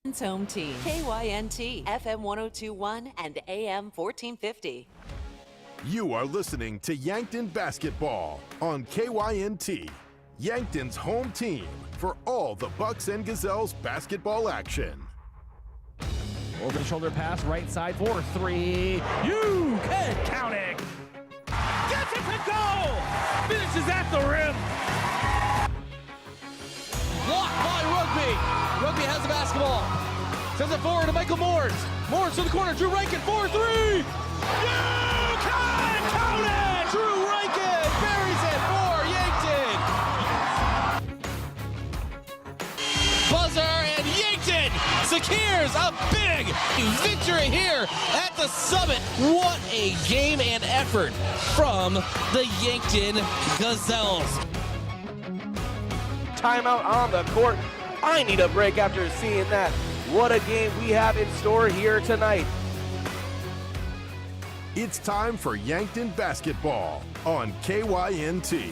Home team, KYNT, FM 1021 and AM 1450. You are listening to Yankton Basketball on KYNT, Yankton's home team for all the Bucks and Gazelles basketball action. Over the shoulder pass, right side for three. You can count it. Gets it to go. Finishes at the rim. Blocked by Rugby. Rugby has the basketball. Sends it forward to Michael Moores. Moores to the corner. Drew Rankin for three. You can count it. Drew Rankin buries it for Yankton. Buzzer and Yankton secures a big victory here at the Summit. What a game and effort from the Yankton Gazelles. Timeout on the court. I need a break after seeing that. What a game we have in store here tonight. It's time for Yankton Basketball on KYNT.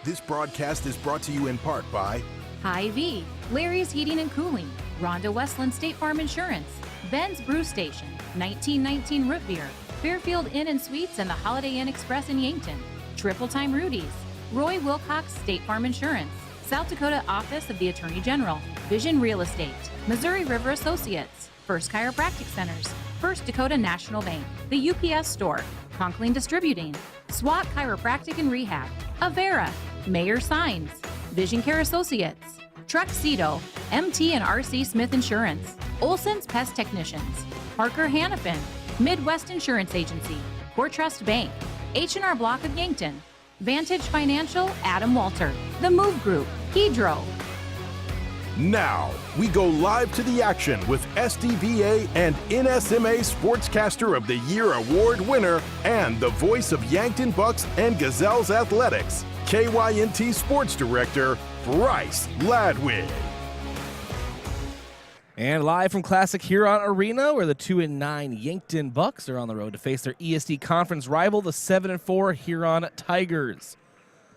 This broadcast is brought to you in part by Hy-Vee, Larry's Heating and Cooling, Rhonda Westland State Farm Insurance, Ben's Brew Station, 1919 Root Beer, Fairfield Inn and Suites and the Holiday Inn Express in Yankton, Triple Time Rudy's, Roy Wilcox State Farm Insurance, South Dakota Office of the Attorney General, Vision Real Estate, Missouri River Associates, First Chiropractic Centers, First Dakota National Bank, the UPS Store, Conklin Distributing, SWAT Chiropractic and Rehab, Avera, Mayor Signs, Vision Care Associates, Truxedo, MT and RC Smith Insurance, Olson's Pest Technicians, Parker Hannafin, Midwest Insurance Agency, Core Trust Bank, H&R Block of Yankton, Vantage Financial, Adam Walter, The Move Group, Hedro. Now, we go live to the action with SDVA and NSMA Sportscaster of the Year award winner and the voice of Yankton Bucks and Gazelles Athletics, KYNT Sports Director, Bryce Ladwig. And live from Classic Huron Arena, where the 2-9 Yankton Bucks are on the road to face their ESD conference rival, the 7-4 Huron Tigers.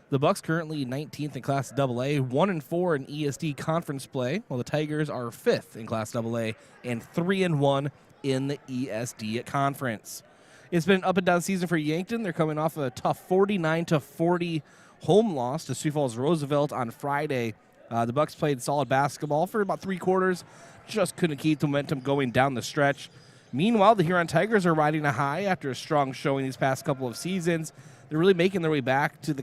The Bucks currently 19th in Class AA, 1-4 in ESD conference play, while the Tigers are 5th in Class AA and 3-1 in the ESD conference. It's been an up and down season for Yankton. They're coming off a tough 49-40 home loss to Sioux Falls Roosevelt on Friday. The Bucks played solid basketball for about 3 quarters, just couldn't keep the momentum going down the stretch. Meanwhile, the Huron Tigers are riding a high after a strong showing these past couple of seasons. They're really making their way back to the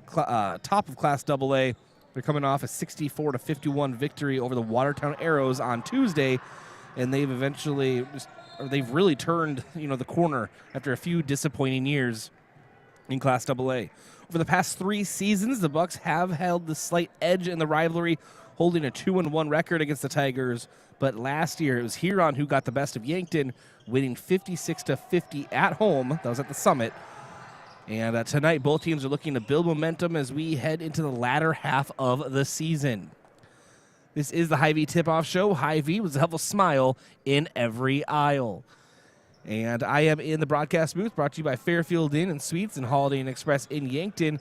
top of Class AA. They're coming off a 64-51 victory over the Watertown Arrows on Tuesday, and they've really turned the corner after a few disappointing years in Class AA. Over the past 3 seasons, the Bucks have held the slight edge in the rivalry, holding a 2-1 record against the Tigers. But last year, it was Huron who got the best of Yankton, winning 56-50 at home. That was at the Summit. And tonight, both teams are looking to build momentum as we head into the latter half of the season. This is the Hy-Vee Tip-Off Show. Hy-Vee with a helpful smile in every aisle. And I am in the broadcast booth, brought to you by Fairfield Inn and Suites and Holiday Inn Express in Yankton.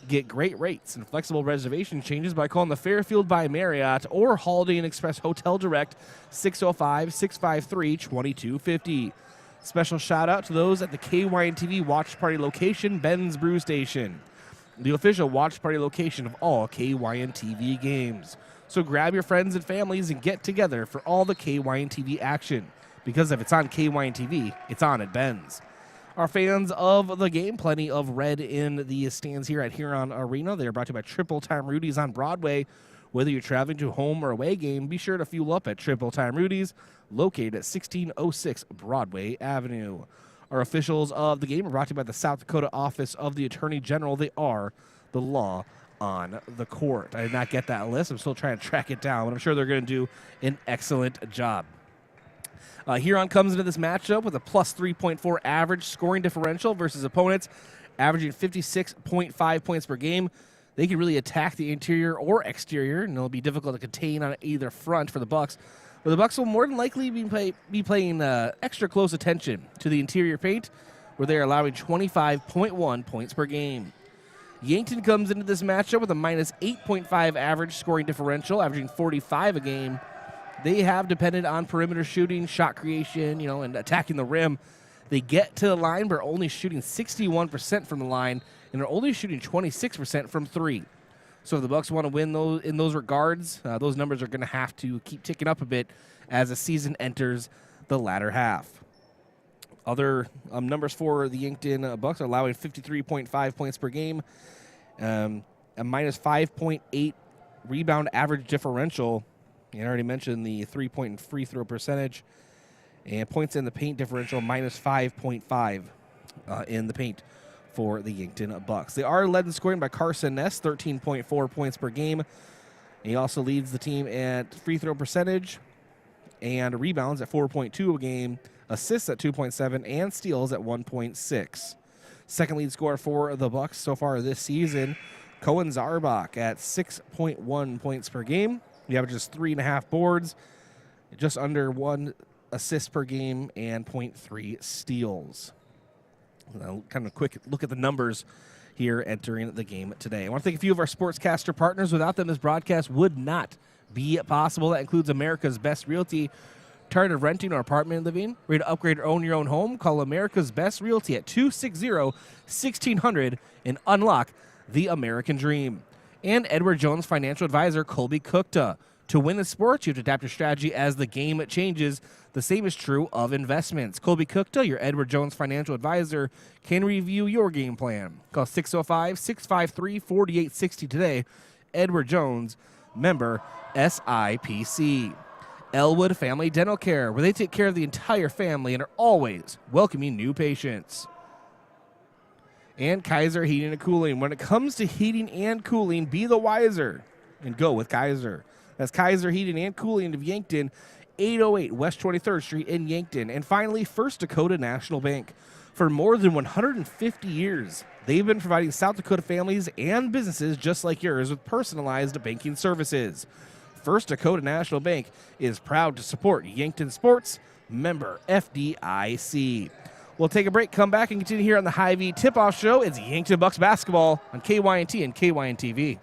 Get great rates and flexible reservation changes by calling the Fairfield by Marriott or Holiday Inn Express Hotel Direct, 605-653-2250. Special shout-out to those at the KYNTV Watch Party location, Ben's Brew Station, the official watch party location of all KYNTV games. So grab your friends and families and get together for all the KYNTV action, because if it's on KYNTV, it's on at Ben's. Our fans of the game, plenty of red in the stands here at Huron Arena. They are brought to you by Triple Time Rudy's on Broadway. Whether you're traveling to a home or away game, be sure to fuel up at Triple Time Rudy's, located at 1606 Broadway Avenue. Our officials of the game are brought to you by the South Dakota Office of the Attorney General. They are the law on the court. I did not get that list. I'm still trying to track it down, but I'm sure they're going to do an excellent job. Huron comes into this matchup with a plus 3.4 average scoring differential versus opponents, averaging 56.5 points per game. They can really attack the interior or exterior, and it'll be difficult to contain on either front for the Bucks. But the Bucks will more than likely be paying extra close attention to the interior paint, where they are allowing 25.1 points per game. Yankton comes into this matchup with a minus 8.5 average scoring differential, averaging 45 a game. they have depended on perimeter shooting, shot creation, and attacking the rim. They get to the line, but are only shooting 61% from the line, and are only shooting 26% from three. So if the Bucks want to win those in those regards, those numbers are going to have to keep ticking up a bit as the season enters the latter half. Other numbers for the Yankton Bucks are allowing 53.5 points per game, a minus 5.8 rebound average differential. I already mentioned the 3-point free throw percentage, and points in the paint differential minus 5.5 in the paint for the Yankton Bucks. They are led in scoring by Carson Ness, 13.4 points per game. He also leads the team at free throw percentage and rebounds at 4.2 a game, assists at 2.7, and steals at 1.6. Second lead scorer for the Bucks so far this season, Cohen Zarbach at 6.1 points per game. He averages 3.5 boards, just under 1 assist per game, and 0.3 steals. Kind of a quick look at the numbers here entering the game today. I want to thank a few of our sportscaster partners. Without them, this broadcast would not be possible. That includes America's Best Realty. Tired of renting or apartment living? Ready to upgrade or own your own home? Call America's Best Realty at 260-1600 and unlock the American dream. And Edward Jones Financial Advisor Colby Kukta. To win the sports, you have to adapt your strategy as the game changes. The same is true of investments. Colby Kukta, your Edward Jones Financial Advisor, can review your game plan. Call 605-653-4860 today. Edward Jones, member SIPC. Elwood Family Dental Care, where they take care of the entire family and are always welcoming new patients. And Kaiser Heating and Cooling. When it comes to heating and cooling, be the wiser and go with Kaiser. That's Kaiser Heating and Cooling of Yankton, 808 West 23rd Street in Yankton. And finally, First Dakota National Bank. For more than 150 years, they've been providing South Dakota families and businesses just like yours with personalized banking services. First Dakota National Bank is proud to support Yankton sports, member FDIC. We'll take a break, come back, and continue here on the Hy-Vee Tip-Off Show. It's Yankton Bucks basketball on KYNT and KYN-TV.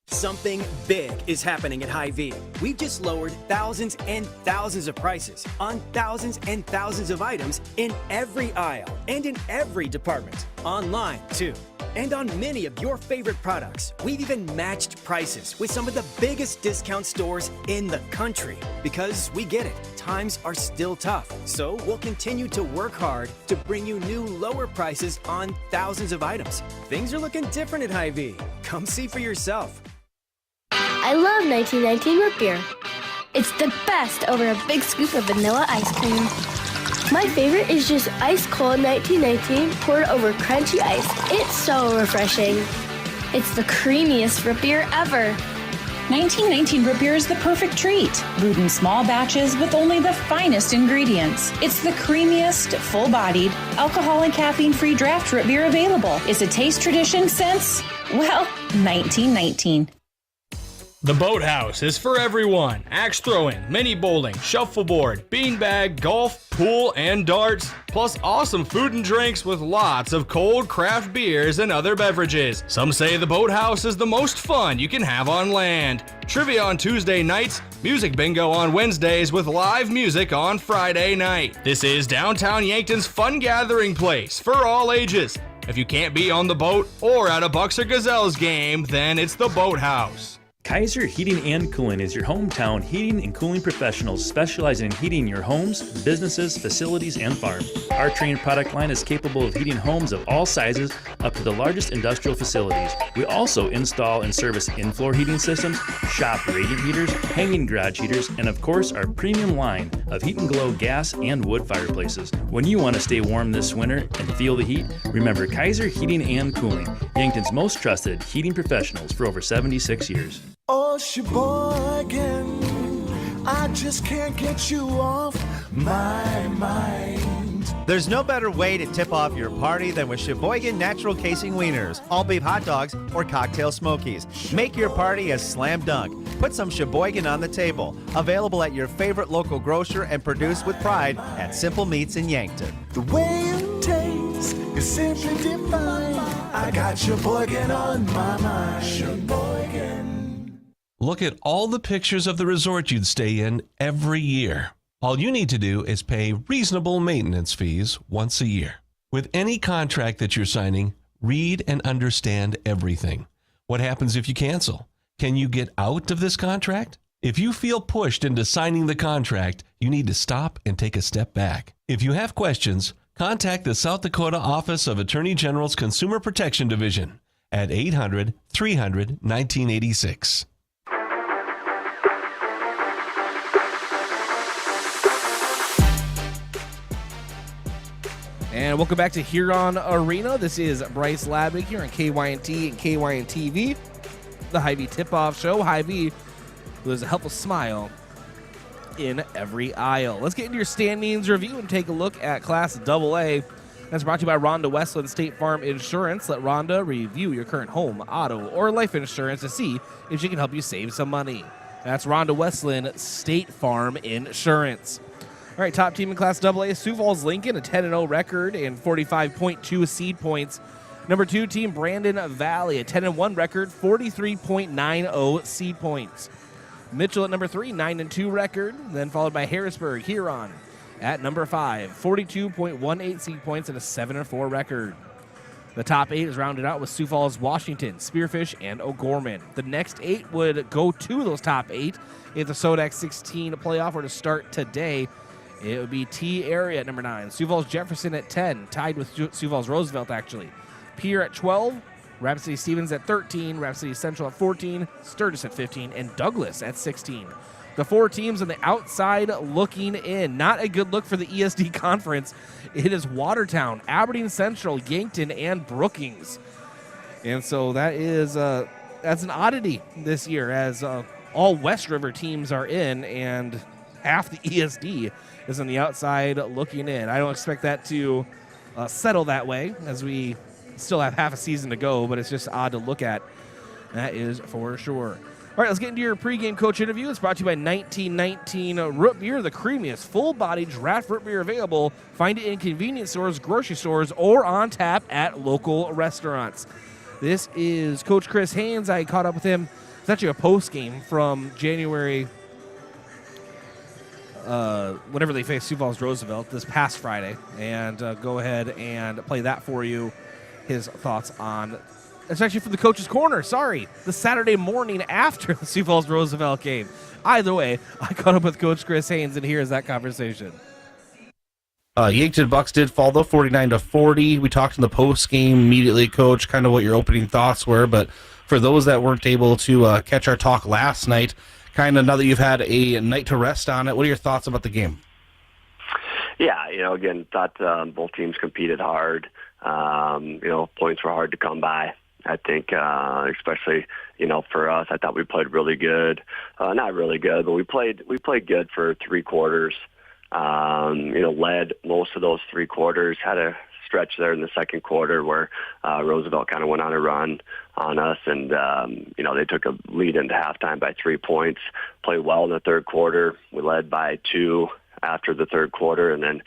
Something big is happening at Hy-Vee. We've just lowered thousands and thousands of prices on thousands and thousands of items in every aisle and in every department. Online, too. And on many of your favorite products, we've even matched prices with some of the biggest discount stores in the country. Because we get it, times are still tough. So we'll continue to work hard to bring you new lower prices on thousands of items. Things are looking different at Hy-Vee. Come see for yourself. I love 1919 root beer. It's the best over a big scoop of vanilla ice cream. My favorite is just ice cold 1919 poured over crunchy ice. It's so refreshing. It's the creamiest root beer ever. 1919 root beer is the perfect treat, brewed in small batches with only the finest ingredients. It's the creamiest, full-bodied, alcohol and caffeine-free draft root beer available. It's a taste tradition since, well, 1919. The Boathouse is for everyone. Axe throwing, mini bowling, shuffleboard, beanbag, golf, pool, and darts. Plus awesome food and drinks with lots of cold craft beers and other beverages. Some say the Boathouse is the most fun you can have on land. Trivia on Tuesday nights, music bingo on Wednesdays with live music on Friday night. This is downtown Yankton's fun gathering place for all ages. If you can't be on the boat or at a Bucks or Gazelles game, then it's the Boathouse. Kaiser Heating and Cooling is your hometown heating and cooling professionals specializing in heating your homes, businesses, facilities, and farms. Our trained product line is capable of heating homes of all sizes up to the largest industrial facilities. We also install and service in-floor heating systems, shop radiant heaters, hanging garage heaters, and of course our premium line of Heat and Glow gas and wood fireplaces. When you want to stay warm this winter and feel the heat, remember Kaiser Heating and Cooling, Yankton's most trusted heating professionals for over 76 years. Oh, Sheboygan, I just can't get you off my mind. There's no better way to tip off your party than with Sheboygan Natural Casing Wieners, all beef hot dogs, or cocktail smokies. Make your party a slam dunk. Put some Sheboygan on the table. Available at your favorite local grocer and produced with pride at Simple Meats in Yankton. The way it tastes is simply divine. I got Sheboygan on my mind. Sheboygan. Look at all the pictures of the resort you'd stay in every year. All you need to do is pay reasonable maintenance fees once a year. With any contract that you're signing, read and understand everything. What happens if you cancel? Can you get out of this contract? If you feel pushed into signing the contract, you need to stop and take a step back. If you have questions, contact the South Dakota Office of Attorney General's Consumer Protection Division at 800-300-1986. And welcome back to Huron Arena. This is Bryce Ladwig here on KYNT and KYN-TV, the Hy-Vee tip-off show. Hy-Vee, there's a helpful smile in every aisle. Let's get into your standings review and take a look at Class AA. That's brought to you by Rhonda Westland State Farm Insurance. Let Rhonda review your current home, auto, or life insurance to see if she can help you save some money. That's Rhonda Westland State Farm Insurance. All right, top team in Class AA, Sioux Falls Lincoln, a 10-0 record and 45.2 seed points. Number 2 team, Brandon Valley, a 10-1 record, 43.90 seed points. Mitchell at number 3, 9-2 record, then followed by Harrisburg, Huron at number 5, 42.18 seed points and a 7-4 record. The top 8 is rounded out with Sioux Falls, Washington, Spearfish, and O'Gorman. The next 8 would go to those top 8 if the SODAC 16 playoff were to start today. It would be T area at number 9, Sioux Falls Jefferson at 10, tied with Sioux Falls Roosevelt actually. Pierre at 12, Rapid City Stevens at 13, Rapid City Central at 14, Sturgis at 15, and Douglas at 16. The 4 teams on the outside looking in. Not a good look for the ESD conference. It is Watertown, Aberdeen Central, Yankton, and Brookings. And so that is that's an oddity this year as all West River teams are in and half the ESD is on the outside looking in. I don't expect that to settle that way as we still have half a season to go, but it's just odd to look at. That is for sure. All right, let's get into your pregame coach interview. It's brought to you by 1919 Root Beer, the creamiest, full-bodied draft root beer available. Find it in convenience stores, grocery stores, or on tap at local restaurants. This is Coach Chris Haynes. I caught up with him. It's actually a post-game from January, whenever they faced Sioux Falls Roosevelt this past Friday, and go ahead and play that for you. His thoughts on, it's actually from the Coach's Corner, the Saturday morning after the Sioux Falls Roosevelt game. Either way, I caught up with Coach Chris Haynes, and here's that conversation. Yankton Bucks did fall, though, 49-40. We talked in the post game immediately, Coach, kind of what your opening thoughts were, but for those that weren't able to catch our talk last night, kind of now that you've had a night to rest on it, what are your thoughts about the game? Yeah, again, thought both teams competed hard. Points were hard to come by. I think, especially, for us, I thought we played really good. Not really good, but we played good for 3 quarters. Led most of those 3 quarters. Had a stretch there in the second quarter where Roosevelt kind of went on a run on us, and they took a lead into halftime by 3 points. Played well in the third quarter. We led by 2 after the third quarter, and then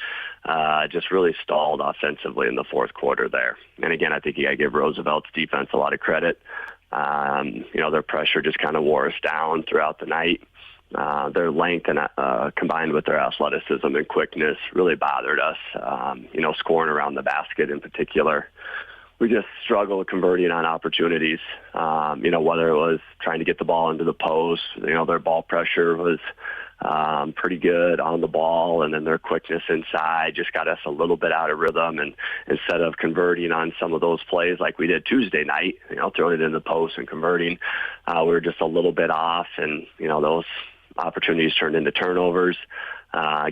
just really stalled offensively in the fourth quarter there. And again, I think you got to give Roosevelt's defense a lot of credit. Their pressure just kind of wore us down throughout the night. Their length and combined with their athleticism and quickness really bothered us. Scoring around the basket in particular. We just struggled converting on opportunities. Whether it was trying to get the ball into the post, their ball pressure was pretty good on the ball, and then their quickness inside just got us a little bit out of rhythm. And instead of converting on some of those plays like we did Tuesday night, throwing it in the post and converting, we were just a little bit off, and those opportunities turned into turnovers.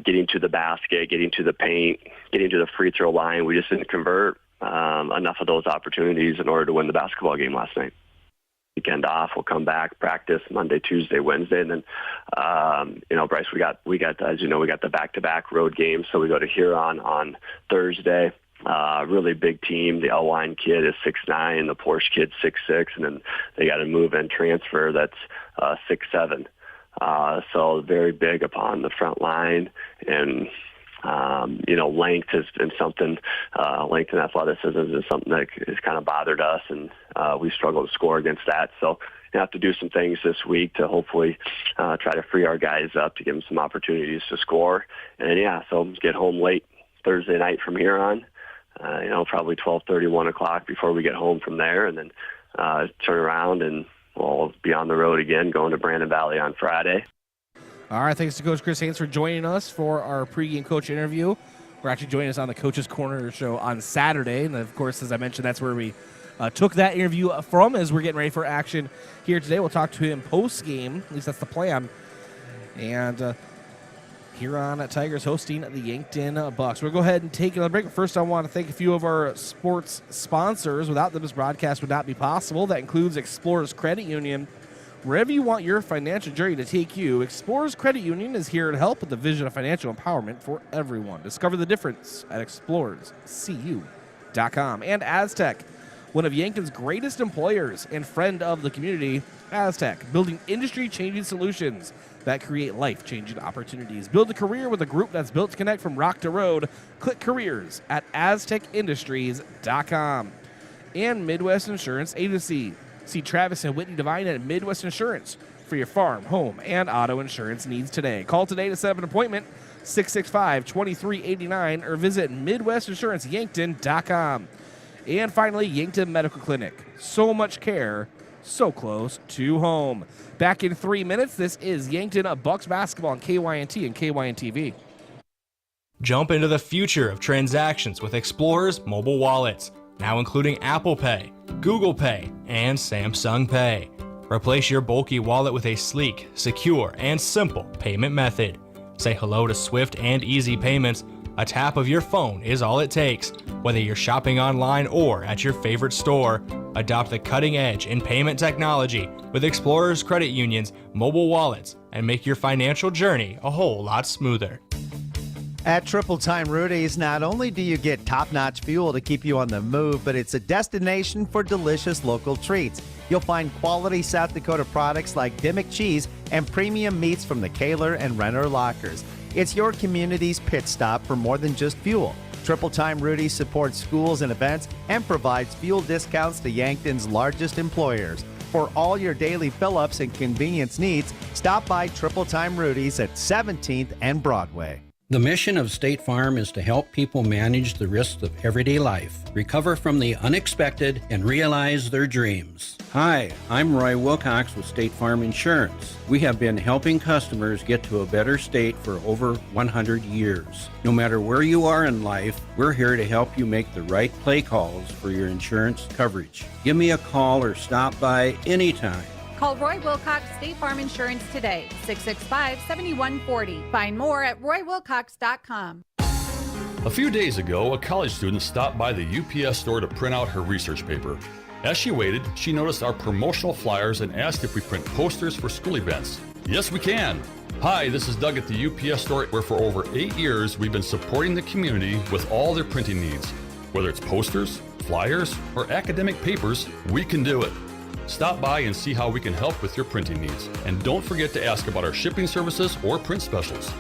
Getting to the basket, getting to the paint, getting to the free throw line, we just didn't convert enough of those opportunities in order to win the basketball game last night. Weekend off, we'll come back, practice Monday, Tuesday, Wednesday, and then Bryce, we got as you know, we got the back-to-back road games. So we go to Huron on Thursday. Really big team. The Elwine kid is 6'9", the Porsche kid's 6'6", and then they got a move-in transfer that's 6'7". So very big upon the front line, and length has been something. Length and athleticism is something that has kind of bothered us, and we struggle to score against that. So have to do some things this week to hopefully try to free our guys up to give them some opportunities to score. And yeah, so get home late Thursday night from Huron. Probably 12:30, 1 o'clock before we get home from there, and then turn around and we'll be on the road again, going to Brandon Valley on Friday. All right, thanks to Coach Chris Haynes for joining us for our pregame coach interview. We're actually joining us on the Coach's Corner show on Saturday, and of course, as I mentioned, that's where we took that interview from as we're getting ready for action here today. We'll talk to him post-game, at least that's the plan. And Huron Tigers hosting the Yankton Bucks. We'll go ahead and take another break. First, I want to thank a few of our sports sponsors. Without them, this broadcast would not be possible. That includes Explorers Credit Union. Wherever you want your financial journey to take you, Explorers Credit Union is here to help with the vision of financial empowerment for everyone. Discover the difference at explorerscu.com. And Aztec, one of Yankton's greatest employers and friend of the community. Aztec, building industry-changing solutions that create life-changing opportunities. Build a career with a group that's built to connect from rock to road. Click careers at aztecindustries.com. And Midwest Insurance Agency. See Travis and Whitney Devine at Midwest Insurance for your farm, home, and auto insurance needs today. Call today to set up an appointment, 665-2389, or visit MidwestInsuranceYankton.com. And finally, Yankton Medical Clinic. So much care, so close to home. Back in 3 minutes, this is Yankton Bucks basketball on KYNT and KYNTV. Jump into the future of transactions with Explorer's mobile wallets, now including Apple Pay, Google Pay, and Samsung Pay. Replace your bulky wallet with a sleek, secure, and simple payment method. Say hello to swift and easy payments. A tap of your phone is all it takes. Whether you're shopping online or at your favorite store, adopt the cutting edge in payment technology with Explorers Credit Union's mobile wallets and make your financial journey a whole lot smoother. At Triple Time Rudy's, not only do you get top-notch fuel to keep you on the move, but it's a destination for delicious local treats. You'll find quality South Dakota products like Dimmick cheese and premium meats from the Kaler and Renner lockers. It's your community's pit stop for more than just fuel. Triple Time Rudy's supports schools and events and provides fuel discounts to Yankton's largest employers. For all your daily fill-ups and convenience needs, stop by Triple Time Rudy's at 17th and Broadway. The mission of State Farm is to help people manage the risks of everyday life, recover from the unexpected, and realize their dreams. Hi, I'm Roy Wilcox with State Farm Insurance. We have been helping customers get to a better state for over 100 years. No matter where you are in life, we're here to help you make the right play calls for your insurance coverage. Give me a call or stop by anytime. Call Roy Wilcox State Farm Insurance today, 665-7140. Find more at roywilcox.com. A few days ago, a college student stopped by the UPS store to print out her research paper. As she waited, she noticed our promotional flyers and asked if we print posters for school events. Yes, we can. Hi, this is Doug at the UPS store, where for over 8 years we've been supporting the community with all their printing needs. Whether it's posters, flyers, or academic papers, we can do it. Stop by and see how we can help with your printing needs. And don't forget to ask about our shipping services or print specials.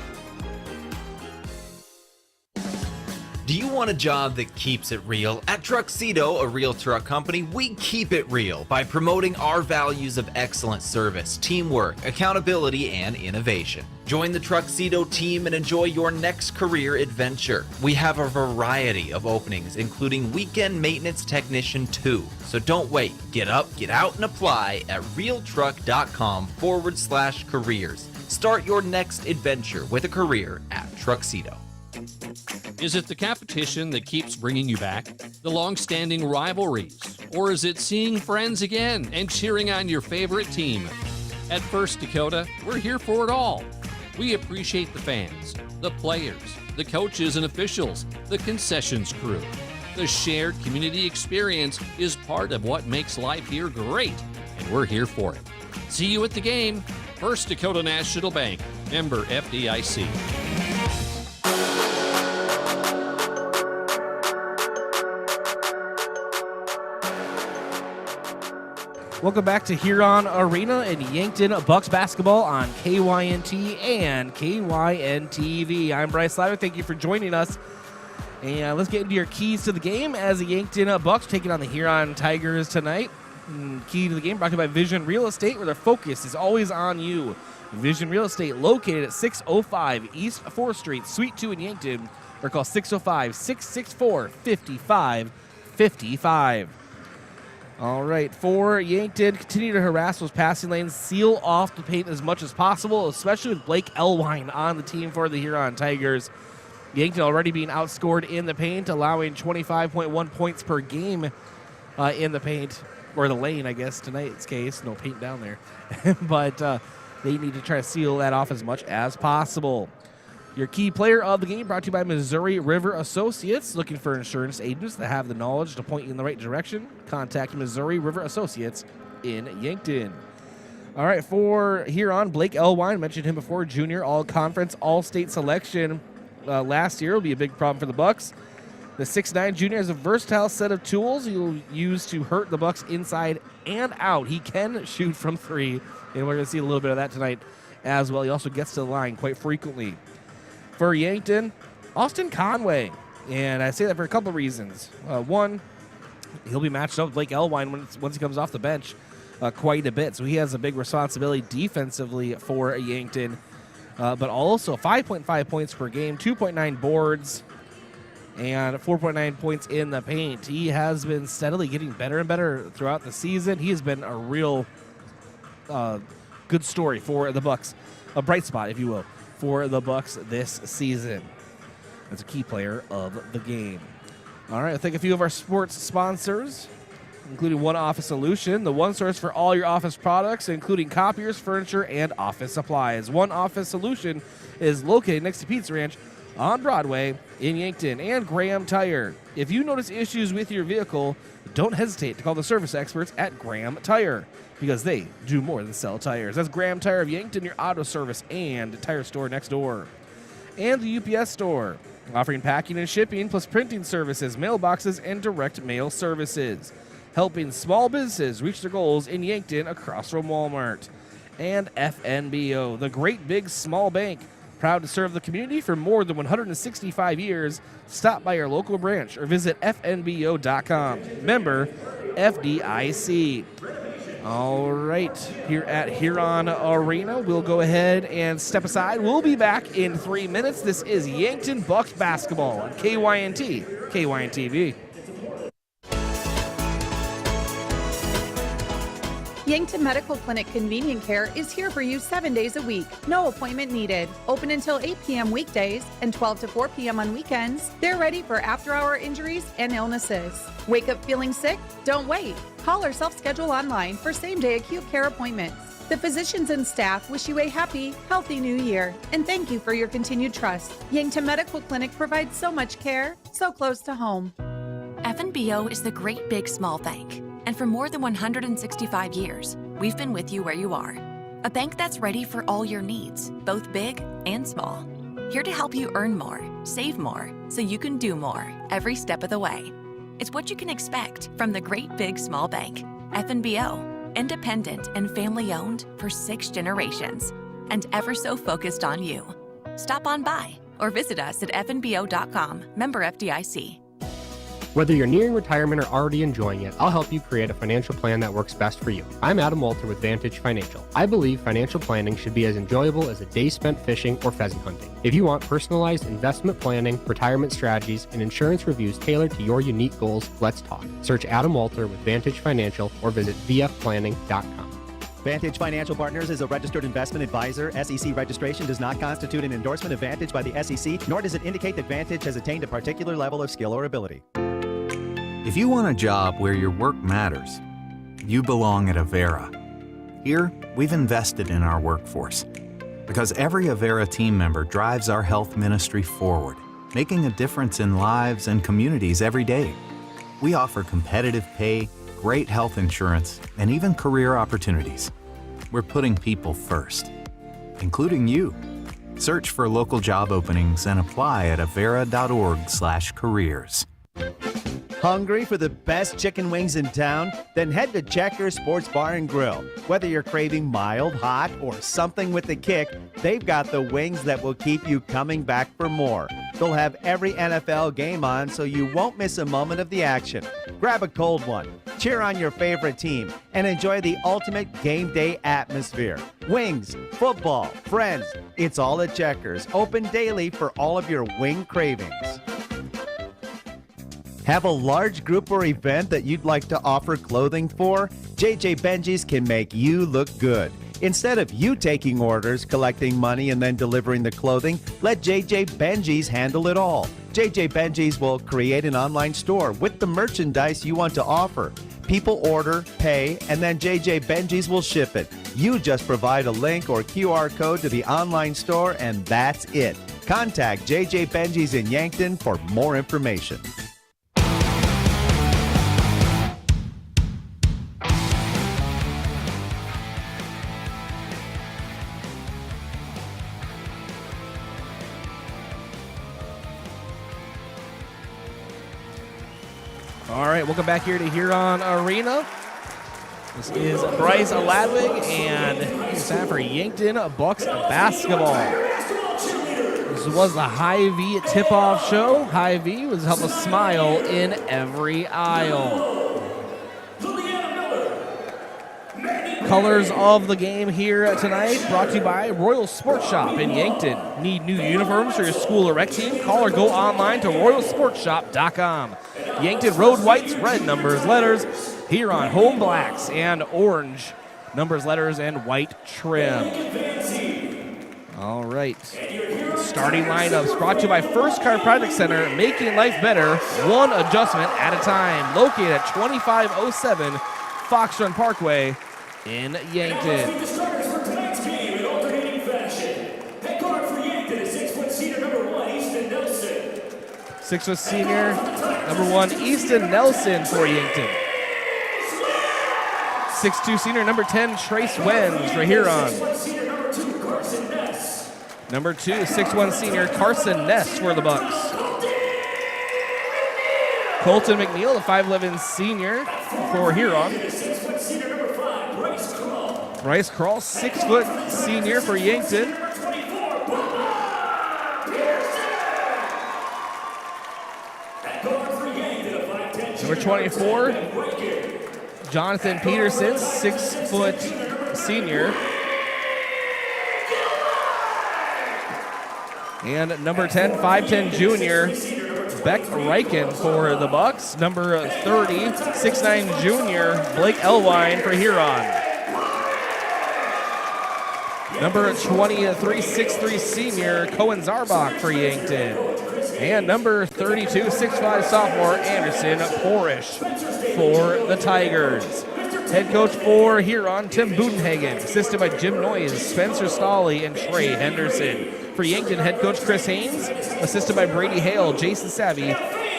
Do you want a job that keeps it real? At Truxedo, a real truck company, we keep it real by promoting our values of excellent service, teamwork, accountability, and innovation. Join the Truxedo team and enjoy your next career adventure. We have a variety of openings, including Weekend Maintenance Technician 2. So don't wait. Get up, get out, and apply at realtruck.com/careers. Start your next adventure with a career at Truxedo. Is it the competition that keeps bringing you back? The long-standing rivalries? Or is it seeing friends again and cheering on your favorite team? At First Dakota, we're here for it all. We appreciate the fans, the players, the coaches and officials, the concessions crew. The shared community experience is part of what makes life here great, and we're here for it. See you at the game. First Dakota National Bank, member FDIC. Welcome back to Huron Arena and Yankton Bucks basketball on KYNT and KYNTV. I'm Bryce Ladwig. Thank you for joining us. And let's get into your keys to the game as the Yankton Bucks taking on the Huron Tigers tonight. Key to the game brought to you by Vision Real Estate, where their focus is always on you. Vision Real Estate, located at 605 East 4th Street, Suite 2 in Yankton, or call 605-664-5555. All right, for Yankton, continue to harass those passing lanes, seal off the paint as much as possible, especially with Blake Elwine on the team for the Huron Tigers. Yankton already being outscored in the paint, allowing 25.1 points per game in the paint, or the lane, I guess, tonight's case. No paint down there. But they need to try to seal that off as much as possible. Your key player of the game brought to you by Missouri River Associates. Looking for insurance agents that have the knowledge to point you in the right direction? Contact Missouri River Associates in Yankton. All right, for Huron, Blake Elwine, mentioned him before, junior all-conference, all-state selection last year. Will be a big problem for the Bucks. The 6'9 junior has a versatile set of tools he'll use to hurt the Bucks inside and out. He can shoot from three, and we're going to see a little bit of that tonight as well. He also gets to the line quite frequently. For Yankton, Austin Conway, and I say that for a couple of reasons. One, he'll be matched up with Blake Elwine once he comes off the bench quite a bit, so he has a big responsibility defensively for Yankton, but also 5.5 points per game, 2.9 boards, and 4.9 points in the paint. He has been steadily getting better and better throughout the season. He has been a real good story for the Bucks, a bright spot, if you will, for the Bucks this season. As a key player of the game. All right, I think a few of our sports sponsors, including One Office Solution, the one source for all your office products, including copiers, furniture, and office supplies. One Office Solution is located next to Pizza Ranch on Broadway in Yankton. And Graham Tire. If you notice issues with your vehicle, don't hesitate to call the service experts at Graham Tire, because they do more than sell tires. That's Graham Tire of Yankton, your auto service and tire store next door. And the UPS store, offering packing and shipping, plus printing services, mailboxes, and direct mail services, helping small businesses reach their goals in Yankton across from Walmart. And FNBO, the great big small bank, proud to serve the community for more than 165 years. Stop by your local branch or visit fnbo.com. Member FDIC. All right, here at Huron Arena, we'll go ahead and step aside. We'll be back in 3 minutes. This is Yankton Bucks basketball on KYNT, KYNT-TV. Yankton Medical Clinic Convenient Care is here for you 7 days a week. No appointment needed. Open until 8 p.m. weekdays and 12 to 4 p.m. on weekends. They're ready for after-hour injuries and illnesses. Wake up feeling sick? Don't wait. Call or self-schedule online for same-day acute care appointments. The physicians and staff wish you a happy, healthy new year, and thank you for your continued trust. Yankton Medical Clinic provides so much care, so close to home. FNBO is the great big small bank. And for more than 165 years, we've been with you where you are. A bank that's ready for all your needs, both big and small. Here to help you earn more, save more, so you can do more every step of the way. It's what you can expect from the great big small bank. FNBO, independent and family owned for 6 generations, and ever so focused on you. Stop on by or visit us at fnbo.com, member FDIC. Whether you're nearing retirement or already enjoying it, I'll help you create a financial plan that works best for you. I'm Adam Walter with Vantage Financial. I believe financial planning should be as enjoyable as a day spent fishing or pheasant hunting. If you want personalized investment planning, retirement strategies, and insurance reviews tailored to your unique goals, let's talk. Search Adam Walter with Vantage Financial or visit vfplanning.com. Vantage Financial Partners is a registered investment advisor. SEC registration does not constitute an endorsement of Vantage by the SEC, nor does it indicate that Vantage has attained a particular level of skill or ability. If you want a job where your work matters, you belong at Avera. Here, we've invested in our workforce because every Avera team member drives our health ministry forward, making a difference in lives and communities every day. We offer competitive pay, great health insurance, and even career opportunities. We're putting people first, including you. Search for local job openings and apply at avera.org/careers. Hungry for the best chicken wings in town? Then head to Checkers Sports Bar and Grill. Whether you're craving mild, hot, or something with the kick, they've got the wings that will keep you coming back for more. They'll have every NFL game on so you won't miss a moment of the action. Grab a cold one. cheer on your favorite team, and enjoy the ultimate game day atmosphere. Wings, football, friends, it's all at Checkers, open daily for all of your wing cravings. Have a large group or event that you'd like to offer clothing for? JJ Benji's can make you look good. Instead of you taking orders, collecting money, and then delivering the clothing, let JJ Benji's handle it all. JJ Benji's will create an online store with the merchandise you want to offer. People order, pay, and then JJ Benji's will ship it. You just provide a link or QR code to the online store, and that's it. Contact JJ Benji's in Yankton for more information. All right, welcome back here to Huron Arena. This is Bryce Ladwig, and it's time for Yankton Bucks basketball. This was the Hy-Vee tip-off show. Hy-Vee was help us smile in every aisle. Colors of the game here tonight brought to you by Royal Sports Shop in Yankton. Need new uniforms for your school or rec team? Call or go online to royalsportshop.com. Yankton Road Whites, red numbers, letters. Huron Home Blacks and orange numbers, letters, and white trim. All right. Starting lineups brought to you by First Chiropractic Center, making life better, one adjustment at a time. Located at 2507 Fox Run Parkway in Yankton. 6-foot senior, number 1, Easton Nelson for Yankton. 6'2" senior, number 10, Trace Wenz for Huron. Number 2, 6'1" senior, Carson Ness for the Bucks. Colton McNeil, the 5'11" senior for Huron. Bryce Krall, 6-foot senior for Yankton. Number 24, Jonathan Peterson, 6-foot senior. And number 10, 5'10" junior, Beck Reichen for the Bucks. Number 30, 6'9" junior, Blake Elwine for Huron. Number 23, 6'3" senior, Cohen Zarbach for Yankton. And number 32, 6'5" sophomore, Anderson Porish for the Tigers. Head coach for Huron, Tim Budenhagen. Assisted by Jim Noyes, Spencer Stolley, and Trey Henderson. For Yankton, head coach Chris Haynes. Assisted by Brady Hale, Jason Savvy,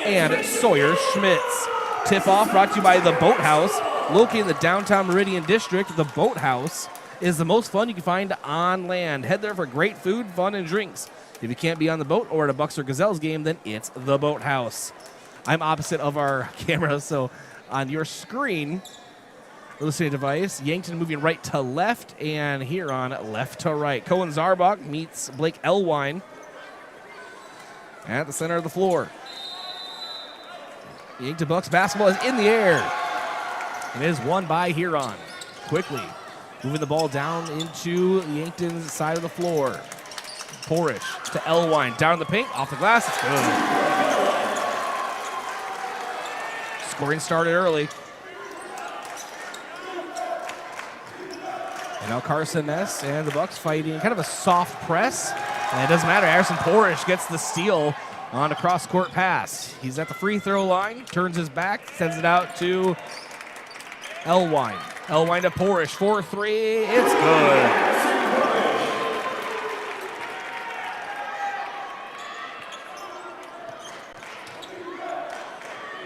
and Sawyer Schmitz. Tip-off brought to you by The Boathouse. Located in the downtown Meridian District, The Boathouse is the most fun you can find on land. Head there for great food, fun, and drinks. If you can't be on the boat or at a Bucks or Gazelles game, then it's The Boathouse. I'm opposite of our camera, so on your screen, listening device, Yankton moving right to left, and Huron left to right. Cohen Zarbach meets Blake Elwine at the center of the floor. Yankton Bucks basketball is in the air. It is won by Huron. Quickly moving the ball down into Yankton's side of the floor. Porish to Elwine, down in the paint, off the glass, it's good. Scoring started early. And now Carson Ness and the Bucks fighting kind of a soft press. And it doesn't matter, Harrison Porish gets the steal on a cross-court pass. He's at the free throw line, turns his back, sends it out to Elwine. Elwine to Porish, 4-3, it's good.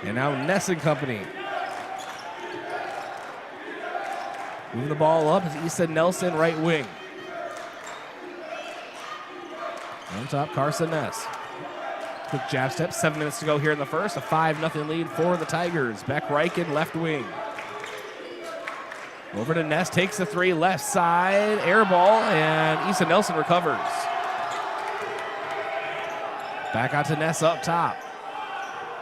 And now Ness and company. Moving the ball up is Easton Nelson, right wing. On top, Carson Ness. Quick jab step, 7 minutes to go here in the first. A 5-0 lead for the Tigers. Beck Reichen, left wing. Over to Ness, takes the 3, left side, air ball, and Easton Nelson recovers. Back out to Ness up top.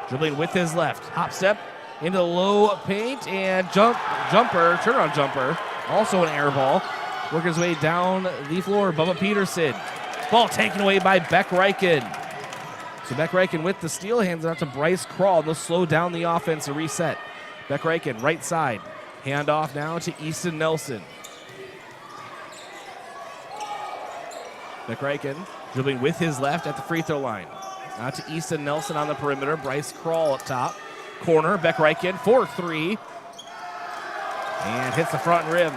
Dribbling with his left. Hop step, into the low paint and turnaround jumper, also an air ball. Working his way down the floor, Bubba Peterson. Ball taken away by Beck Reichen. So Beck Reichen with the steal, hands it out to Bryce Krall. They'll slow down the offense, a reset. Beck Reichen, right side. Hand off now to Easton Nelson. Beck Reichen dribbling with his left at the free throw line. Out to Easton Nelson on the perimeter. Bryce Krall up top. Corner, Beck Reichen, 4-3. And hits the front rim.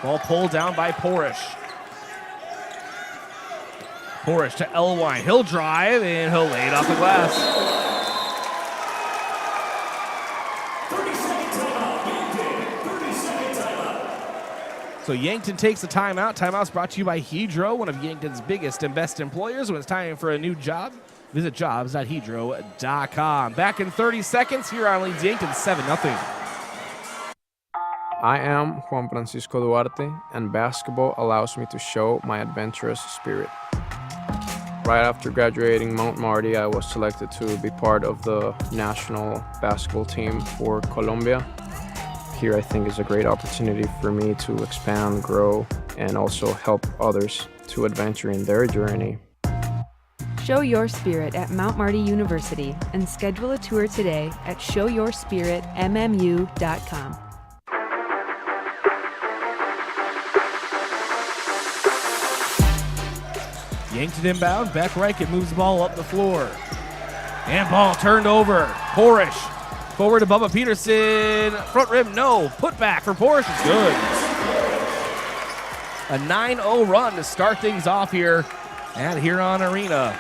Ball pulled down by Porish. Porish to Elwine. He'll drive and he'll lay it off the glass. 30-second timeout. So Yankton takes a timeout. Timeout's brought to you by Hedro, one of Yankton's biggest and best employers. When it's time for a new job, visit jobs.hedro.com. Back in 30 seconds, Huron leads Yankton 7-0. I am Juan Francisco Duarte, and basketball allows me to show my adventurous spirit. Right after graduating Mount Marty, I was selected to be part of the national basketball team for Colombia. Here I think is a great opportunity for me to expand, grow, and also help others to adventure in their journey. Show your spirit at Mount Marty University and schedule a tour today at showyourspiritmmu.com. Yankton inbound. Beck Reichen moves the ball up the floor. And ball turned over. Porish. Forward to Bubba Peterson. Front rim, no. Put back for Porish. It's good. A 9-0 run to start things off here at Huron Arena.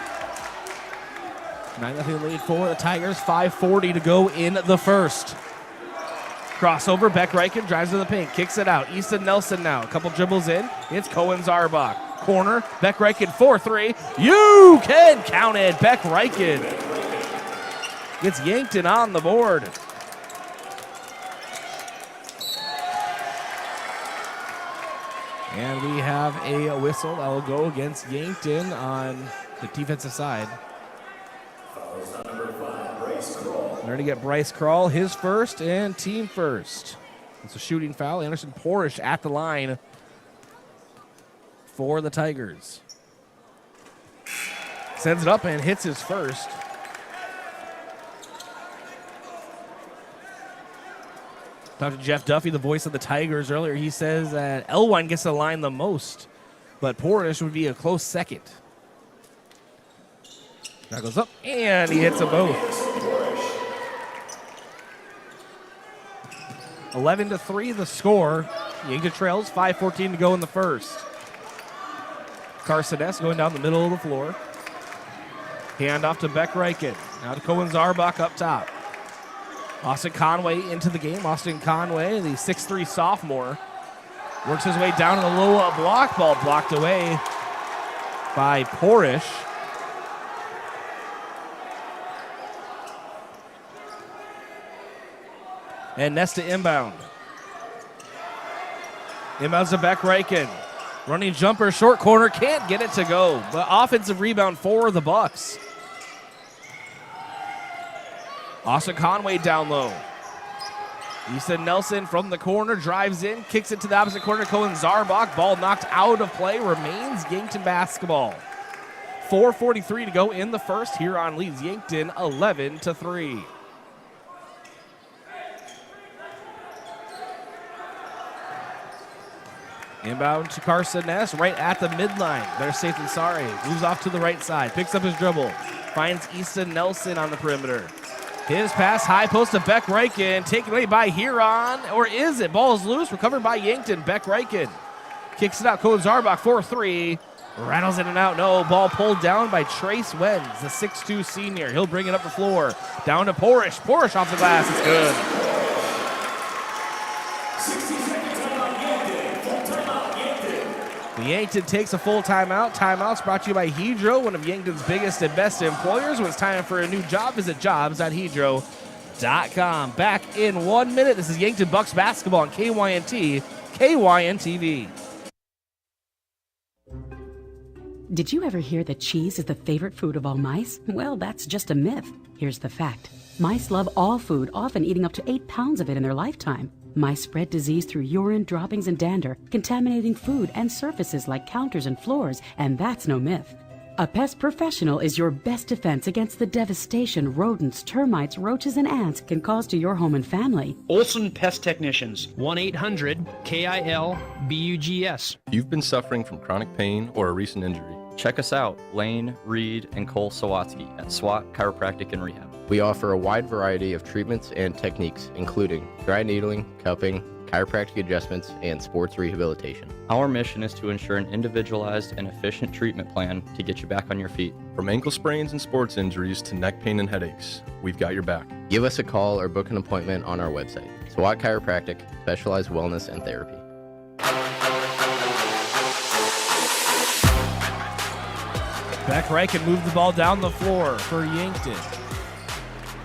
9-0 lead for the Tigers. 5:40 to go in the first. Crossover. Beck Reichen drives to the paint. Kicks it out. Easton Nelson now. A couple dribbles in. It's Cohen Zarbach. Corner, Beck Reichen 4-3. You can count it. Beck Reichen gets Yankton on the board. And we have a whistle that will go against Yankton on the defensive side. They're going to get Bryce Krall his first and team first. It's a shooting foul. Anderson Porish at the line for the Tigers. Sends it up and hits his first. Talked to Jeff Duffy, the voice of the Tigers, earlier. He says that Elwine gets the line the most, but Porish would be a close second. That goes up, and he hits them both. 11-3 the score. Yankton trails, 5:14 to go in the first. Carson S going down the middle of the floor. Hand off to Beck Reichen. Now to Cohen Zarbach up top. Austin Conway into the game. Austin Conway, the 6'3 sophomore, works his way down to the low block. Ball blocked away by Porish. And Nesta inbound. Inbounds to Beck Reichen. Running jumper, short corner, can't get it to go. But offensive rebound for the Bucks. Austin Conway down low. Easton Nelson from the corner, drives in, kicks it to the opposite corner. Cohen Zarbach, ball knocked out of play, remains Yankton basketball. 4:43 to go in the first. Huron leads Yankton 11-3. Inbound to Carson Ness, right at the midline. Better safe than sorry. Moves off to the right side, picks up his dribble, finds Easton Nelson on the perimeter. His pass, high post to Beck Reichen, taken away by Huron, or is it? Ball is loose, recovered by Yankton. Beck Reichen kicks it out. Cohen Zarbach, 4-3, rattles in and out. No, ball pulled down by Trace Wenz, the 6'2 senior. He'll bring it up the floor, down to Porish. Porish off the glass, it's good. 60-second timeout, Yankton. Full timeout, Yankton. Yankton takes a full timeout. Timeout's brought to you by Hedro, one of Yankton's biggest and best employers. When it's time for a new job, visit jobs.hedro.com. Back in 1 minute. This is Yankton Bucks basketball on KYNT, KYN-TV. Did you ever hear that cheese is the favorite food of all mice? Well, that's just a myth. Here's the fact. Mice love all food, often eating up to 8 pounds of it in their lifetime. Mice spread disease through urine, droppings, and dander, contaminating food and surfaces like counters and floors, and that's no myth. A pest professional is your best defense against the devastation rodents, termites, roaches, and ants can cause to your home and family. Olson Pest Technicians, 1-800-KIL-BUGS. If you've been suffering from chronic pain or a recent injury, check us out, Lane, Reed, and Cole Sawatsky at SWAT Chiropractic and Rehab. We offer a wide variety of treatments and techniques, including dry needling, cupping, chiropractic adjustments, and sports rehabilitation. Our mission is to ensure an individualized and efficient treatment plan to get you back on your feet. From ankle sprains and sports injuries to neck pain and headaches, we've got your back. Give us a call or book an appointment on our website. SWAT Chiropractic, specialized wellness and therapy. Beck Wright can move the ball down the floor for Yankton.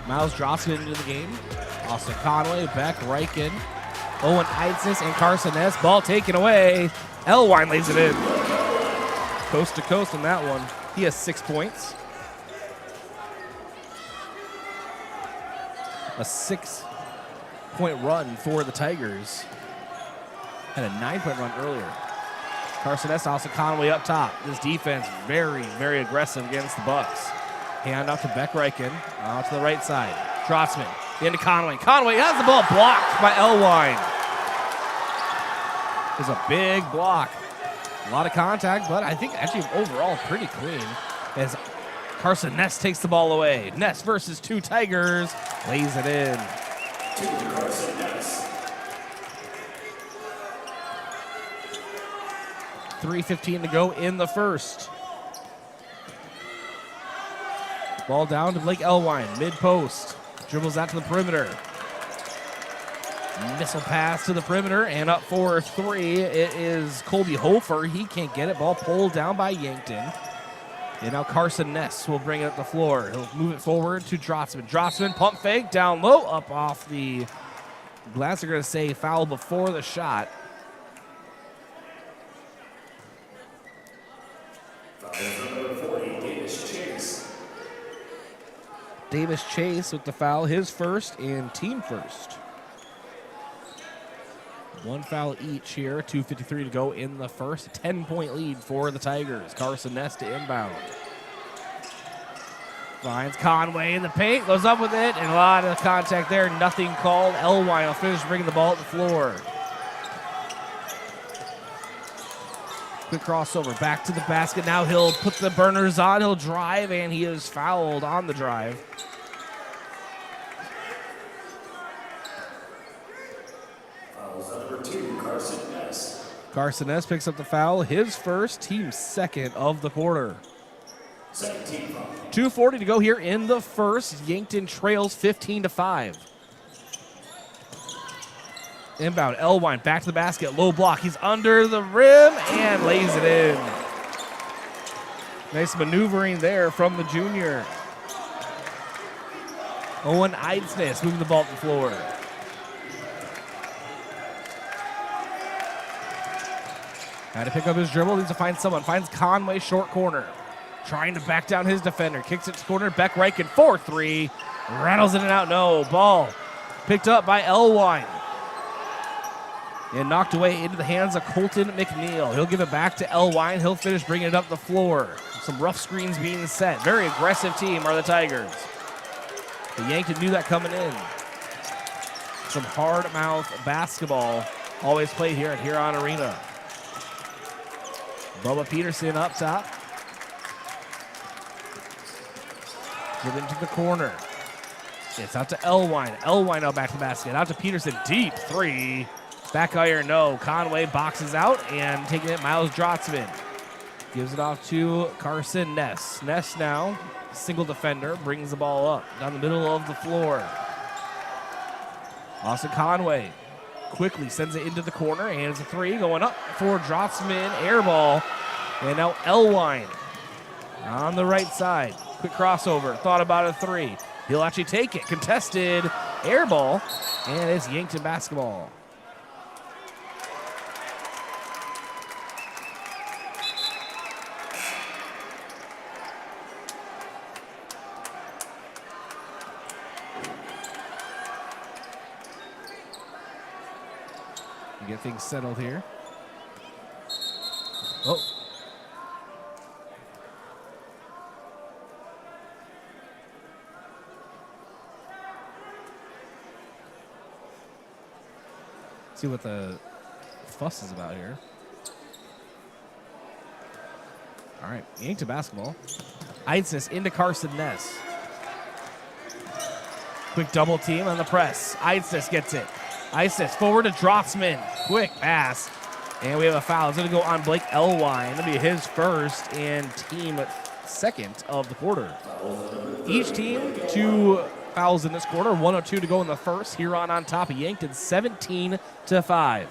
Miles Drossman into the game. Austin Conway, Beck, Reichen, Owen Eidsness, and Carson Ness. Ball taken away. Elwine lays it in. Coast to coast on that one. He has 6 points. A 6-point run for the Tigers. Had a 9-point run earlier. Carson Ness, Austin Conway up top. This defense very, very aggressive against the Bucks. Hand off to Beck Reichen. Out to the right side. Drotzman into Conway. Conway has the ball blocked by Elwine. It's a big block. A lot of contact, but I think actually overall pretty clean as Carson Ness takes the ball away. Ness versus 2 Tigers. Lays it in. 2 to Carson Ness. 3:15 to go in the first. Ball down to Blake Elwine, mid-post. Dribbles out to the perimeter. Missile pass to the perimeter, and up for 3. It is Colby Hofer. He can't get it. Ball pulled down by Yankton. And now Carson Ness will bring it up the floor. He'll move it forward to Drotzman. Drotzman, pump fake, down low, up off the glass. They're going to say foul before the shot. Number 40, Davis Chase. Davis Chase with the foul, his first and team first. 1 foul each here, 2:53 to go in the first. 10-point lead for the Tigers. Carson Ness to inbound. Finds Conway in the paint, goes up with it, and a lot of contact there. Nothing called. Elwine will finish bringing the ball at the floor. Quick crossover, back to the basket. Now he'll put the burners on, he'll drive, and he is fouled on the drive. Number 2, Carson Ness. Carson Ness picks up the foul, his first, team second of the quarter. Second team foul. 2:40 to go here in the first. Yankton trails 15-5. Inbound, Elwine back to the basket, low block. He's under the rim and lays it in. Nice maneuvering there from the junior. Owen Eidsness moving the ball to the floor. Had to pick up his dribble, needs to find someone. Finds Conway, short corner. Trying to back down his defender. Kicks it to corner, Beck Reichen, 4-3. Rattles in and out, no. Ball picked up by Elwine. And knocked away into the hands of Colton McNeil. He'll give it back to Elwine. He'll finish bringing it up the floor. Some rough screens being set. Very aggressive team are the Tigers. The Yankton knew that coming in. Some hard-mouth basketball always played here at Huron Arena. Bubba Peterson up top. Driven to the corner. It's out to Elwine. Elwine now back to the basket. Out to Peterson. Deep 3. Back iron, no. Conway boxes out and taking it, Miles Drotzman. Gives it off to Carson Ness. Ness now, single defender, brings the ball up down the middle of the floor. Austin Conway quickly sends it into the corner, and it's a 3 going up for Drotzman. Air ball. And now Elwine on the right side. Quick crossover. Thought about a 3. He'll actually take it. Contested air ball. And it's Yankton basketball. to get things settled here. Oh. See what the fuss is about here. All right, Yankton basketball. Eidsness into Carson Ness. Quick double team on the press. Eidsness gets it. Eidsness forward to Drotzman. Quick pass. And we have a foul. It's going to go on Blake Elwine. It'll be his first and team second of the quarter. Each team 2 fouls in this quarter. 1:02 to go in the first. Huron on top of Yankton 17-5.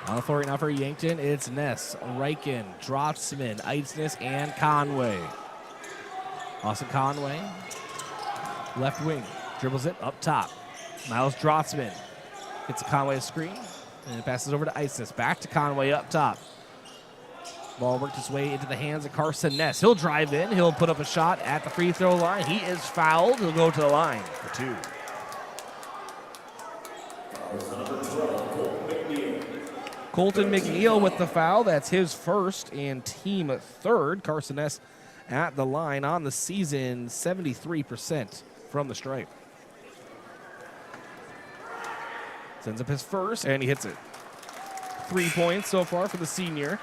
On the floor right now for Yankton, it's Ness, Reichen, Drotzman, Eidsness, and Conway. Austin Conway, left wing, dribbles it up top. Miles Drotzman gets a Conway screen, and it passes over to Eidsness. Back to Conway up top. Ball worked its way into the hands of Carson Ness. He'll drive in. He'll put up a shot at the free throw line. He is fouled. He'll go to the line for 2. Colton McNeil with the foul. That's his first and team third. Carson Ness at the line on the season, 73% from the stripe. Sends up his first, and he hits it. 3 points so far for the senior.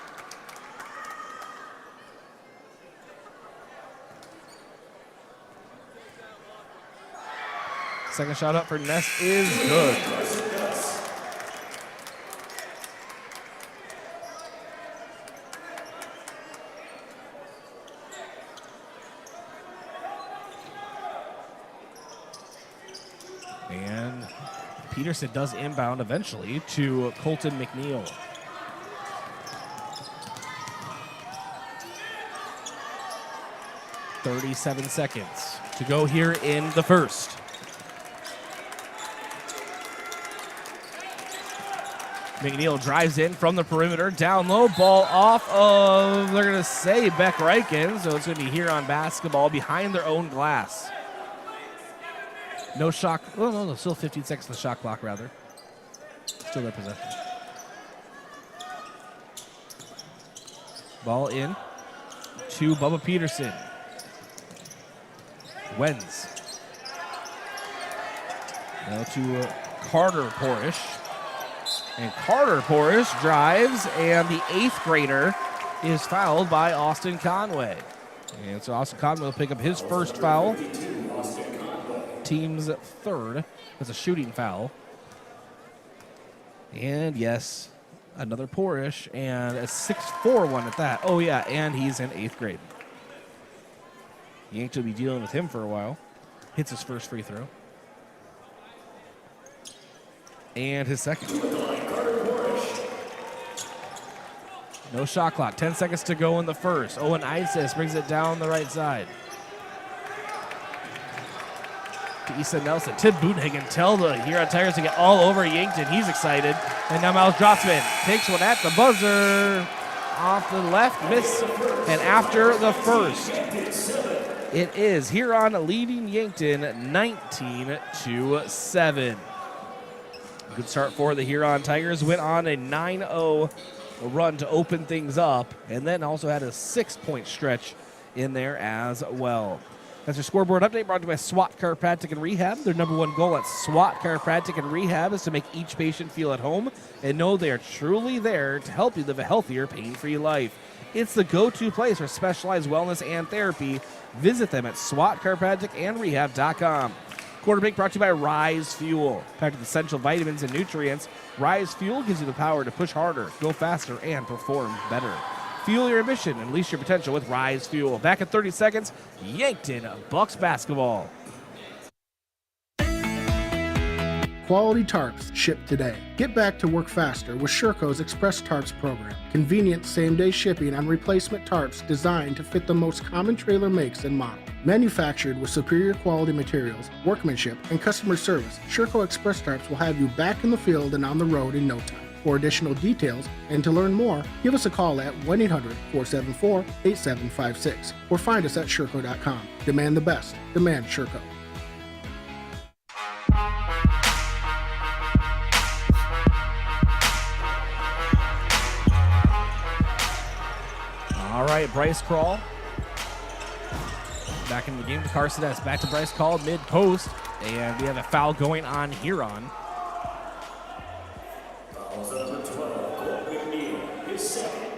Second shot up for Ness is good. And Peterson does inbound eventually to Colton McNeil. .37 seconds to go here in the first. McNeil drives in from the perimeter, down low, ball off of, they're going to say, Beck Reichen, so it's going to be Huron basketball behind their own glass. No shot, oh no, still 15 seconds to the shot clock, rather. Still their possession. Ball in to Bubba Peterson. Wenz. Now to Carter Porish. And Carter Porish drives, and the 8th grader is fouled by Austin Conway. And so Austin Conway will pick up his first foul. Team's third. That's a shooting foul. And yes, another Porish, and a 6'4" one at that. Oh yeah, and he's in 8th grade. Yankton will be dealing with him for a while. Hits his first free throw. And his second. No shot clock. 10 seconds to go in the first. Owen Eidsness brings it down the right side. To Issa Nelson. Tim Boonhagen tell the Huron Tigers to get all over Yankton. He's excited. And now Miles Drotzman takes one at the buzzer. Off the left, miss. And after the first, it is Huron leading Yankton 19-7. Good start for the Huron Tigers. Went on a 9-0 run to open things up, and then also had a 6-point stretch in there as well. That's your scoreboard update brought to you by SWAT Chiropractic and Rehab. Their #1 goal at SWAT Chiropractic and Rehab is to make each patient feel at home and know they are truly there to help you live a healthier, pain-free life. It's the go-to place for specialized wellness and therapy. Visit them at SWATchiropracticandrehab.com. Quarter break brought to you by Rise Fuel. Packed with essential vitamins and nutrients, Rise Fuel gives you the power to push harder, go faster, and perform better. Fuel your ambition and unleash your potential with Rise Fuel. Back in 30 seconds, Yankton Bucks basketball. Quality tarps shipped today. Get back to work faster with Sherco's Express Tarps program. Convenient same-day shipping on replacement tarps designed to fit the most common trailer makes and models. Manufactured with superior quality materials, workmanship, and customer service, Sherco Express Tarps will have you back in the field and on the road in no time. For additional details and to learn more, give us a call at 1-800-474-8756 or find us at Sherco.com. Demand the best. Demand Sherco. All right, Bryce Krall back in the game to Carson Ness. Back to Bryce Krall mid-post, and we have a foul going on Huron.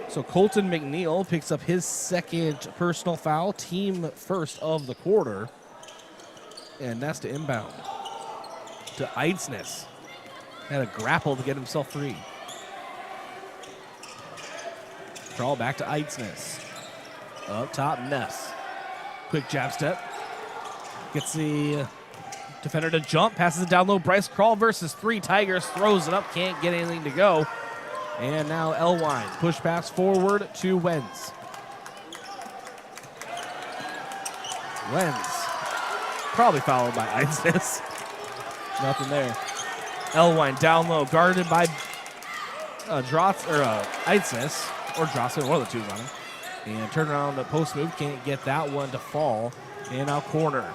So Colton McNeil picks up his second personal foul, team first of the quarter. And that's to inbound to Eidsness. Had a grapple to get himself free. Crawl back to Eidsness. Up top, Ness. Quick jab step. Gets the defender to jump, passes it down low. Bryce Krall versus 3 Tigers, throws it up, can't get anything to go. And now Elwine, push pass forward to Wenz. Wenz, probably followed by Eidsness. Nothing there. Elwine down low, guarded by Eidsness, or Drossen, one of the two's on him. And turn around the post move, can't get that one to fall. And now corner.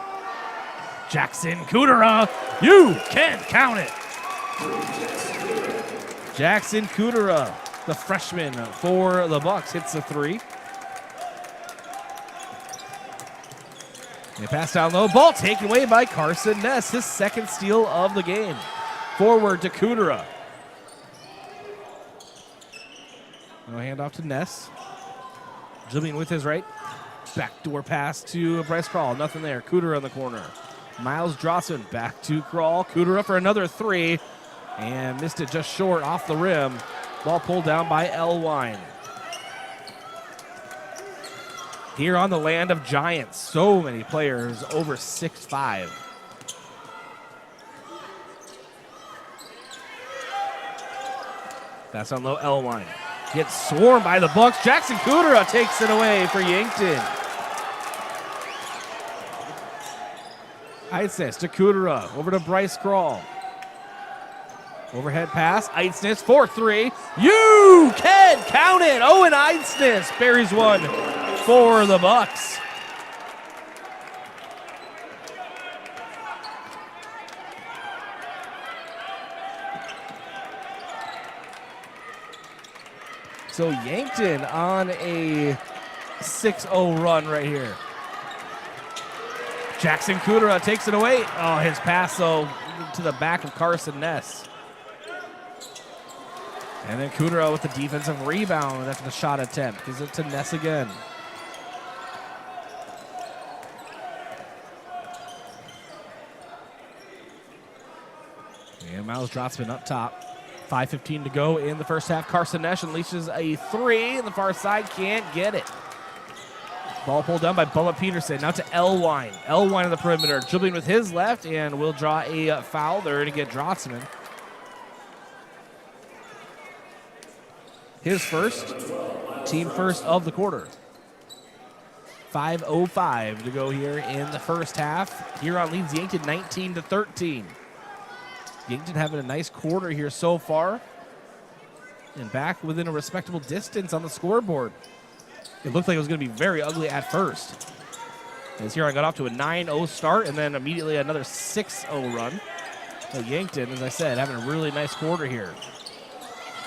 Jackson Kudera, you can count it. Jackson Kudera, the freshman for the Bucks, hits the 3. They pass down low, ball taken away by Carson Ness, his second steal of the game. Forward to Kudera. No handoff to Ness. Dribbling with his right. Backdoor pass to Bryce Krall. Nothing there. Kudera in the corner. Miles Drossen back to Krall. Kudera for another 3. And missed it just short off the rim. Ball pulled down by Elwine. Here on the land of giants. So many players over 6'5". That's on low. Elwine gets swarmed by the Bucks. Jackson Kudera takes it away for Yankton. Eidsness to Kudera. Over to Bryce Krall. Overhead pass. Eidsness 4-3. You can count it. Owen Eidsness buries one for the Bucks. So Yankton on a 6-0 run right here. Jackson Kudera takes it away. Oh, his pass, though, to the back of Carson Ness. And then Kudera with the defensive rebound after the shot attempt. Gives it to Ness again. And Miles Drotzman up top. 5:15 to go in the first half. Carson Ness unleashes a 3 in the far side. Can't get it. Ball pulled down by Bubba Peterson. Now to Elwine. Elwine on the perimeter. Dribbling with his left and will draw a foul there to get Drotzman. His first. Team first of the quarter. 5:05 to go here in the first half. Huron leads Yankton 19-13. Yankton having a nice quarter here so far. And back within a respectable distance on the scoreboard. It looked like it was going to be very ugly at first. As Huron got off to a 9-0 start and then immediately another 6-0 run. So Yankton, as I said, having a really nice quarter here.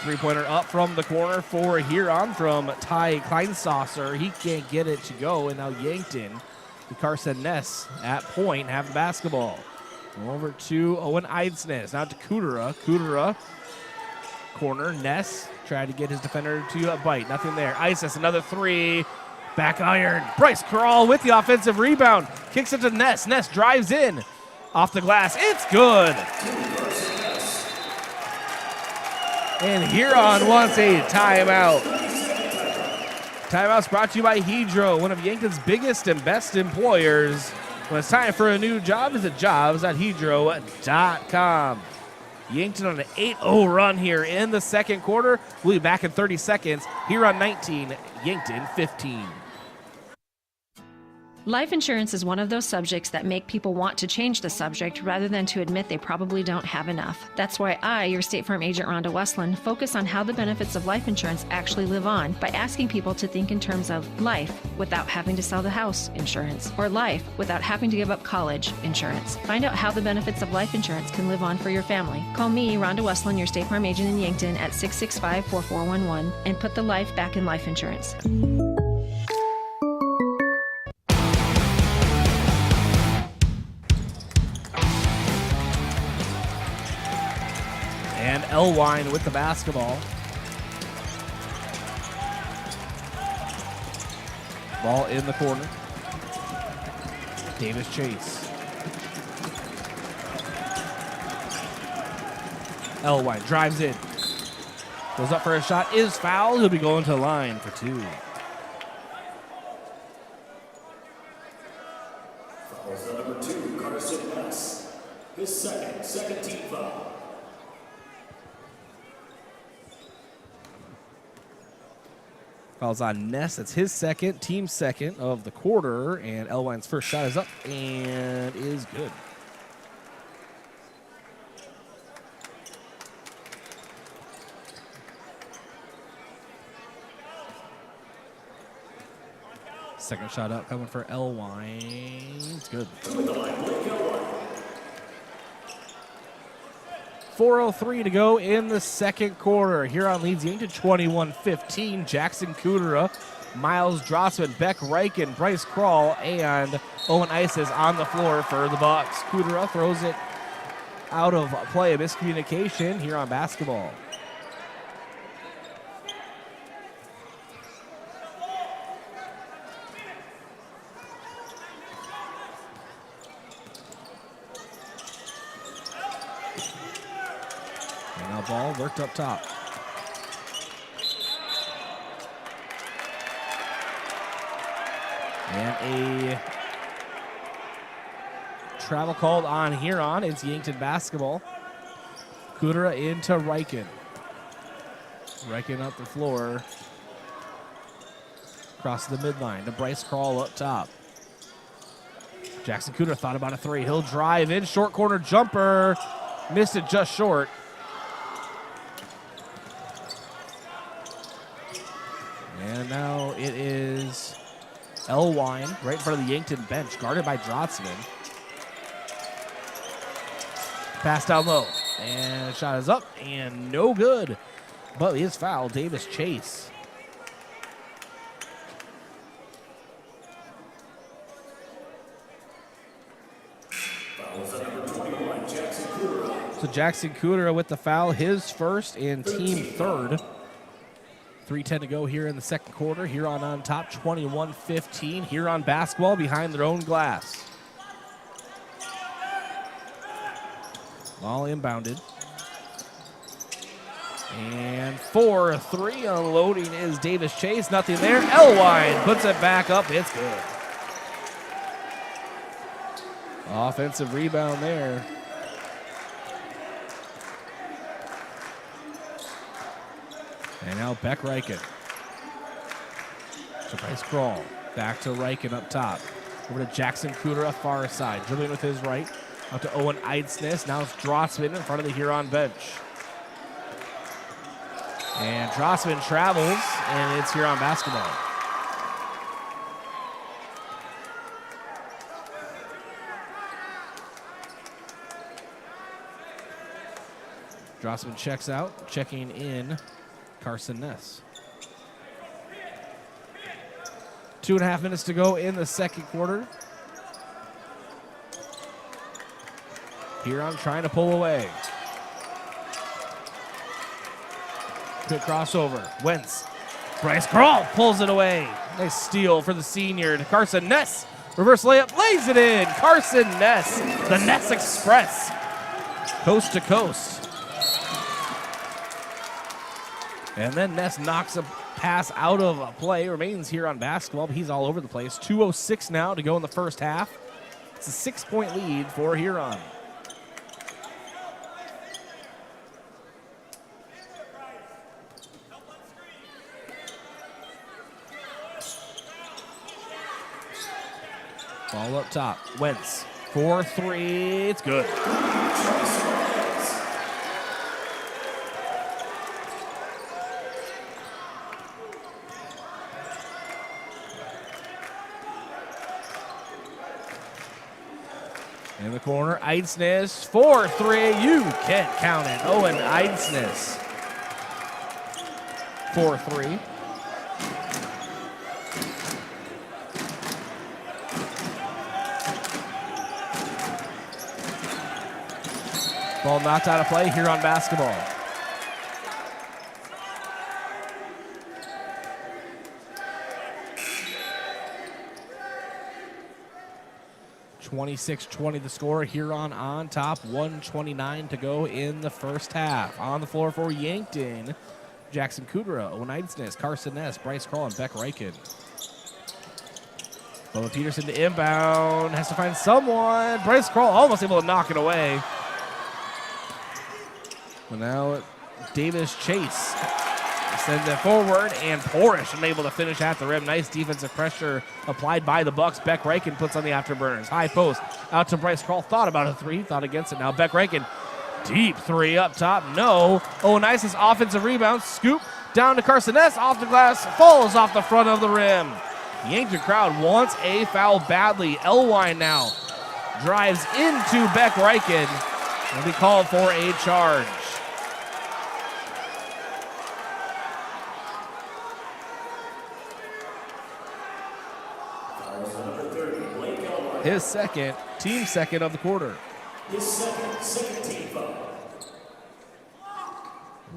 3-pointer up from the corner for Huron from Ty Kleinsasser. He can't get it to go. And now Yankton, to Carson Ness at point, have the basketball. Over to Owen Eidsness. Now to Kudera. Kudera, corner. Ness tried to get his defender to bite. Nothing there. Eidsness, another 3. Back iron. Bryce Krall with the offensive rebound. Kicks it to Ness. Ness drives in. Off the glass. It's good. And Huron wants a timeout. Timeout's brought to you by Hedro, one of Yankton's biggest and best employers. When it's time for a new job, visit jobs.hedro.com. Yankton on an 8-0 run here in the second quarter. We'll be back in 30 seconds. Huron 19, Yankton 15. Life insurance is one of those subjects that make people want to change the subject rather than to admit they probably don't have enough. That's why I, your State Farm agent Rhonda Westland, focus on how the benefits of life insurance actually live on by asking people to think in terms of life without having to sell the house insurance, or life without having to give up college insurance. Find out how the benefits of life insurance can live on for your family. Call me, Rhonda Westland, your State Farm agent in Yankton at 665-4411 and put the life back in life insurance. And Elwine with the basketball. Ball in the corner. Davis Chase. Elwine drives in. Goes up for a shot. Is fouled. He'll be going to the line for two. Fouls on number 2, Carson Ness. His second team foul. Fouls on Ness. That's his second, team second of the quarter. And Elwine's first shot is up and is good. Second shot up coming for Elwine. It's good. 4:03 to go in the second quarter. Huron leads Yankton 21-15. Jackson Kudera, Miles Drossman, Beck Reichen, Bryce Kroll, and Owen Ice is on the floor for the Bucks. Kudera throws it out of play. A miscommunication here on basketball. Ball worked up top. And a travel called on Huron. It's Yankton basketball. Kudera into Reichen. Reichen up the floor. Across the midline to Bryce Kroll up top. Jackson Kudera thought about a three. He'll drive in. Short corner jumper. Missed it just short. And now it is Elwine right in front of the Yankton bench, guarded by Drotzman. Pass down low, and the shot is up, and no good. But he is fouled, Davis Chase. So Jackson Kudera with the foul, his first and team third. 3:10 to go here in the second quarter. Huron on top, 21-15. Huron basketball behind their own glass. Ball inbounded. And 4-3 unloading is Davis Chase. Nothing there. Elwine puts it back up. It's good. Offensive rebound there. And now Beck Reichen. To Bryce Kroll. Back to Reichen up top. Over to Jackson Kudera, far side. Dribbling with his right. Out to Owen Eidsness. Now it's Drossman in front of the Huron bench. And Drossman travels, and it's Huron basketball. Drossman checks out. Checking in Carson Ness. 2.5 minutes to go in the second quarter. Huron trying to pull away. Good crossover. Wentz. Bryce Kroll pulls it away. Nice steal for the senior. Carson Ness. Reverse layup. Lays it in. Carson Ness. The Ness Express. Coast to coast. And then Ness knocks a pass out of play. Remains here on basketball, but he's all over the place. 2:06 now to go in the first half. It's a 6-point lead for Huron. Ball up top. Wentz. 4-3. It's good. In the corner, Eidsness, 4-3. You can't count it. Owen Eidsness, 4-3. Ball knocked out of play here on basketball. (26-20) the score. Huron on top. 1:29 to go in the first half. On the floor for Yankton, Jackson Kudra, Owen Eidsness, Carson Ness, Bryce Kroll, and Beck Reichen. Bubba Peterson to inbound. Has to find someone. Bryce Kroll almost able to knock it away. Well, now Davis Chase sends it forward, and Porish unable to finish at the rim. Nice defensive pressure applied by the Bucks. Beck Reichen puts on the afterburners. High post out to Bryce Kroll. Thought about a three, thought against it. Now Beck Reichen, deep three up top. No. Oh, nice offensive rebound. Scoop down to Carson Ness. Off the glass. Falls off the front of the rim. The Yankton crowd wants a foul badly. Elwine now drives into Beck Reichen. Will be called for a charge. His second, team second of the quarter. His second team foul.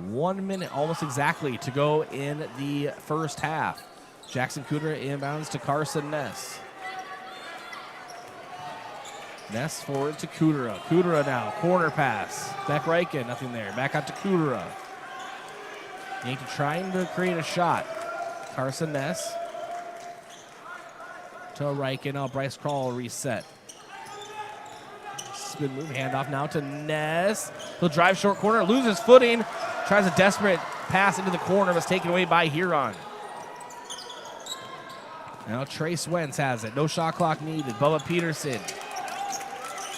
1 minute, almost exactly, to go in the first half. Jackson Kudra inbounds to Carson Ness. Ness forward to Kudra. Kudra now, corner pass. Beck Reichen, nothing there. Back out to Kudra. Yankton trying to create a shot. Carson Ness to Reichen. Oh, Bryce Kroll reset. Spin move, handoff now to Ness. He'll drive short corner, loses footing. Tries a desperate pass into the corner, was taken away by Huron. Now Trace Wentz has it. No shot clock needed. Bubba Peterson.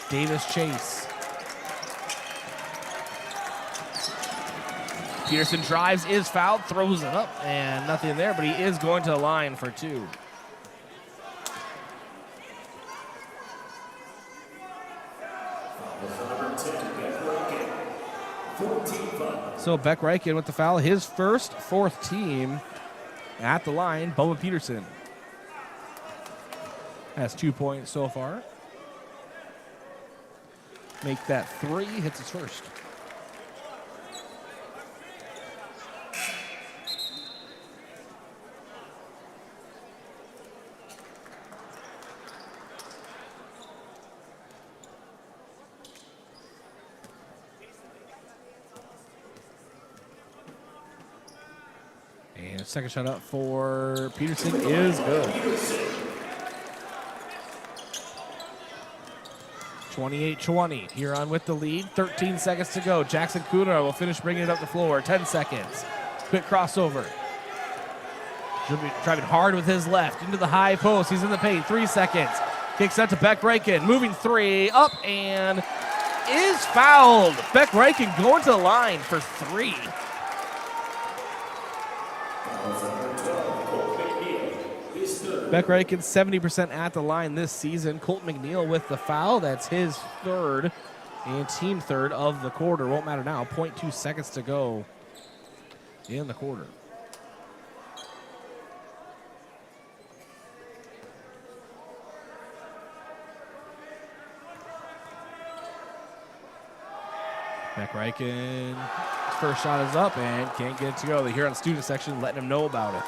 Davis Chase. Peterson drives, is fouled, throws it up, and nothing there, but he is going to the line for two. So Beck Reichen with the foul, his first, fourth team at the line. Bubba Peterson has 2 points so far. Make that three, hits his first. And second shot up for Peterson is good. 28-20. Huron with the lead. 13 seconds to go. Jackson Kudra will finish bringing it up the floor. 10 seconds. Quick crossover. Driving hard with his left into the high post. He's in the paint. 3 seconds. Kicks out to Beck Reichen. Moving three. Up and is fouled. Beck Reichen going to the line for three. Beck Reichen 70% at the line this season. Colt McNeil with the foul. That's his third and team third of the quarter. Won't matter now. 0.2 seconds to go in the quarter. Beck Reichen, his first shot is up and can't get it to go. The Huron student section letting him know about it.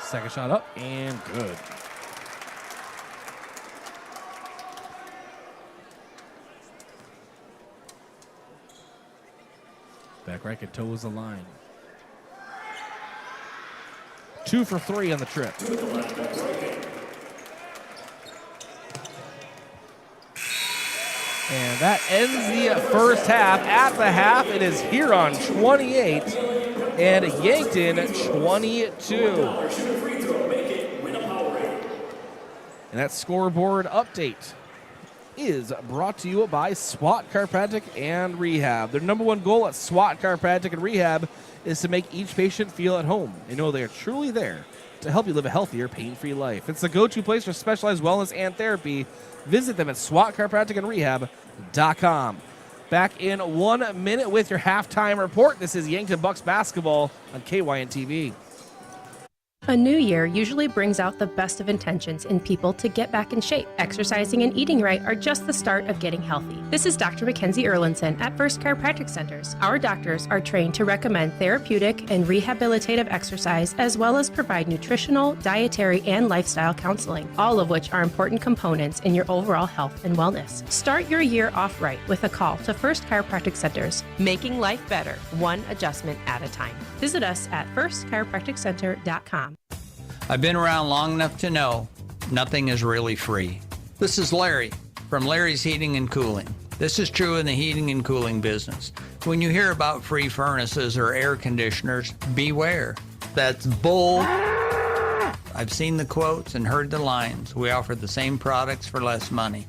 Second shot up and good. Beck Reichen toes the line. 2 for 3 on the trip. And that ends the first half. At the half, it is Huron 28 and Yankton 22. And that scoreboard update is brought to you by SWAT Chiropractic and Rehab. Their number one goal at SWAT Chiropractic and Rehab is to make each patient feel at home. They know they are truly there to help you live a healthier, pain-free life. It's the go-to place for specialized wellness and therapy. Visit them at SWATChiropracticandRehab.com. Back in 1 minute with your halftime report. This is Yankton Bucks basketball on KYN-TV. A new year usually brings out the best of intentions in people to get back in shape. Exercising and eating right are just the start of getting healthy. This is Dr. Mackenzie Erlinson at First Chiropractic Centers. Our doctors are trained to recommend therapeutic and rehabilitative exercise, as well as provide nutritional, dietary, and lifestyle counseling, all of which are important components in your overall health and wellness. Start your year off right with a call to First Chiropractic Centers, making life better, one adjustment at a time. Visit us at firstchiropracticcenter.com. I've been around long enough to know nothing is really free. This is Larry from Larry's Heating and Cooling. This is true in the heating and cooling business. When you hear about free furnaces or air conditioners, beware. That's bull. I've seen the quotes and heard the lines. We offer the same products for less money.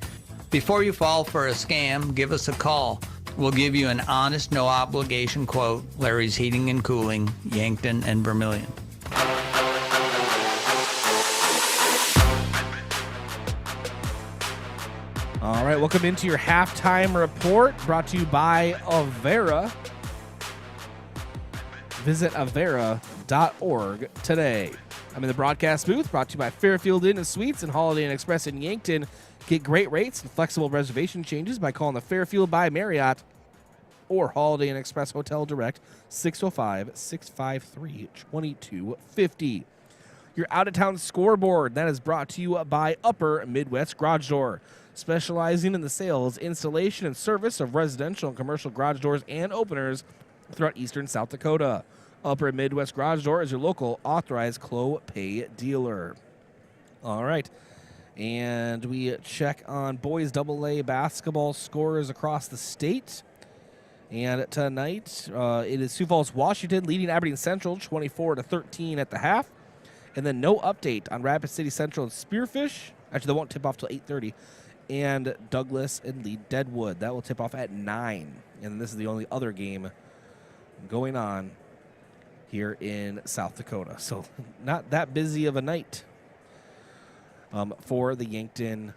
Before you fall for a scam, give us a call. We'll give you an honest, no obligation quote. Larry's Heating and Cooling, Yankton and Vermilion. All right, welcome into your halftime report, brought to you by Avera. Visit Avera.org today. I'm in the broadcast booth, brought to you by Fairfield Inn and Suites and Holiday Inn Express in Yankton. Get great rates and flexible reservation changes by calling the Fairfield by Marriott or Holiday Inn Express Hotel Direct, 605-653-2250. Your out-of-town scoreboard, that is brought to you by Upper Midwest Garage Door, specializing in the sales, installation, and service of residential and commercial garage doors and openers throughout eastern South Dakota. Upper Midwest Garage Door is your local authorized Clopay dealer. All right. And we check on boys AA basketball scores across the state. And tonight, it is Sioux Falls, Washington leading Aberdeen Central 24-13 at the half. And then no update on Rapid City Central and Spearfish. Actually, they won't tip off till 8:30. And Douglas and Lee Deadwood. That will tip off at 9. And this is the only other game going on here in South Dakota. So not that busy of a night for the Yankton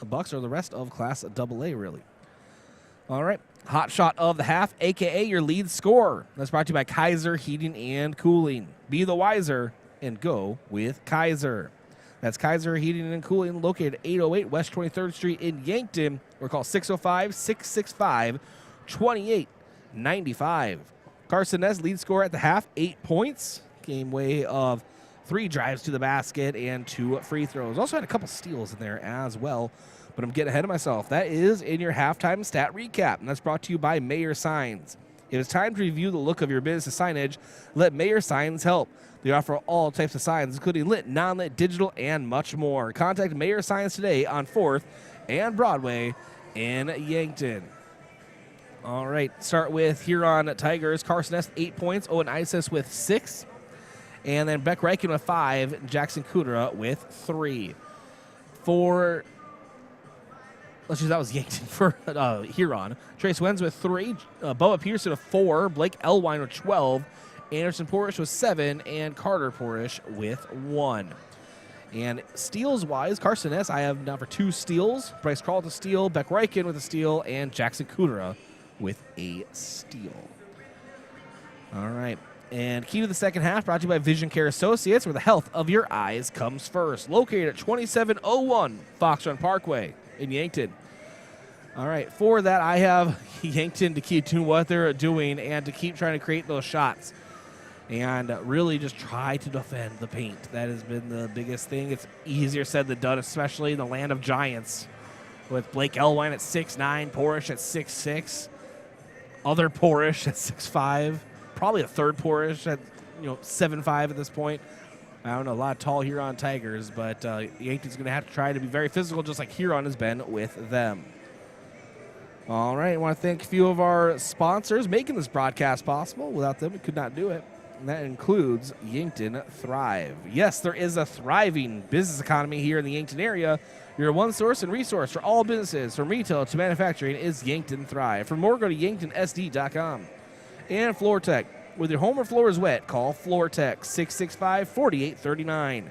Bucks or the rest of Class AA, really. All right. Hot shot of the half, a.k.a. your lead scorer. That's brought to you by Kaiser Heating and Cooling. Be the wiser and go with Kaiser. That's Kaiser Heating and Cooling, located at 808 West 23rd Street in Yankton, or call 605-665-2895. Carson Ness, lead scorer at the half, 8 points. Game way of 3 drives to the basket and 2 free throws. Also had a couple steals in there as well, but I'm getting ahead of myself. That is in your halftime stat recap, and that's brought to you by Mayer Signs. If it's time to review the look of your business signage, let Mayer Signs help. They offer all types of signs, including lit, non-lit, digital, and much more. Contact Mayer Signs today on 4th and Broadway in Yankton. All right, start with Huron Tigers. Carson Ness, 8 points. Owen Isis with 6. And then Beck Reichen with 5. Jackson Kudra with 3. For, let's see, that was Yankton for Huron. Trace Wenz with 3. Boa Pearson with 4. Blake Elwine with 12. Anderson Porish with 7, and Carter Porish with 1. And steals-wise, Carson Ness, I have now for 2 steals. Bryce Carlton steal, Beck Reichen with a steal, and Jackson Kudra with a steal. All right. And key to the second half brought to you by Vision Care Associates, where the health of your eyes comes first. Located at 2701 Fox Run Parkway in Yankton. All right. For that, I have Yankton to keep doing what they're doing and to keep trying to create those shots. And really just try to defend the paint. That has been the biggest thing. It's easier said than done, especially in the land of giants. With Blake Elwine at 6'9", Porish at 6'6", other Porish at 6'5", probably a third Porish at 7'5" at this point. I don't know, a lot of tall Huron Tigers, but Yankton's going to have to try to be very physical, just like Huron has been with them. All right, I want to thank a few of our sponsors making this broadcast possible. Without them, we could not do it. And that includes Yankton Thrive. Yes, there is a thriving business economy here in the Yankton area. Your one source and resource for all businesses, from retail to manufacturing, is Yankton Thrive. For more, go to yanktonsd.com. And Floor Tech. With your home or floor is wet, call Floor Tech, 665-4839.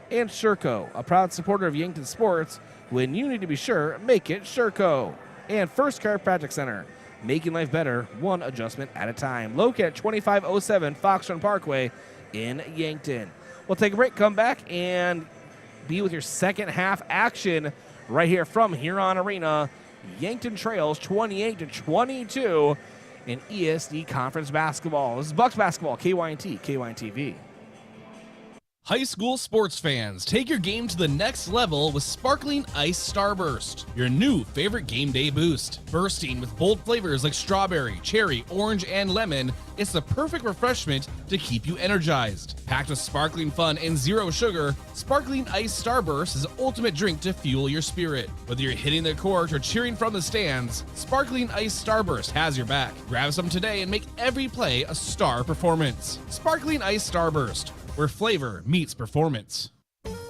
And Sherco, a proud supporter of Yankton sports. When you need to be sure, make it Sherco. And First Chiropractic Center, making life better, one adjustment at a time. Located at 2507 Fox Run Parkway in Yankton. We'll take a break, come back, and be with your second half action right here from Huron Arena. Yankton trails 28-22 in ESD Conference basketball. This is Bucks basketball, KYNT, KYNTV. High school sports fans, take your game to the next level with Sparkling Ice Starburst, your new favorite game day boost. Bursting with bold flavors like strawberry, cherry, orange, and lemon, it's the perfect refreshment to keep you energized. Packed with sparkling fun and zero sugar, Sparkling Ice Starburst is the ultimate drink to fuel your spirit. Whether you're hitting the court or cheering from the stands, Sparkling Ice Starburst has your back. Grab some today and make every play a star performance. Sparkling Ice Starburst, where flavor meets performance.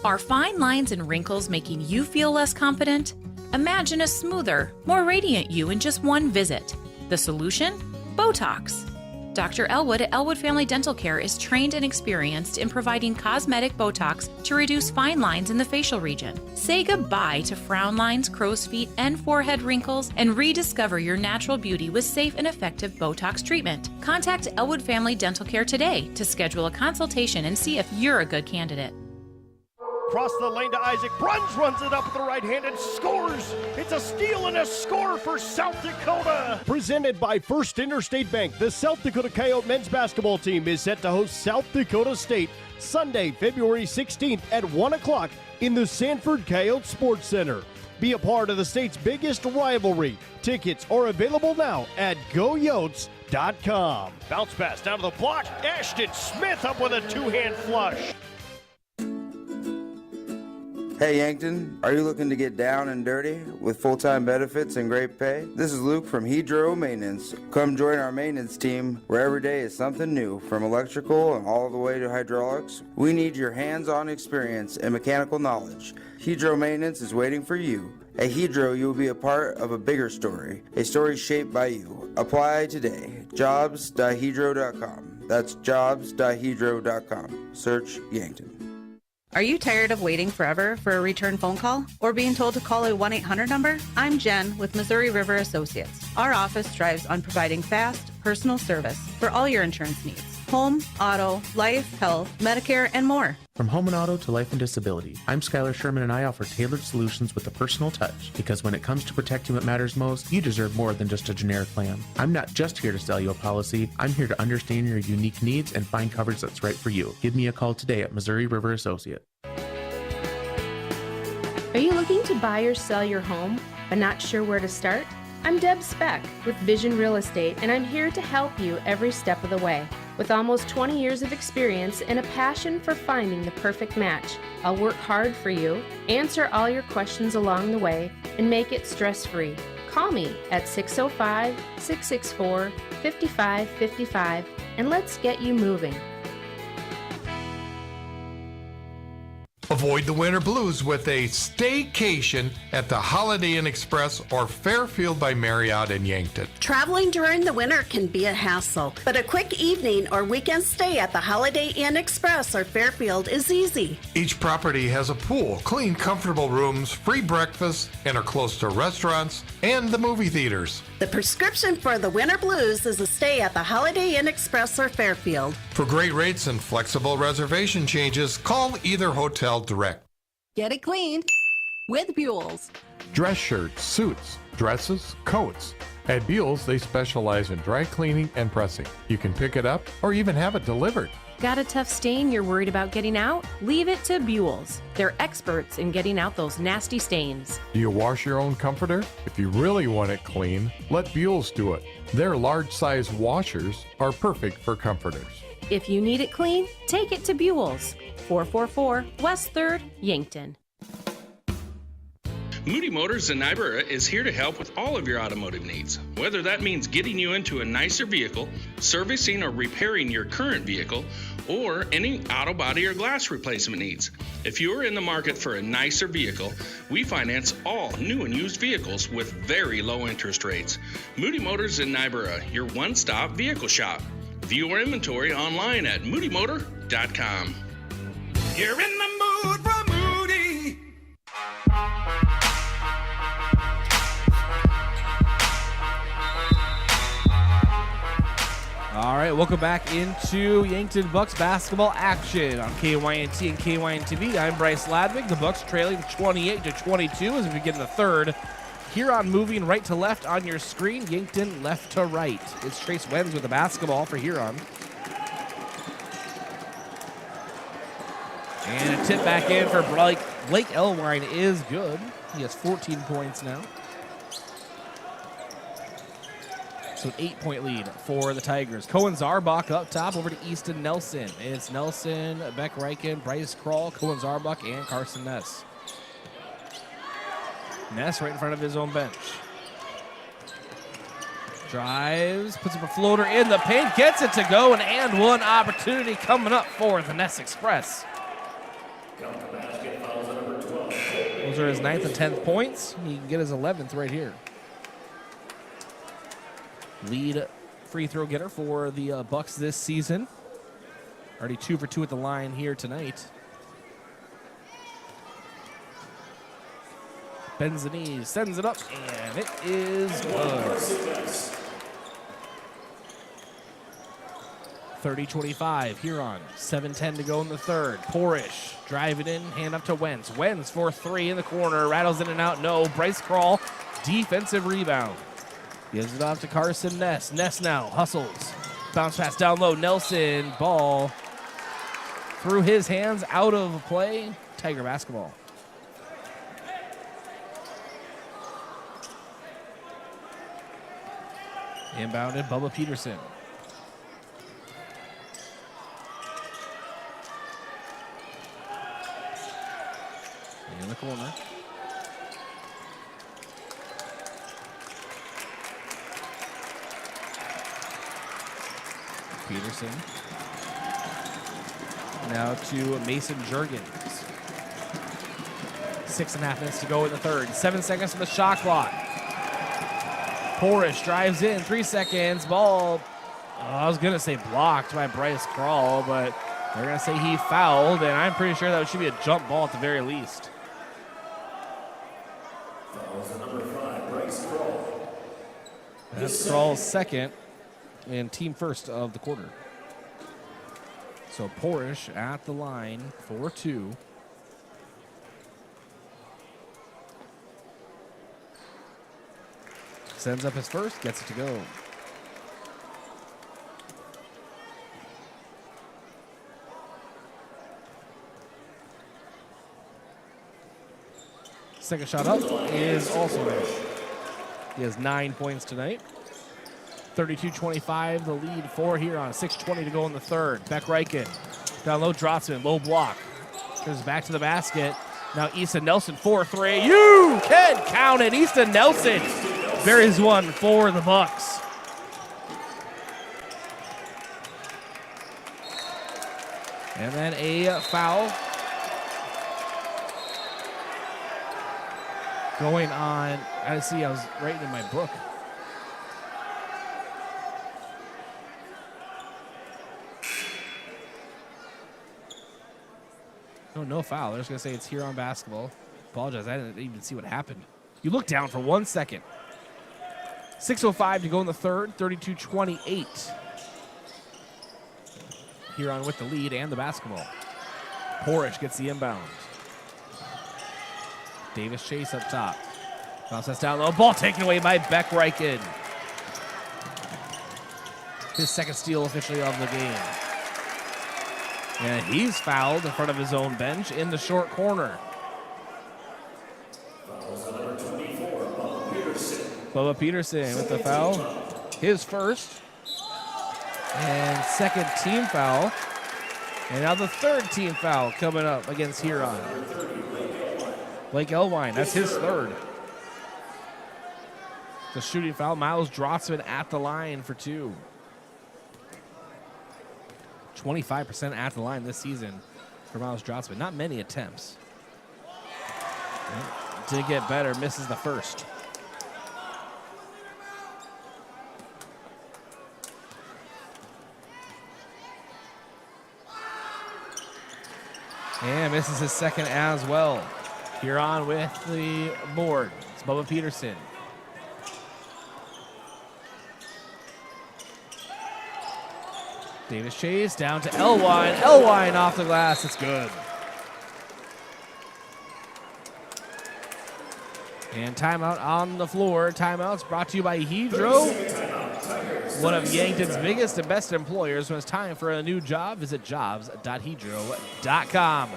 Are fine lines and wrinkles making you feel less confident? Imagine a smoother, more radiant you in just one visit. The solution? Botox. Dr. Elwood at Elwood Family Dental Care is trained and experienced in providing cosmetic Botox to reduce fine lines in the facial region. Say goodbye to frown lines, crow's feet, and forehead wrinkles, and rediscover your natural beauty with safe and effective Botox treatment. Contact Elwood Family Dental Care today to schedule a consultation and see if you're a good candidate. Across the lane to Isaac. Bruns runs it up with the right hand and scores. It's a steal and a score for South Dakota. Presented by First Interstate Bank, the South Dakota Coyote men's basketball team is set to host South Dakota State Sunday, February 16th at 1 o'clock in the Sanford Coyote Sports Center. Be a part of the state's biggest rivalry. Tickets are available now at goyotes.com. Bounce pass down to the block. Ashton Smith up with a two-hand flush. Hey Yankton, are you looking to get down and dirty with full-time benefits and great pay? This is Luke from Hydro Maintenance. Come join our maintenance team where every day is something new, from electrical and all the way to hydraulics. We need your hands-on experience and mechanical knowledge. Hydro Maintenance is waiting for you. At Hydro, you will be a part of a bigger story, a story shaped by you. Apply today. jobs.hydro.com. That's jobs.hydro.com. Search Yankton. Are you tired of waiting forever for a return phone call or being told to call a 1-800 number? I'm Jen with Missouri River Associates. Our office strives on providing fast, personal service for all your insurance needs. Home, auto, life, health, Medicare, and more. From home and auto to life and disability, I'm Skylar Sherman and I offer tailored solutions with a personal touch. Because when it comes to protecting what matters most, you deserve more than just a generic plan. I'm not just here to sell you a policy, I'm here to understand your unique needs and find coverage that's right for you. Give me a call today at Missouri River Associate. Are you looking to buy or sell your home, but not sure where to start? I'm Deb Speck with Vision Real Estate, and I'm here to help you every step of the way. With almost 20 years of experience and a passion for finding the perfect match, I'll work hard for you, answer all your questions along the way, and make it stress-free. Call me at 605-664-5555, and let's get you moving. Avoid the winter blues with a staycation at the Holiday Inn Express or Fairfield by Marriott in Yankton. Traveling during the winter can be a hassle, but a quick evening or weekend stay at the Holiday Inn Express or Fairfield is easy. Each property has a pool, clean, comfortable rooms, free breakfast, and are close to restaurants and the movie theaters. The prescription for the winter blues is a stay at the Holiday Inn Express or Fairfield. For great rates and flexible reservation changes, call either hotel direct. Get it cleaned with Buell's. Dress shirts, suits, dresses, coats. At Buell's, they specialize in dry cleaning and pressing. You can pick it up or even have it delivered. Got a tough stain you're worried about getting out? Leave it to Buell's. They're experts in getting out those nasty stains. Do you wash your own comforter? If you really want it clean, let Buell's do it. Their large-size washers are perfect for comforters. If you need it clean, take it to Buell's. 444 West 3rd, Yankton. Moody Motors in Niobrara is here to help with all of your automotive needs, whether that means getting you into a nicer vehicle, servicing or repairing your current vehicle, or any auto body or glass replacement needs. If you are in the market for a nicer vehicle, we finance all new and used vehicles with very low interest rates. Moody Motors in Niobrara, your one-stop vehicle shop. View our inventory online at moodymotor.com. You're in the mood for Moody. All right, welcome back into Yankton Bucks basketball action on KYNT and KYNTV. I'm Bryce Ladwig. The Bucks trailing 28-22 as we begin the third. Huron moving right to left on your screen. Yankton left to right. It's Trace Wenz with the basketball for Huron. And a tip back in for Blake Elwine is good. He has 14 points now. So an 8-point lead for the Tigers. Cohen Zarbach up top over to Easton Nelson. It's Nelson, Beck Reichen, Bryce Kroll, Cohen Zarbach, and Carson Ness. Ness right in front of his own bench. Drives, puts up a floater in the paint, gets it to go, and one opportunity coming up for the Ness Express. Those are his 9th and 10th points. He can get his 11th right here. Lead free throw getter for the Bucks this season. Already 2 for 2 at the line here tonight. Bends the knees, sends it up, and it is good. 30-25, Huron. 7:10 to go in the third. Porish, drive it in, hand up to Wentz. Wentz for 3 in the corner, rattles in and out, no. Bryce Kroll, defensive rebound. Gives it off to Carson Ness. Ness now hustles. Bounce pass down low. Nelson, ball through his hands, out of play. Tiger basketball. Inbounded, Bubba Peterson. In the corner. Peterson. Now to Mason Juergens. 6.5 minutes to go in the third. 7 seconds on the shot clock. Porish drives in, 3 seconds. Ball, I was going to say blocked by Bryce Kroll, but they're going to say he fouled, and I'm pretty sure that should be a jump ball at the very least. Fouls on number 5, Bryce Kroll. That's Kroll's second and team first of the quarter. So Porish at the line for 2. Sends up his first, gets it to go. Second shot up is also there. He has 9 points tonight. 32-25, the lead for Huron. 6:20 to go in the third. Beck Reichen. Down low, Drotzman, low block. Turns back to the basket. Now Easton Nelson, 4-3. You can count it. Easton Nelson buries one for the Bucks. And then a foul going on. I was writing in my book. No foul. They're just going to say it's Huron basketball. Apologize. I didn't even see what happened. You look down for 1 second. 6:05 to go in the third. 32-28. Huron with the lead and the basketball. Porish gets the inbound. Davis Chase up top. Bounce that's down low. Ball taken away by Beck Reichen. His second steal officially of the game. And he's fouled in front of his own bench in the short corner. Fouls on number 24, Bubba Peterson. Bubba Peterson with the foul. His first. And second team foul. And now the third team foul coming up against Huron. Blake Elwine, that's his third. The shooting foul. Miles Drotzman at the line for 2. 25% at the line this season for Miles Drotzman. Not many attempts. Did get better, misses the first. And misses his second as well. Huron with the board. It's Bubba Peterson. Davis Chase down to Elwine. Elwine off the glass. It's good. And timeout on the floor. Timeouts brought to you by Hedro, one of Yankton's biggest and best employers. When it's time for a new job, visit jobs.hedro.com.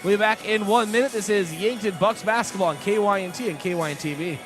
We'll be back in 1 minute. This is Yankton Bucks basketball on KYNT and KYNTV.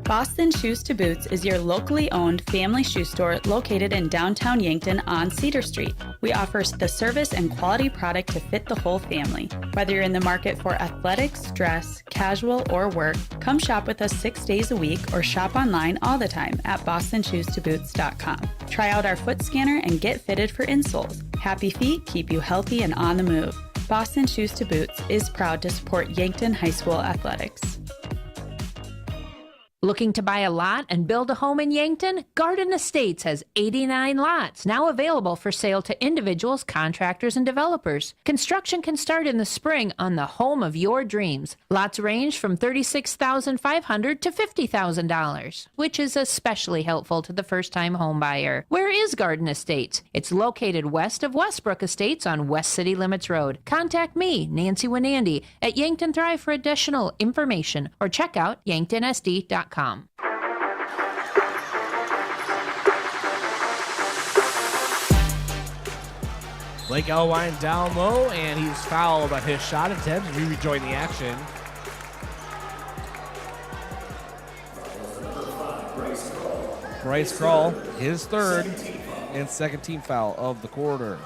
Boston Shoes to Boots is your locally owned family shoe store located in downtown Yankton on Cedar Street. We offer the service and quality product to fit the whole family. Whether you're in the market for athletics, dress, casual, or work, come shop with us 6 days a week or shop online all the time at bostonshoestoboots.com. Try out our foot scanner and get fitted for insoles. Happy feet keep you healthy and on the move. Boston Shoes to Boots is proud to support Yankton High School athletics. Looking to buy a lot and build a home in Yankton? Garden Estates has 89 lots now available for sale to individuals, contractors, and developers. Construction can start in the spring on the home of your dreams. Lots range from $36,500 to $50,000, which is especially helpful to the first-time home buyer. Where is Garden Estates? It's located west of Westbrook Estates on West City Limits Road. Contact me, Nancy Winandy, at Yankton Thrive for additional information or check out yanktonsd.com. Blake Elwine down low, and he's fouled on his shot attempt. We rejoin the action. Bryce Krall, his third and second team foul of the quarter.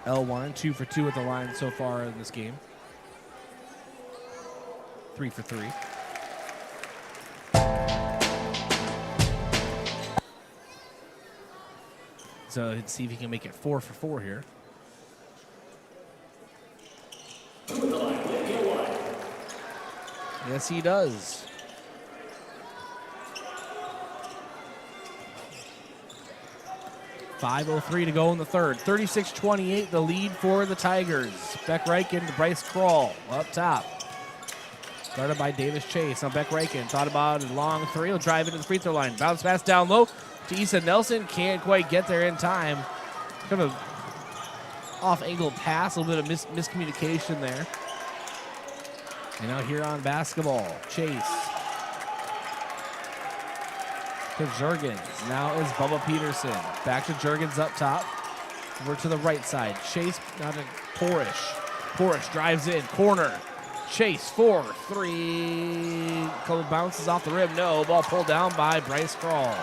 Elwine 2 for 2 at the line so far in this game. 3 for 3. So let's see if he can make it 4 for 4 here. Yes, he does. .5:03 to go in the third. 36-28, the lead for the Tigers. Beck Reichen to Bryce Krall up top. Started by Davis Chase. Now Beck Reichen thought about a long three. He'll drive into the free throw line. Bounce pass down low to Issa Nelson. Can't quite get there in time. Kind of off-angle pass. A little bit of miscommunication there. And now Huron basketball. Chase to Juergens. Now is Bubba Peterson. Back to Juergens up top. Over to the right side. Chase now to Porish. Porish drives in. Corner. Chase 4-3. Couple bounces off the rim. No. Ball pulled down by Bryce Krall.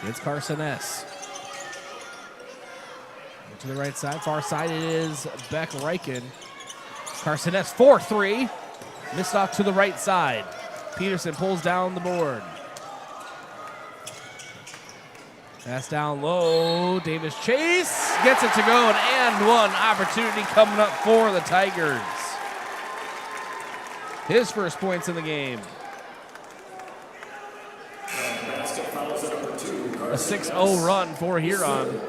It's Carson S. To the right side. Far side it is Beck Reichen. Carson S 4-3. Missed off to the right side. Peterson pulls down the board. Pass down low. Davis Chase gets it to go. And one opportunity coming up for the Tigers. His first points in the game. A 6-0 run for Huron.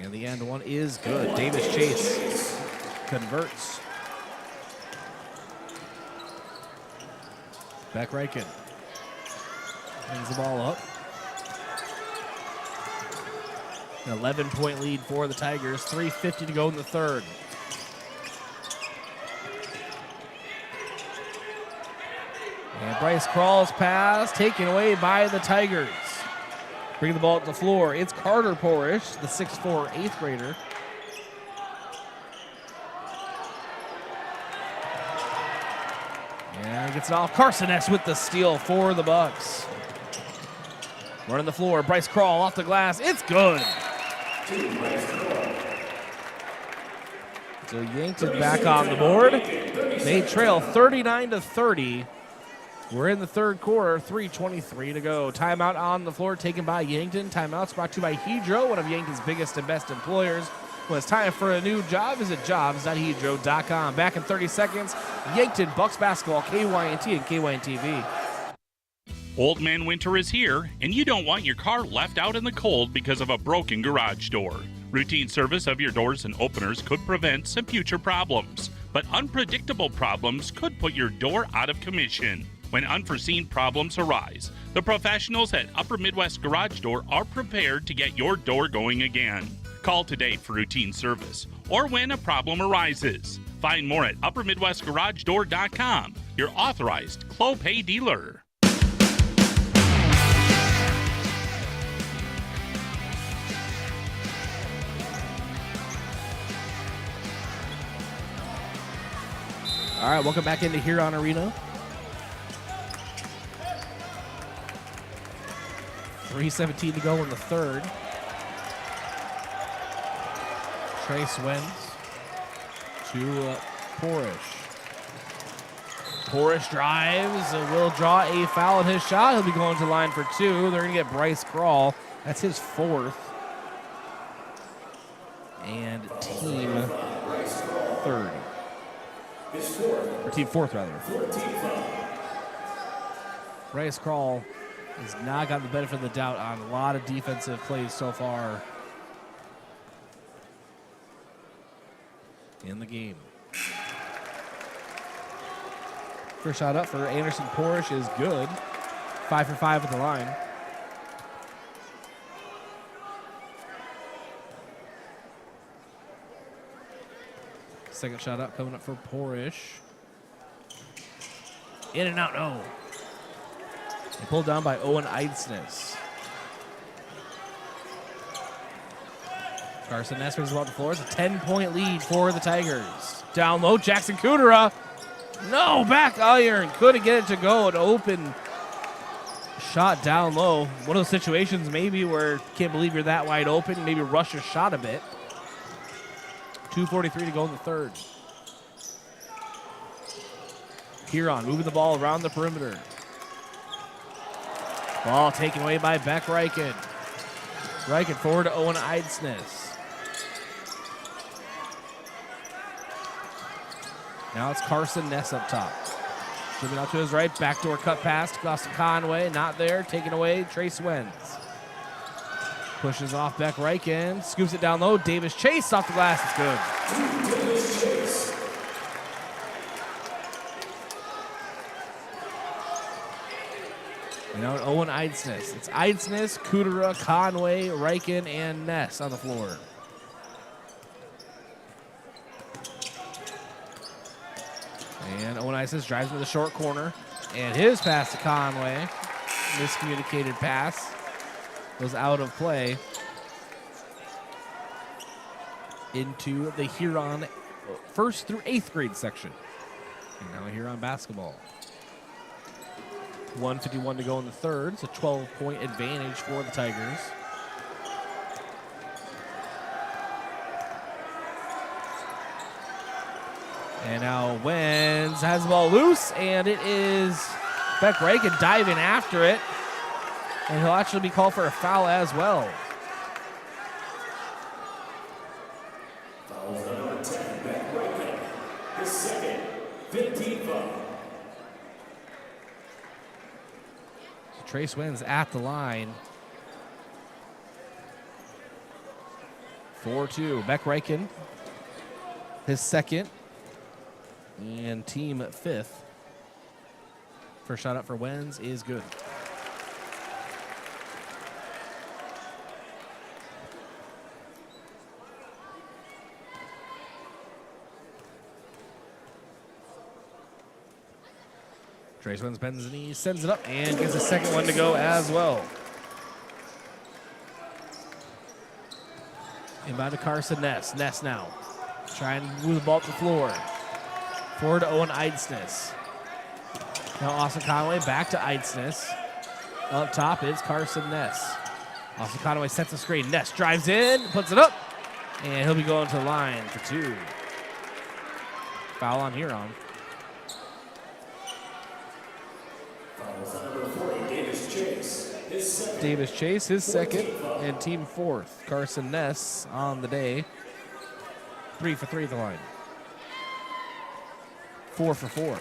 And the end one is good. Davis Chase converts. Beck Reichen brings the ball up. An 11-point lead for the Tigers. 3:50 to go in the third. And Bryce Krall's pass taken away by the Tigers. Bringing the ball to the floor, it's Carter Porish, the 6'4", 8th grader. And he gets it off. Carson S with the steal for the Bucks. Running the floor, Bryce Crawl off the glass. It's good. So Yankton back on the board. They trail 39-30. We're in the third quarter, 3:23 to go. Timeout on the floor taken by Yankton. Timeouts brought to you by Hedro, one of Yankton's biggest and best employers. When it's time for a new job, visit jobs.hedro.com. Back in 30 seconds, Yankton Bucks basketball, KYNT and KYNTV. Old Man Winter is here, and you don't want your car left out in the cold because of a broken garage door. Routine service of your doors and openers could prevent some future problems, but unpredictable problems could put your door out of commission. When unforeseen problems arise, the professionals at Upper Midwest Garage Door are prepared to get your door going again. Call today for routine service or when a problem arises. Find more at uppermidwestgaragedoor.com, your authorized Clopay dealer. All right, welcome back into Huron Arena. 3:17 to go in the third. Trace wins to Porish. Porish drives, will draw a foul in his shot. He'll be going to the line for two. They're going to get Bryce Crawl. That's his fourth. And team third. Or team fourth, rather. Bryce Crawl has not gotten the benefit of the doubt on a lot of defensive plays so far in the game. First shot up for Anderson Porish is good. 5 for 5 at the line. Second shot up coming up for Porish. In and out, no. He pulled down by Owen Eidsness. Carson Ness brings the ball to the floor. It's a 10-point lead for the Tigers. Down low, Jackson Kudera. No, back iron. Couldn't get it to go. An open shot down low. One of those situations maybe where you can't believe you're that wide open. Maybe rush your shot a bit. 2:43 to go in the third. Huron moving the ball around the perimeter. Ball taken away by Beck Reichen. Reichen forward to Owen Eidsness. Now it's Carson Ness up top. Moving out to his right, backdoor cut pass, across to Conway, not there, taken away, Trace Wens. Pushes off Beck Reichen, scoops it down low, Davis Chase off the glass, it's good. Davis Chase. And now Owen Eidsness. It's Eidsness, Kudera, Conway, Reichen, and Ness on the floor. And Owen Eidsness drives into the short corner. And his pass to Conway. Miscommunicated pass. Was out of play. Into the Huron 1st through 8th grade section. And now Huron basketball. 1:51 to go in the third. It's a 12-point advantage for the Tigers. And now Wens has the ball loose, and it is Beck Reichen diving after it. And he'll actually be called for a foul as well. Foul number 10, Beck Reichen. His second, 15th foul. Trace Wens at the line. 4-2. Beck Reichen, his second, and team fifth. First shot up for Wens is good. Trace Wens bends the knee, sends it up, and gets a second one to go as well. Inbound to Carson Ness. Ness now trying to move the ball to the floor. Forward to Owen Eidsness. Now Austin Conway back to Eidsness. Up top is Carson Ness. Austin Conway sets the screen. Ness drives in, puts it up, and he'll be going to the line for 2. Foul on Huron. Fouls on number 40, Davis Chase. His second. Davis Chase, his second, and team 4th. Carson Ness on the day. 3 for 3 at the line. 4 for 4.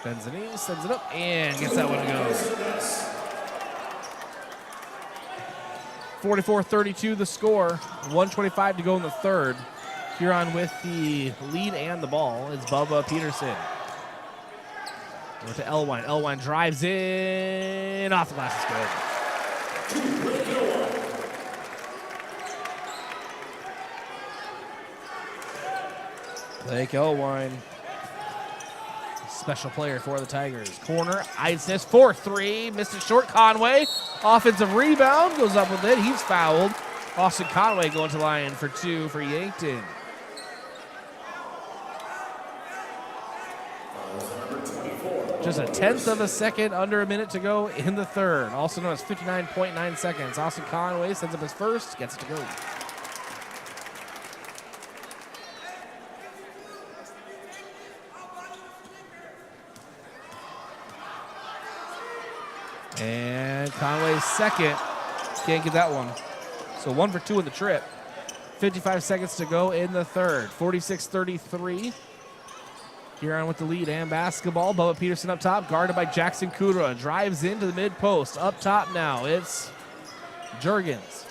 Bends the knees, sends it up, and gets that one to go. 44-32 the score. 1:25 to go in the third. Huron with the lead and the ball is Bubba Peterson. Over to Elwine. Elwine drives in. Off the glass is good. Blake Elwine. Special player for the Tigers. Corner, Eidsness, 4-3, missed it short. Conway, offensive rebound, goes up with it. He's fouled. Austin Conway going to line for 2 for Yankton. Just a 1/10 of a second, under a minute to go in the third. Also known as 59.9 seconds. Austin Conway sends up his first, gets it to go. And Conway's second. Can't get that one. So 1 for 2 in the trip. 55 seconds to go in the third. 46-33. Huron with the lead and basketball. Bubba Peterson up top, guarded by Jackson Kudra. Drives into the mid post. Up top now, it's Juergens.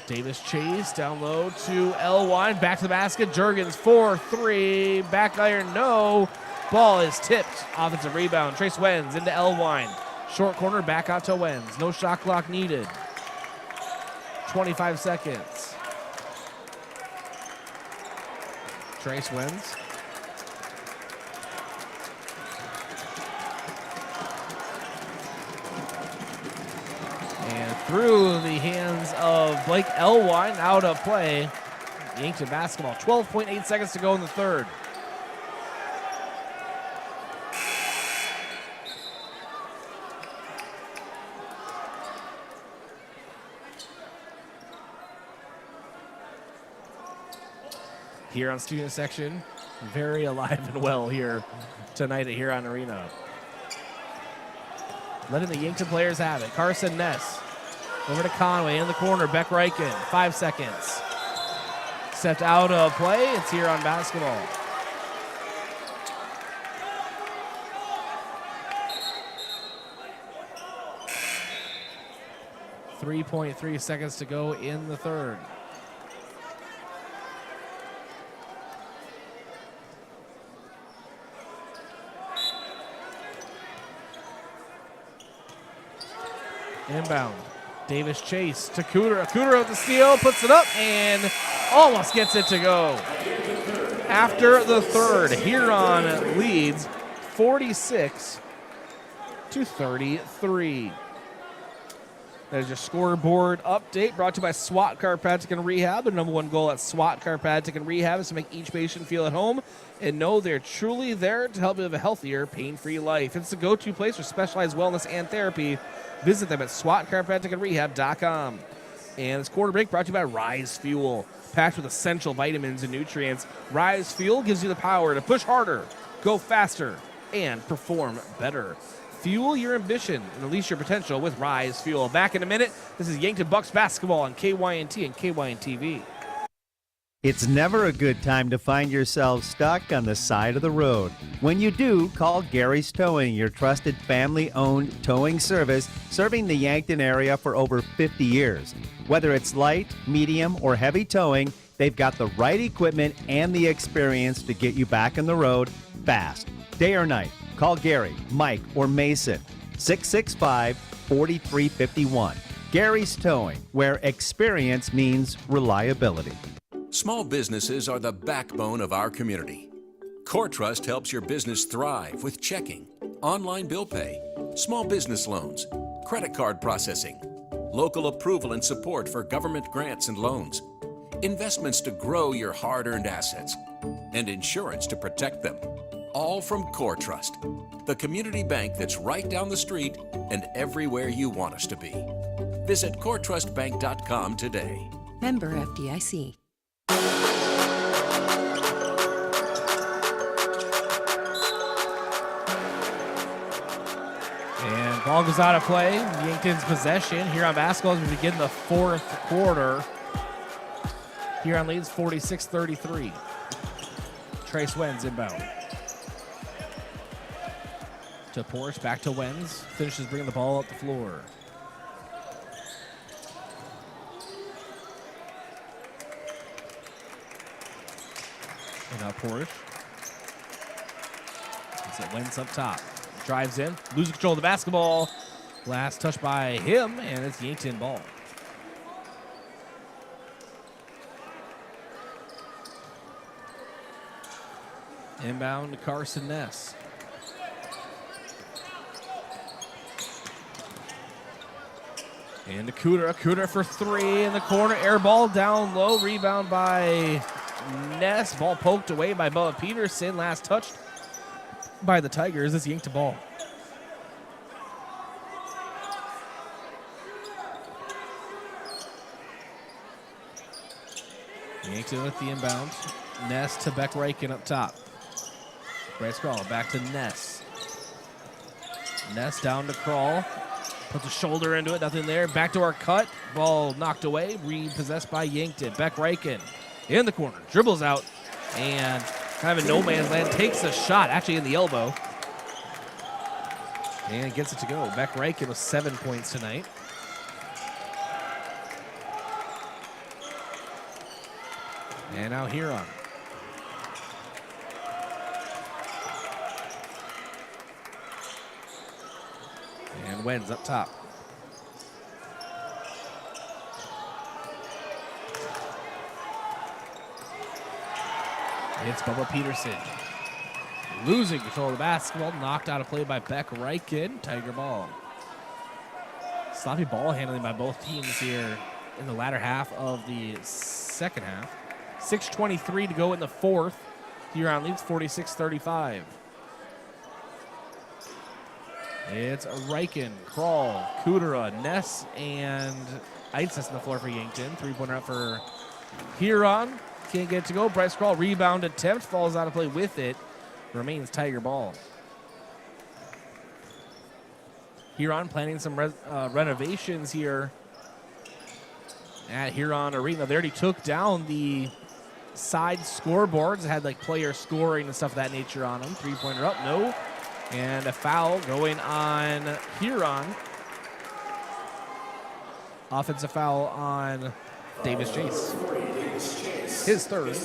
Davis Chase down low to Elwine. Back to the basket. Juergens 4-3. Back iron, no. Ball is tipped. Offensive rebound. Trace Wenz into Elwine. Short corner, back out to Wenz. No shot clock needed. 25 seconds. Trace Wenz. And through the hands of Blake Elwine, out of play. Yankton basketball. 12.8 seconds to go in the third. Huron student section, very alive and well here tonight at Huron Arena. Letting the Yankton players have it. Carson Ness over to Conway in the corner. Beck Reichen, 5 seconds. Stepped out of play. It's Huron basketball. .3 seconds to go in the third. Inbound. Davis Chase to Cooter. Cooter with the steal, puts it up, and almost gets it to go. After the third, Huron leads 46-33. There's your scoreboard update brought to you by SWAT Chiropractic and Rehab. Their number one goal at SWAT Chiropractic and Rehab is to make each patient feel at home and know they're truly there to help you live a healthier, pain-free life. It's the go-to place for specialized wellness and therapy. Visit them at SWATChiropracticandRehab.com. And this quarter break brought to you by Rise Fuel. Packed with essential vitamins and nutrients, Rise Fuel gives you the power to push harder, go faster, and perform better. Fuel your ambition and release your potential with Rise Fuel. Back in a minute. This is Yankton Bucks basketball on KYNT and KYN-TV. It's never a good time to find yourself stuck on the side of the road. When you do, call Gary's Towing, your trusted family-owned towing service serving the Yankton area for over 50 years. Whether it's light, medium, or heavy towing, they've got the right equipment and the experience to get you back on the road fast. Day or night, call Gary, Mike, or Mason, 665-4351. Gary's Towing, where experience means reliability. Small businesses are the backbone of our community. CoreTrust helps your business thrive with checking, online bill pay, small business loans, credit card processing, local approval and support for government grants and loans, investments to grow your hard-earned assets, and insurance to protect them. All from CoreTrust, the community bank that's right down the street and everywhere you want us to be. Visit CoreTrustBank.com today. Member FDIC. And ball goes out of play. Yankton's possession here on basketball as we begin the fourth quarter. Huron leads 46-33. Trace Wenz inbound. To Porsche, back to Wenz. Finishes bringing the ball up the floor. And now Porsche. It's at Wenz up top. Drives in, loses control of the basketball. Last touch by him, and it's Yankton ball. Inbound to Carson Ness. And to Cooter. Cooter for three in the corner. Air ball down low. Rebound by Ness. Ball poked away by Bubba Peterson. Last touched by the Tigers. It's Yankton ball. Yankton with the inbound. Ness to Beck Reichen up top. Bryce Crawl back to Ness. Ness down to Crawl. Puts a shoulder into it. Nothing there. Backdoor cut. Ball knocked away. Repossessed by Yankton. Beck Reichen in the corner. Dribbles out. And kind of in no man's land. Takes a shot. Actually in the elbow. And gets it to go. Beck Reichen with 7 points tonight. And now Huron. And Wenz up top. It's Bubba Peterson. Losing control of the basketball. Knocked out of play by Beck Reichen. Tiger ball. Sloppy ball handling by both teams here in the latter half of the second half. 6:23 to go in the fourth. Huron leads 46-35. It's Reichen, Crawl, Kudera, Ness, and Eitzes on the floor for Yankton. Three-pointer up for Huron. Can't get it to go. Bryce Crawl, rebound attempt, falls out of play with it. Remains Tiger ball. Huron planning some renovations here at Huron Arena. They already took down the side scoreboards. It had like player scoring and stuff of that nature on them. Three-pointer up, no. And a foul going on Huron. Offensive foul on Davis Chase. His third.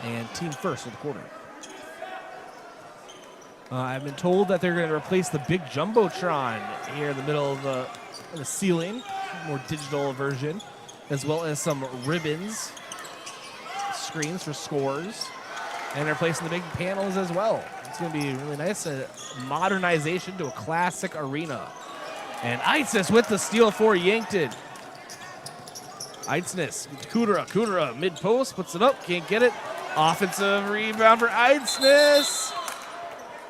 And team first of the quarter. I've been told that they're going to replace the big Jumbotron here in the middle of the ceiling. More digital version. As well as some ribbons. Screens for scores. And they're replacing the big panels as well. It's going to be really nice. A modernization to a classic arena. And Eitzes with the steal for Yankton. Eitznes, Kudera, mid-post, puts it up, can't get it. Offensive rebound for Eitznes.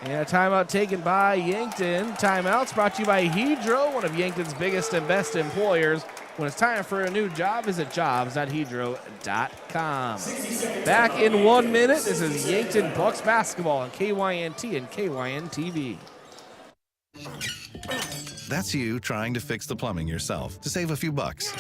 And a timeout taken by Yankton. Timeouts brought to you by Hedro, one of Yankton's biggest and best employers. When it's time for a new job, visit jobs.hedro.com. Back in 1 minute. This is Yankton Bucks basketball on KYNT and KYN TV. That's you trying to fix the plumbing yourself to save a few bucks.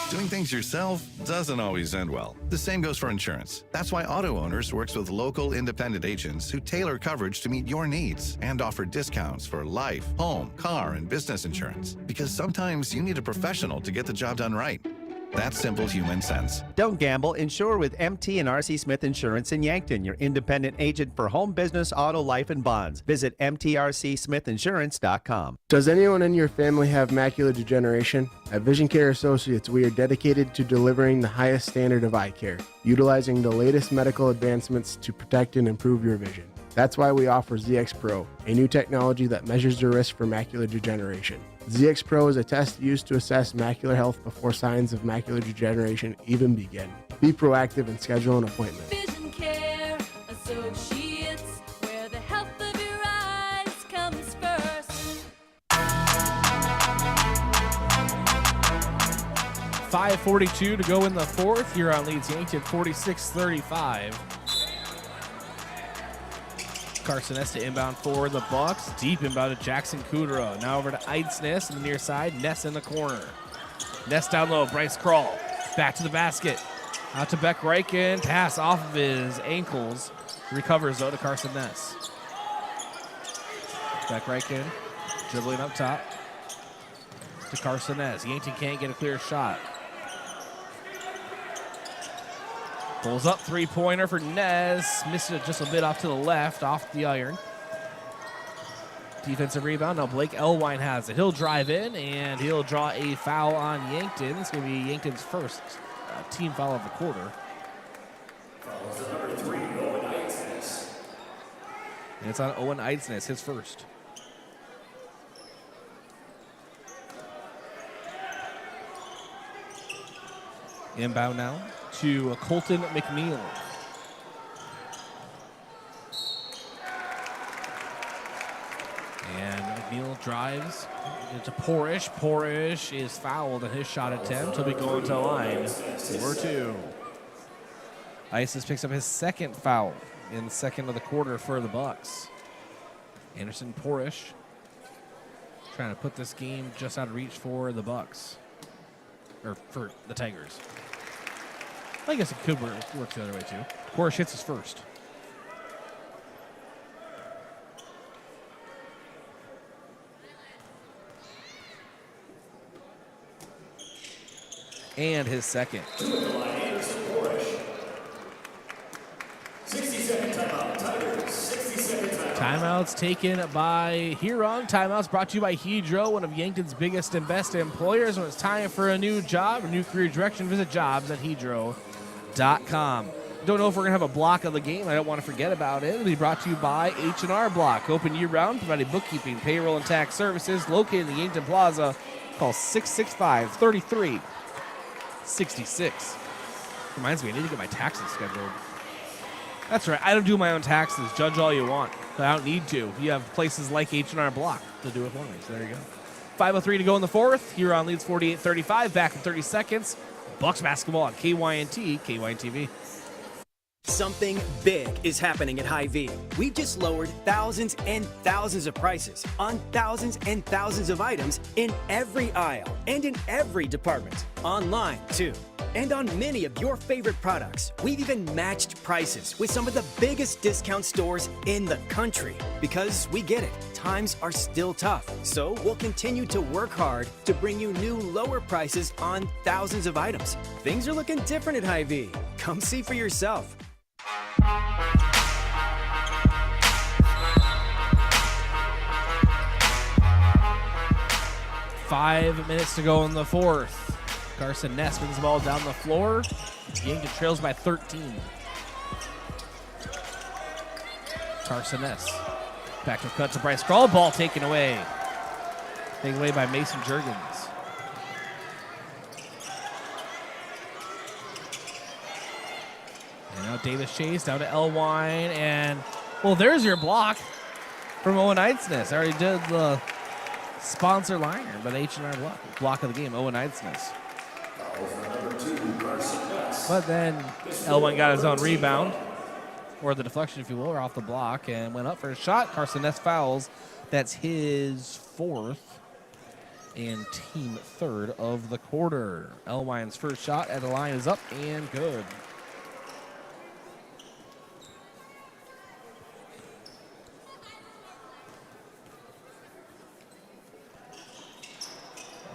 Doing things yourself doesn't always end well. The same goes for insurance. That's why Auto Owners works with local independent agents who tailor coverage to meet your needs and offer discounts for life, home, car, and business insurance. Because sometimes you need a professional to get the job done right. That's simple human sense. Don't gamble. Insure with MT and RC Smith Insurance in Yankton, your independent agent for home, business, auto, life, and bonds. Visit mtrcsmithinsurance.com. Does anyone in your family have macular degeneration? At Vision Care Associates, we are dedicated to delivering the highest standard of eye care, utilizing the latest medical advancements to protect and improve your vision. That's why we offer ZX Pro, a new technology that measures the risk for macular degeneration. ZX Pro is a test used to assess macular health before signs of macular degeneration even begin. Be proactive and schedule an appointment. Vision Care Associates, where the health of your eyes comes first. 5:42 to go in the fourth. Huron leads Yankton 46-35. Carson Ness to inbound for the Bucks. Deep inbound to Jackson Kudrow. Now over to Eidsness on the near side. Ness in the corner. Ness down low. Bryce Crawl. Back to the basket. Out to Beck Reichen. Pass off of his ankles. Recovers though to Carson Ness. Beck Reichen dribbling up top to Carson Ness. Yankton can't get a clear shot. Pulls up three-pointer for Nez. Missed it just a bit off to the left, off the iron. Defensive rebound. Now Blake Elwine has it. He'll drive in, and he'll draw a foul on Yankton. It's going to be Yankton's first team foul of the quarter. Fouls on number 3, Owen Eidsness. And it's on Owen Eidsness, his first. Inbound now to Colton McNeil. And McNeil drives into Porish. Porish is fouled on his shot attempt. He'll be going to the line. 4-2. Isis picks up his second foul in the second of the quarter for the Bucks. Anderson Porish trying to put this game just out of reach for the Bucks. Or for the Tigers. I guess it could work the other way, too. Porish hits his first. And his second. To the line, Anderson Porish. 60-second timeout. Tigers, 60-second timeout. Timeouts taken by Huron. Timeouts brought to you by Hedro, one of Yankton's biggest and best employers. When it's time for a new job, a new career direction, visit jobs@hedro.com. Don't know if we're going to have a block of the game. I don't want to forget about it. It'll be brought to you by H&R Block. Open year-round, providing bookkeeping, payroll, and tax services. Located in the Yankton Plaza. Call 665-3366. Reminds me, I need to get my taxes scheduled. That's right. I don't do my own taxes. Judge all you want. But I don't need to. You have places like H&R Block to do it for me. So there you go. 5:03 to go in the fourth. Huron leads 48-35. Back in 30 seconds. Bucks basketball on KYNT, KYN-TV. Something big is happening at Hy-Vee. We've just lowered thousands and thousands of prices on thousands and thousands of items in every aisle and in every department. Online, too. And on many of your favorite products, we've even matched prices with some of the biggest discount stores in the country. Because we get it, times are still tough. So we'll continue to work hard to bring you new lower prices on thousands of items. Things are looking different at Hy-Vee. Come see for yourself. 5 minutes to go in the fourth. Carson Ness brings the ball down the floor. Yankton trails by 13. Carson Ness. Back to cut to Bryce Crawl. Ball taken away. Taken away by Mason Juergens. And now Davis Chase down to Elwine. And, well, there's your block from Owen Eidsness. I already did the sponsor liner, but H&R block of the game, Owen Eidsness. But then Elwine got his own rebound, or the deflection, if you will, or off the block, and went up for a shot. Carson Ness fouls. That's his fourth and team third of the quarter. Elwine's first shot at the line is up and good.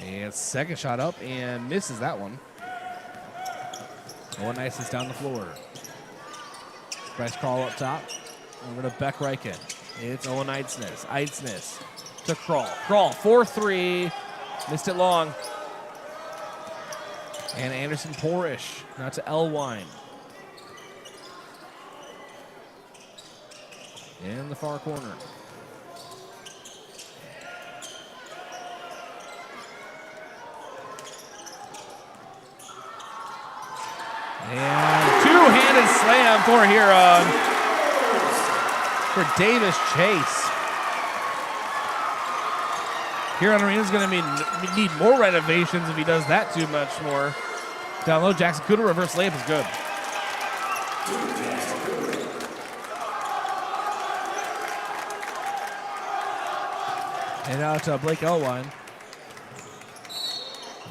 And second shot up and misses that one. Owen Isis down the floor. Bryce Crawl up top. Over to Beck Reichen. It's Owen Eidsness. Eidsness to Crawl. Crawl, 4-3. Missed it long. And Anderson Porish. Now to Elwine. In the far corner. And two-handed slam for Huron. For Davis Chase. Huron Arena is going to need more renovations if he does that too much more. Down low, Jackson Cooter, reverse layup is good. And out to Blake Elwine.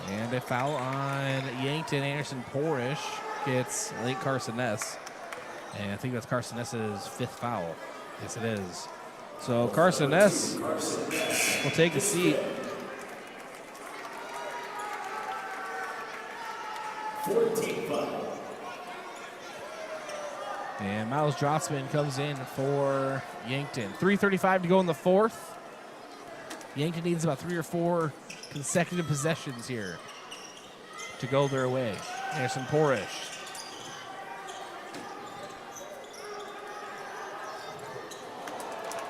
And a foul on Yankton. Anderson Porish gets, I think, Carson Ness. And I think that's Carson Ness's 5th foul. Yes, it is. So Carson Ness will take a seat. 14 foul. And Miles Drotzman comes in for Yankton. 3:35 to go in the 4th. Yankton needs about 3 or 4 consecutive possessions here to go their way. Anderson Porish.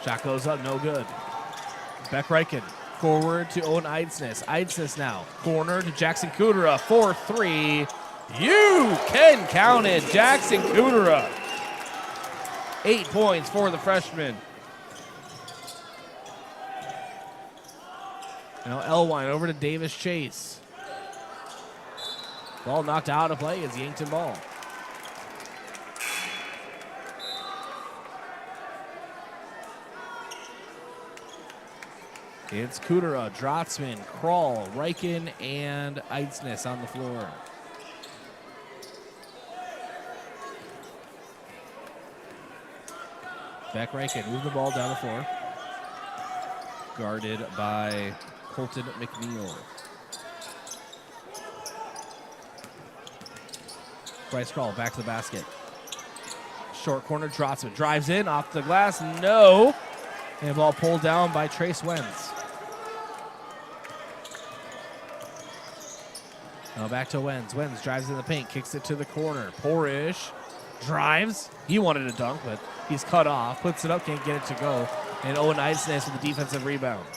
Shot goes up, no good. Beck Reichen forward to Owen Eidsness. Eidsness now. Corner to Jackson Kudera. 4-3. You can count it. Jackson Kudera. 8 points for the freshman. Now Elwine over to Davis Chase. Ball knocked out of play is Yankton ball. It's Kudera, Drotzman, Crawl, Reichen, and Eidsness on the floor. Beck Reichen move the ball down the floor. Guarded by Colton McNeil. Bryce Crawl back to the basket. Short corner, Drotzman drives in, off the glass, no. And ball pulled down by Trace Wenz. Now back to Wenz. Wenz drives in the paint, kicks it to the corner. Porish drives. He wanted a dunk, but he's cut off. Puts it up, can't get it to go. And Owen Eidsness with the defensive rebound.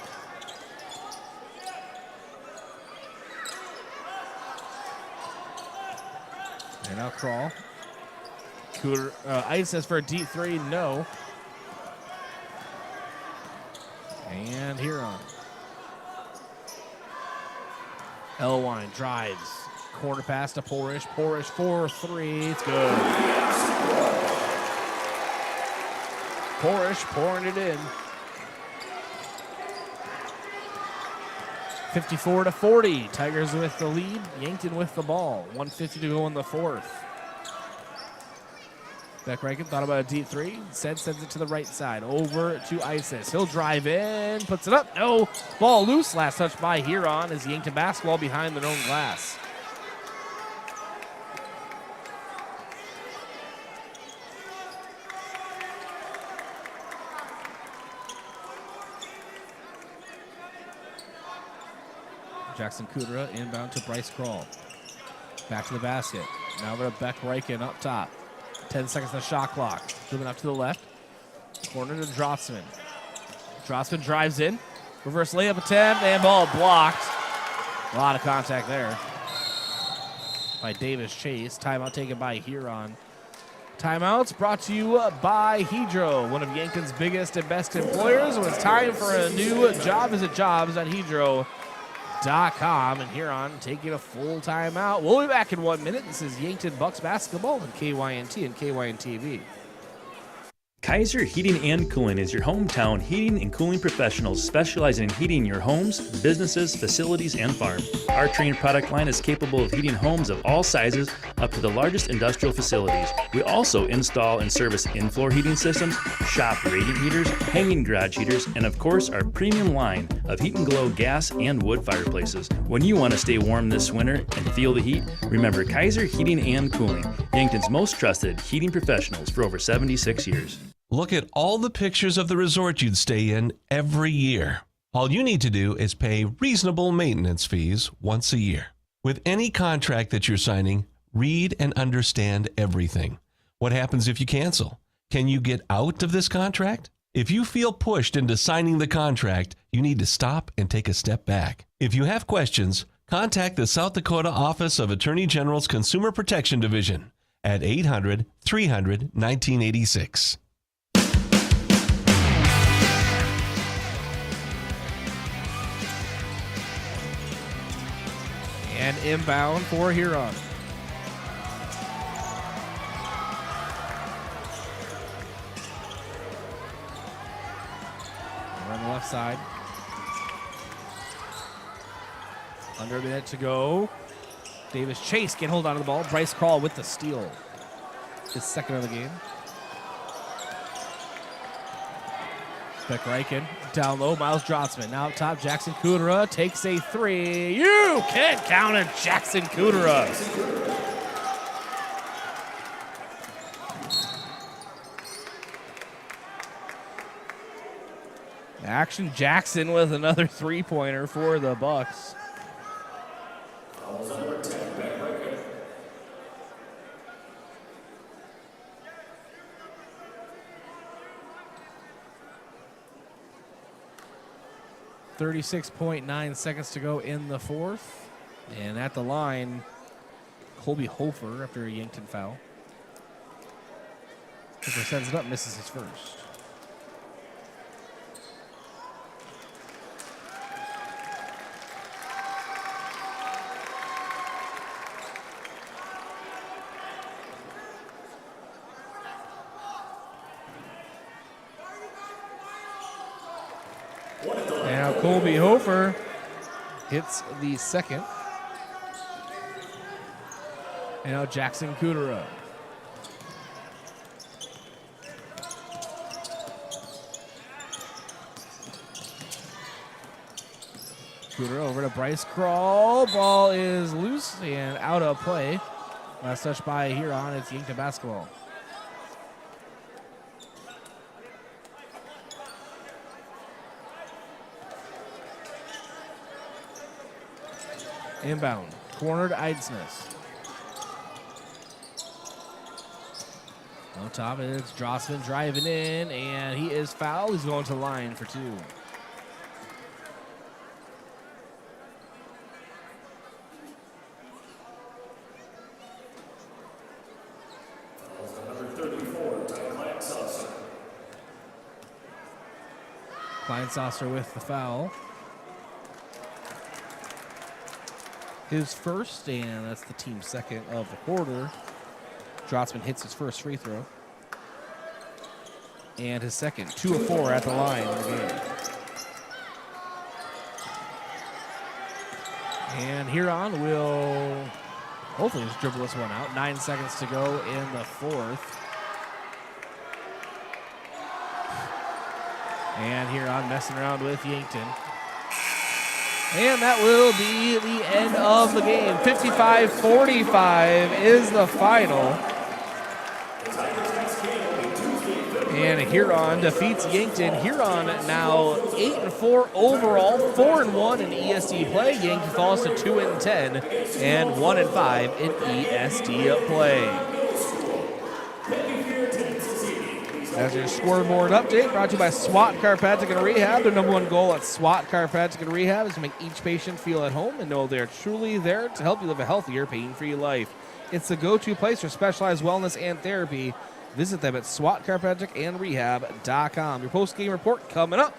And now Crawl. Eidsness for a deep three, no. And Huron. Elwine drives. Corner pass to Porish. Porish 4-3. It's good. Porish pouring it in. 54-40. Tigers with the lead. Yankton with the ball. 1:50 to go in the 4th. Beck Reichen thought about a deep three. Sends it to the right side. Over to Isis. He'll drive in. Puts it up. No. Ball loose. Last touch by Huron as Yankton basketball behind their own glass. Jackson Kudera inbound to Bryce Crawl. Back to the basket. Now we're to Beck Reichen up top. 10 seconds on the shot clock. Moving up to the left. Corner to Drotzman. Drotzman drives in. Reverse layup attempt and ball blocked. A lot of contact there by Davis Chase. Timeout taken by Huron. Timeouts brought to you by Hedro, one of Yankton's biggest and best employers. When it's time for a new job, visit jobs.hedro.com. And Huron taking a full timeout. We'll be back in 1 minute. This is Yankton Bucks basketball on KYNT and KYN TV. Kaiser Heating and Cooling is your hometown heating and cooling professionals specializing in heating your homes, businesses, facilities, and farm. Our trained product line is capable of heating homes of all sizes up to the largest industrial facilities. We also install and service in-floor heating systems, shop radiant heaters, hanging garage heaters, and of course our premium line of Heat and Glow gas and wood fireplaces. When you want to stay warm this winter and feel the heat, remember Kaiser Heating and Cooling, Yankton's most trusted heating professionals for over 76 years. Look at all the pictures of the resort you'd stay in every year. All you need to do is pay reasonable maintenance fees once a year. With any contract that you're signing, read and understand everything. What happens if you cancel? Can you get out of this contract? If you feel pushed into signing the contract, you need to stop and take a step back. If you have questions, contact the South Dakota Office of Attorney General's Consumer Protection Division at 800-300-1986. And inbound for Huron. We're on the left side. Under a minute to go. Davis Chase can hold on to the ball. Bryce Crawl with the steal. His second of the game. Beck Reichen down low. Miles Drotzman now up top. Jackson Kudera takes a three. You can't count it, Jackson Kudera. Action Jackson with another three-pointer for the Bucks. 36.9 seconds to go in the fourth. And at the line, Colby Hofer after a Yankton foul. Hofer sends it up, misses his first. Now Colby Hofer hits the second. And now Jackson Kudera. Kudera over to Bryce Crawl. Ball is loose and out of play. Last touch by Huron. It's Yankton basketball. Inbound, cornered Eidsness. On top, it's Drossman driving in, and he is fouled. He's going to the line for two. Number 34, Klein Saucer. Klein Saucer with the foul. His first, and that's the team's second of the quarter. Drotzman hits his first free throw. And his second, 2 of 4 at the line in the game. And Huron will hopefully just dribble this one out. 9 seconds to go in the fourth. And Huron messing around with Yankton. And that will be the end of the game. 55-45 is the final. And Huron defeats Yankton. Huron now 8-4 overall, 4-1 in ESD play. Yankton falls to 2-10 and 1-5 in ESD play. As your scoreboard update brought to you by SWAT Chiropractic and Rehab. Their number one goal at SWAT Chiropractic and Rehab is to make each patient feel at home and know they're truly there to help you live a healthier, pain-free life. It's the go-to place for specialized wellness and therapy. Visit them at SWATChiropracticandrehab.com. Your post-game report coming up,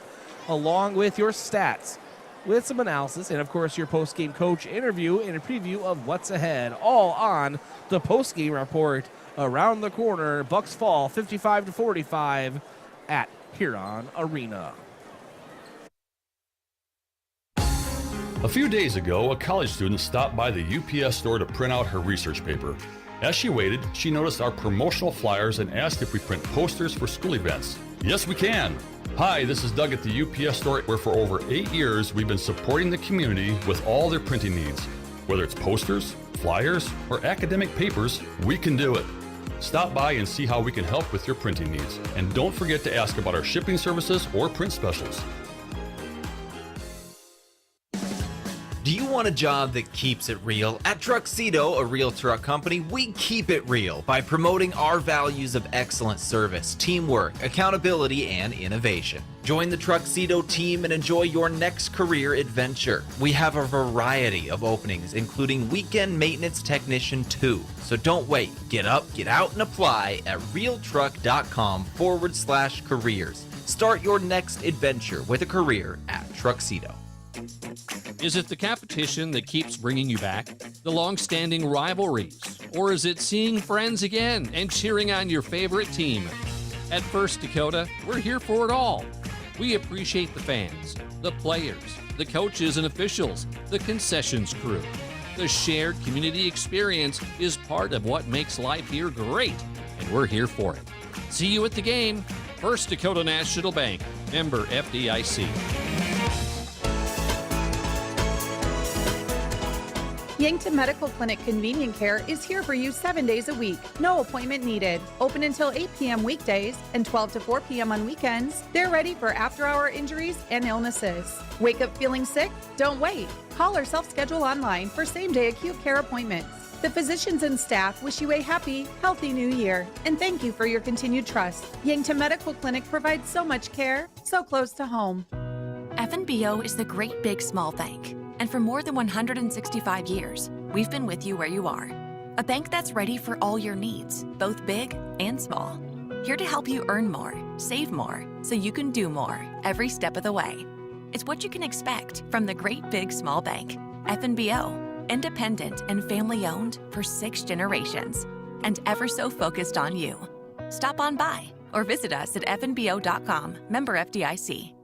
along with your stats with some analysis and, of course, your post-game coach interview and a preview of what's ahead, all on the post-game report. Around the corner, Bucks fall 55-45 at Huron Arena. A few days ago, a college student stopped by the UPS store to print out her research paper. As she waited, she noticed our promotional flyers and asked if we print posters for school events. Yes, we can. Hi, this is Doug at the UPS store, where for over 8 years we've been supporting the community with all their printing needs. Whether it's posters, flyers, or academic papers, we can do it. Stop by and see how we can help with your printing needs. And don't forget to ask about our shipping services or print specials. Do you want a job that keeps it real? At Truxedo, a real truck company, we keep it real by promoting our values of excellent service, teamwork, accountability, and innovation. Join the Truxedo team and enjoy your next career adventure. We have a variety of openings, including weekend maintenance technician 2. So don't wait. Get up, get out, and apply at realtruck.com/careers. Start your next adventure with a career at Truxedo. Is it the competition that keeps bringing you back? The long-standing rivalries? Or is it seeing friends again and cheering on your favorite team? At First Dakota, we're here for it all. We appreciate the fans, the players, the coaches and officials, the concessions crew. The shared community experience is part of what makes life here great, and we're here for it. See you at the game. First Dakota National Bank, member FDIC. Yankton Medical Clinic Convenient Care is here for you 7 days a week. No appointment needed. Open until 8 p.m. weekdays and 12 to 4 p.m. on weekends. They're ready for after-hour injuries and illnesses. Wake up feeling sick? Don't wait. Call or self-schedule online for same-day acute care appointments. The physicians and staff wish you a happy, healthy new year, and thank you for your continued trust. Yankton Medical Clinic provides so much care, so close to home. FNBO is the great big small bank. And for more than 165 years, we've been with you where you are. A bank that's ready for all your needs, both big and small. Here to help you earn more, save more, so you can do more every step of the way. It's what you can expect from the great big small bank. FNBO, independent and family owned for 6 generations, and ever so focused on you. Stop on by or visit us at fnbo.com, member FDIC.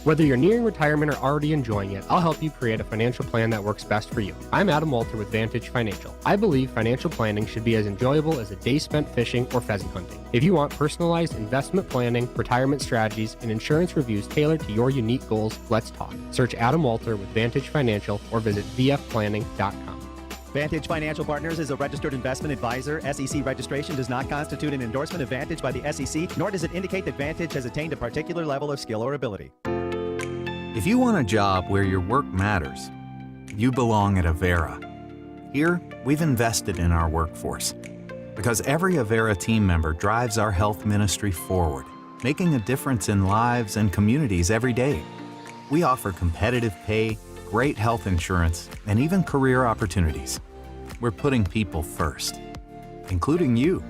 Whether you're nearing retirement or already enjoying it, I'll help you create a financial plan that works best for you. I'm Adam Walter with Vantage Financial. I believe financial planning should be as enjoyable as a day spent fishing or pheasant hunting. If you want personalized investment planning, retirement strategies, and insurance reviews tailored to your unique goals, let's talk. Search Adam Walter with Vantage Financial or visit vfplanning.com. Vantage Financial Partners is a registered investment advisor. SEC registration does not constitute an endorsement of Vantage by the SEC, nor does it indicate that Vantage has attained a particular level of skill or ability. If you want a job where your work matters, you belong at Avera. Here, we've invested in our workforce because every Avera team member drives our health ministry forward, making a difference in lives and communities every day. We offer competitive pay, great health insurance, and even career opportunities. We're putting people first, including you.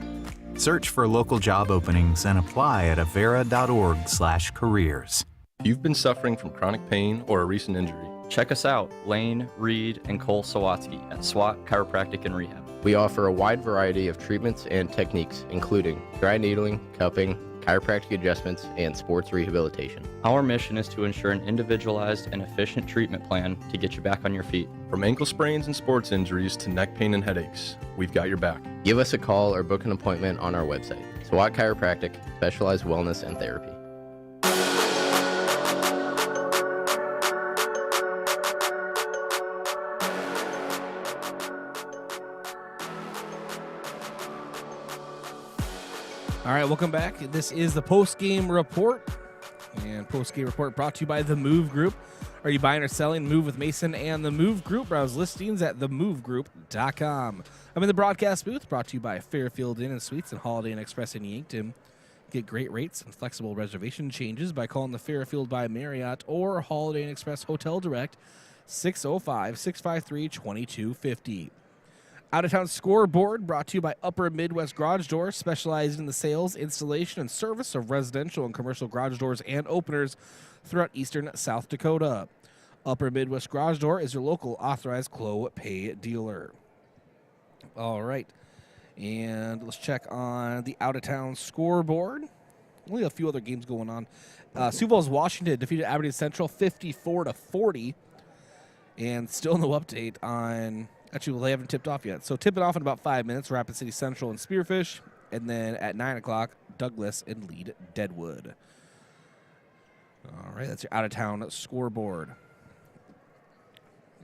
Search for local job openings and apply at avera.org/careers. If you've been suffering from chronic pain or a recent injury, check us out, Lane, Reed, and Cole Sawatsky at SWAT Chiropractic and Rehab. We offer a wide variety of treatments and techniques, including dry needling, cupping, chiropractic adjustments, and sports rehabilitation. Our mission is to ensure an individualized and efficient treatment plan to get you back on your feet. From ankle sprains and sports injuries to neck pain and headaches, we've got your back. Give us a call or book an appointment on our website. SWAT Chiropractic, specialized wellness and therapy. All right, welcome back. This is the Postgame Report. And Postgame Report brought to you by The Move Group. Are you buying or selling? Move with Mason and The Move Group. Browse listings at themovegroup.com. I'm in the broadcast booth, brought to you by Fairfield Inn and Suites and Holiday Inn Express in Yankton. Get great rates and flexible reservation changes by calling the Fairfield by Marriott or Holiday Inn Express Hotel Direct, 605-653-2250. Out-of-town scoreboard brought to you by Upper Midwest Garage Doors, specialized in the sales, installation, and service of residential and commercial garage doors and openers throughout eastern South Dakota. Upper Midwest Garage Door is your local authorized Clo-Pay dealer. All right. And let's check on the out-of-town scoreboard. Only a few other games going on. Sioux Falls, Washington defeated Aberdeen Central 54-40. And still no update on... Actually, well, they haven't tipped off yet. So tip it off in about 5 minutes. Rapid City Central and Spearfish. And then at 9 o'clock, Douglas and Lead Deadwood. All right, that's your out-of-town scoreboard.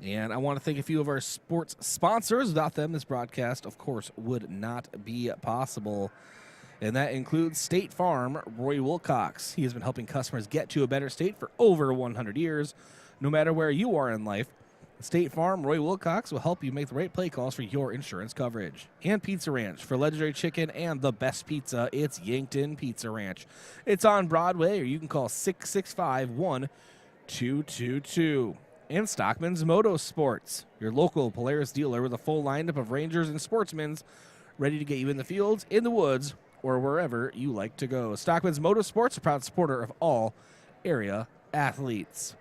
And I want to thank a few of our sports sponsors. Without them, this broadcast, of course, would not be possible. And that includes State Farm, Roy Wilcox. He has been helping customers get to a better state for over 100 years. No matter where you are in life, State Farm, Roy Wilcox will help you make the right play calls for your insurance coverage. And Pizza Ranch. For legendary chicken and the best pizza, it's Yankton Pizza Ranch. It's on Broadway, or you can call 665-1222. And Stockman's Motorsports, your local Polaris dealer with a full lineup of Rangers and Sportsmans ready to get you in the fields, in the woods, or wherever you like to go. Stockman's Motorsports, a proud supporter of all area athletes.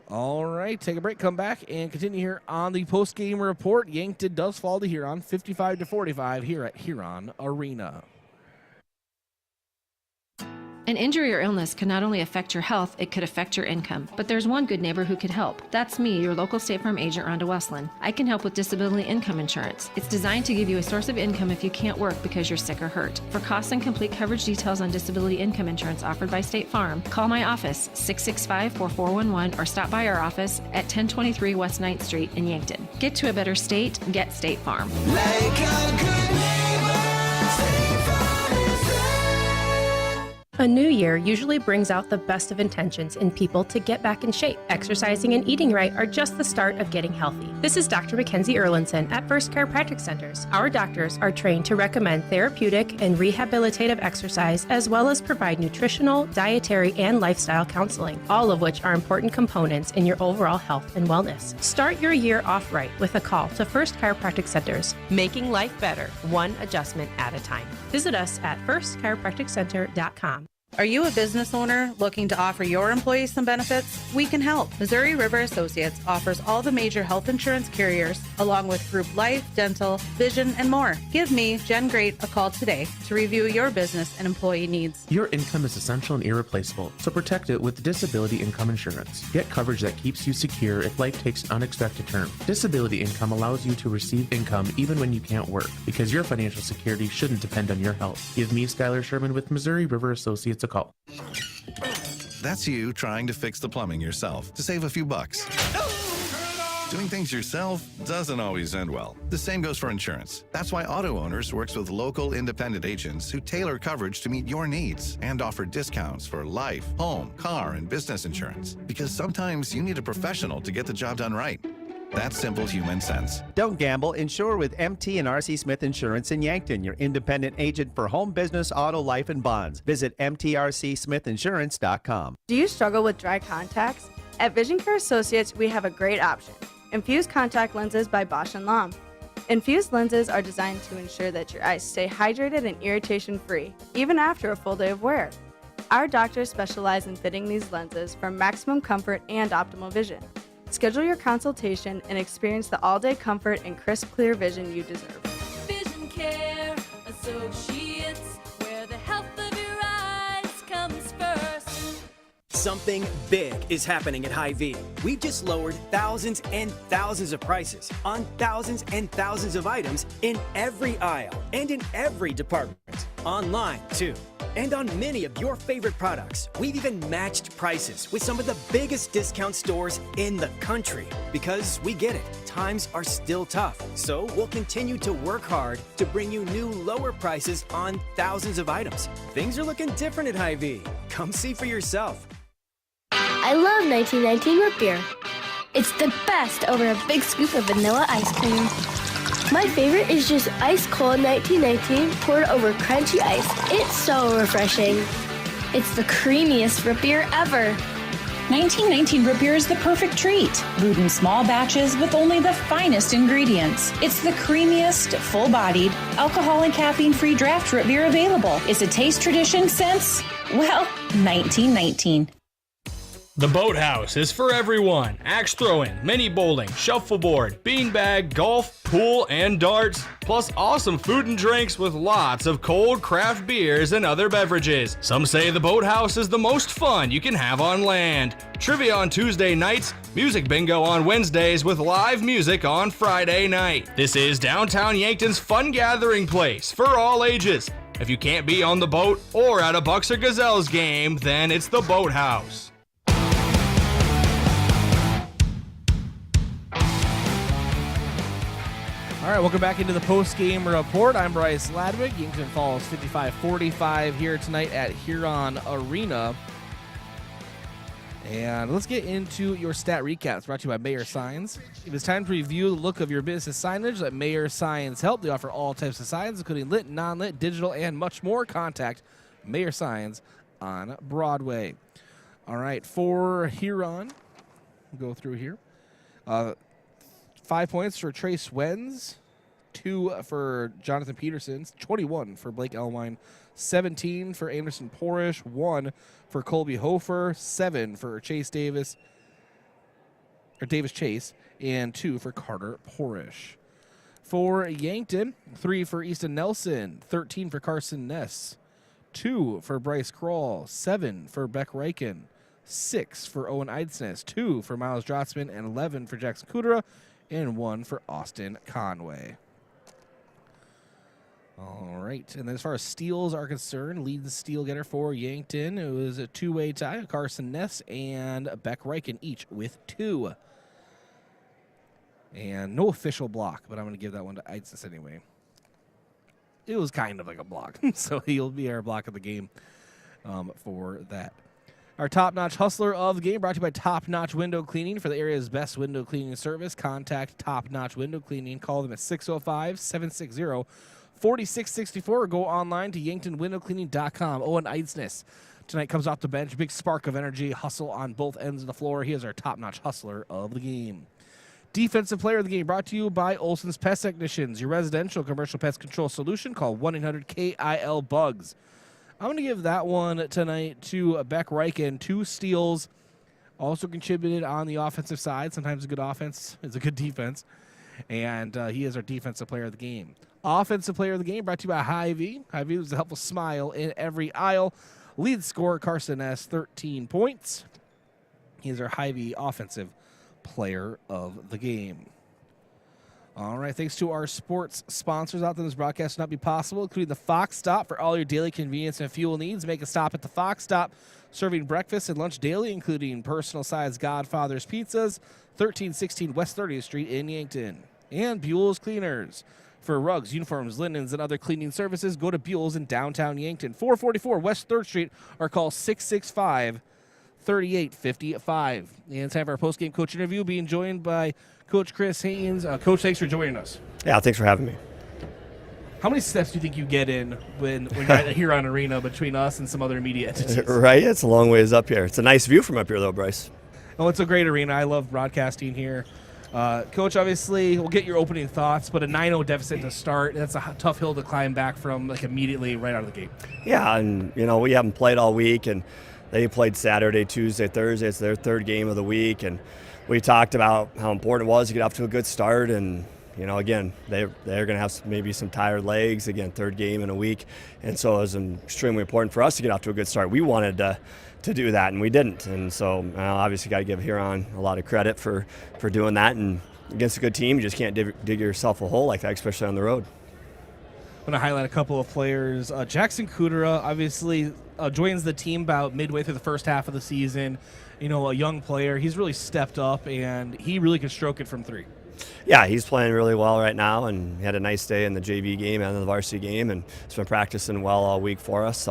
All right, take a break, come back, and continue here on the post-game report. Yankton does fall to Huron, 55-45 here at Huron Arena. An injury or illness can not only affect your health, it could affect your income. But there's one good neighbor who could help. That's me, your local State Farm agent, Rhonda Westland. I can help with disability income insurance. It's designed to give you a source of income if you can't work because you're sick or hurt. For costs and complete coverage details on disability income insurance offered by State Farm, call my office, 665-4411, or stop by our office at 1023 West 9th Street in Yankton. Get to a better state, get State Farm. Like a good neighbor, State Farm is there. A new year usually brings out the best of intentions in people to get back in shape. Exercising and eating right are just the start of getting healthy. This is Dr. Mackenzie Erlinson at First Chiropractic Centers. Our doctors are trained to recommend therapeutic and rehabilitative exercise, as well as provide nutritional, dietary, and lifestyle counseling, all of which are important components in your overall health and wellness. Start your year off right with a call to First Chiropractic Centers, making life better, one adjustment at a time. Visit us at firstchiropracticcenter.com. Are you a business owner looking to offer your employees some benefits? We can help. Missouri River Associates offers all the major health insurance carriers, along with group life, dental, vision, and more. Give me, Jen Great, a call today to review your business and employee needs. Your income is essential and irreplaceable, so protect it with disability income insurance. Get coverage that keeps you secure if life takes an unexpected turn. Disability income allows you to receive income even when you can't work, because your financial security shouldn't depend on your health. Give me, Skylar Sherman with Missouri River Associates, a call. That's you trying to fix the plumbing yourself to save a few bucks. Doing things yourself doesn't always end well. The same goes for insurance. That's why Auto Owners works with local independent agents who tailor coverage to meet your needs and offer discounts for life, home, car, and business insurance. Because sometimes you need a professional to get the job done right. That's simple human sense. Don't gamble. Insure with MT and RC Smith Insurance in Yankton, your independent agent for home, business, auto, life, and bonds. Visit mtrcsmithinsurance.com. Do you struggle with dry contacts? At Vision Care Associates, we have a great option. Infused contact lenses by Bosch & Lomb. Infused lenses are designed to ensure that your eyes stay hydrated and irritation-free, even after a full day of wear. Our doctors specialize in fitting these lenses for maximum comfort and optimal vision. Schedule your consultation and experience the all-day comfort and crisp, clear vision you deserve. Vision Care Associates, where the health of your eyes comes first. Something big is happening at Hy-Vee. We've just lowered thousands and thousands of prices on thousands and thousands of items in every aisle and in every department. Online, too. And on many of your favorite products, we've even matched prices with some of the biggest discount stores in the country. Because we get it, times are still tough. So we'll continue to work hard to bring you new lower prices on thousands of items. Things are looking different at Hy-Vee. Come see for yourself. I love 1919 root beer. It's the best over a big scoop of vanilla ice cream. My favorite is just ice cold 1919 poured over crunchy ice. It's so refreshing. It's the creamiest root beer ever. 1919 root beer is the perfect treat. Brewed in small batches with only the finest ingredients. It's the creamiest, full-bodied, alcohol and caffeine-free draft root beer available. It's a taste tradition since, well, 1919. The Boathouse is for everyone. Axe throwing, mini bowling, shuffleboard, beanbag, golf, pool, and darts. Plus awesome food and drinks with lots of cold craft beers and other beverages. Some say the Boathouse is the most fun you can have on land. Trivia on Tuesday nights, music bingo on Wednesdays with live music on Friday night. This is downtown Yankton's fun gathering place for all ages. If you can't be on the boat or at a Bucks or Gazelles game, then it's the Boathouse. All right, welcome back into the post-game report. I'm Bryce Ladwig. Yankton falls 55-45 here tonight at Huron Arena. And let's get into your stat recaps brought to you by Mayor Signs. If it's time to review the look of your business signage, let Mayor Signs help. They offer all types of signs, including lit, non-lit, digital, and much more. Contact Mayor Signs on Broadway. All right, for Huron, we'll go through here. 5 points for Trace Wenz, 2 for Jonathan Peterson, 21 for Blake Elwine, 17 for Anderson Porish, 1 for Colby Hofer, 7 for Davis Chase, and 2 for Carter Porish. For Yankton, 3 for Easton Nelson, 13 for Carson Ness, 2 for Bryce Kroll, 7 for Beck Reichen, 6 for Owen Eidsness, 2 for Miles Drotzman, and 11 for Jackson Kudera, and 1 for Austin Conway. All right, and then as far as steals are concerned, leading steal getter for Yankton, it was a two-way tie, Carson Ness and Beck Reichen each with 2. And no official block, but I'm going to give that one to Eidsness anyway. It was kind of like a block, so he'll be our block of the game for that. Our top-notch hustler of the game brought to you by Top Notch Window Cleaning. For the area's best window cleaning service, contact Top Notch Window Cleaning. Call them at 605-760-4664 or go online to yanktonwindowcleaning.com. Owen Eidsness tonight comes off the bench. Big spark of energy, hustle on both ends of the floor. He is our top-notch hustler of the game. Defensive player of the game brought to you by Olson's Pest Technicians, your residential commercial pest control solution. Call 1-800-KIL-BUGS. I'm going to give that one tonight to Beck Reichen. 2 steals, also contributed on the offensive side. Sometimes a good offense is a good defense, and he is our defensive player of the game. Offensive player of the game brought to you by Hy-Vee. Hy-Vee was a helpful smile in every aisle. Lead scorer, Carson S., 13 points. He is our Hy-Vee offensive player of the game. All right, thanks to our sports sponsors out there, this broadcast would not be possible, including the Fox Stop for all your daily convenience and fuel needs. Make a stop at the Fox Stop, serving breakfast and lunch daily, including personal-sized Godfather's pizzas, 1316 West 30th Street in Yankton. And Buell's Cleaners. For rugs, uniforms, linens, and other cleaning services, go to Buell's in downtown Yankton, 444 West 3rd Street, or call 665-3855. And it's time for our post-game coach interview, being joined by Coach Chris Haynes. Coach, thanks for joining us. Yeah, thanks for having me. How many steps do you think you get in when you're at Huron Arena between us and some other media entities? Right, it's a long ways up here. It's a nice view from up here, though, Bryce. Oh, it's a great arena. I love broadcasting here. Coach, obviously, we'll get your opening thoughts, but a 9-0 deficit to start, that's a tough hill to climb back from, like, immediately right out of the gate. Yeah, and, you know, we haven't played all week, and they played Saturday, Tuesday, Thursday. It's their 3rd game of the week, and we talked about how important it was to get off to a good start, and, you know, again, they're going to have maybe some tired legs, again, 3rd game in a week, and so it was extremely important for us to get off to a good start. We wanted to do that, and we didn't, and so obviously got to give Huron a lot of credit for doing that, and against a good team, you just can't dig yourself a hole like that, especially on the road. I'm going to highlight a couple of players. Jackson Kudera obviously joins the team about midway through the first half of the season. You know, a young player. He's really stepped up, and he really can stroke it from 3. Yeah, he's playing really well right now, and he had a nice day in the JV game and the varsity game, and he's been practicing well all week for us.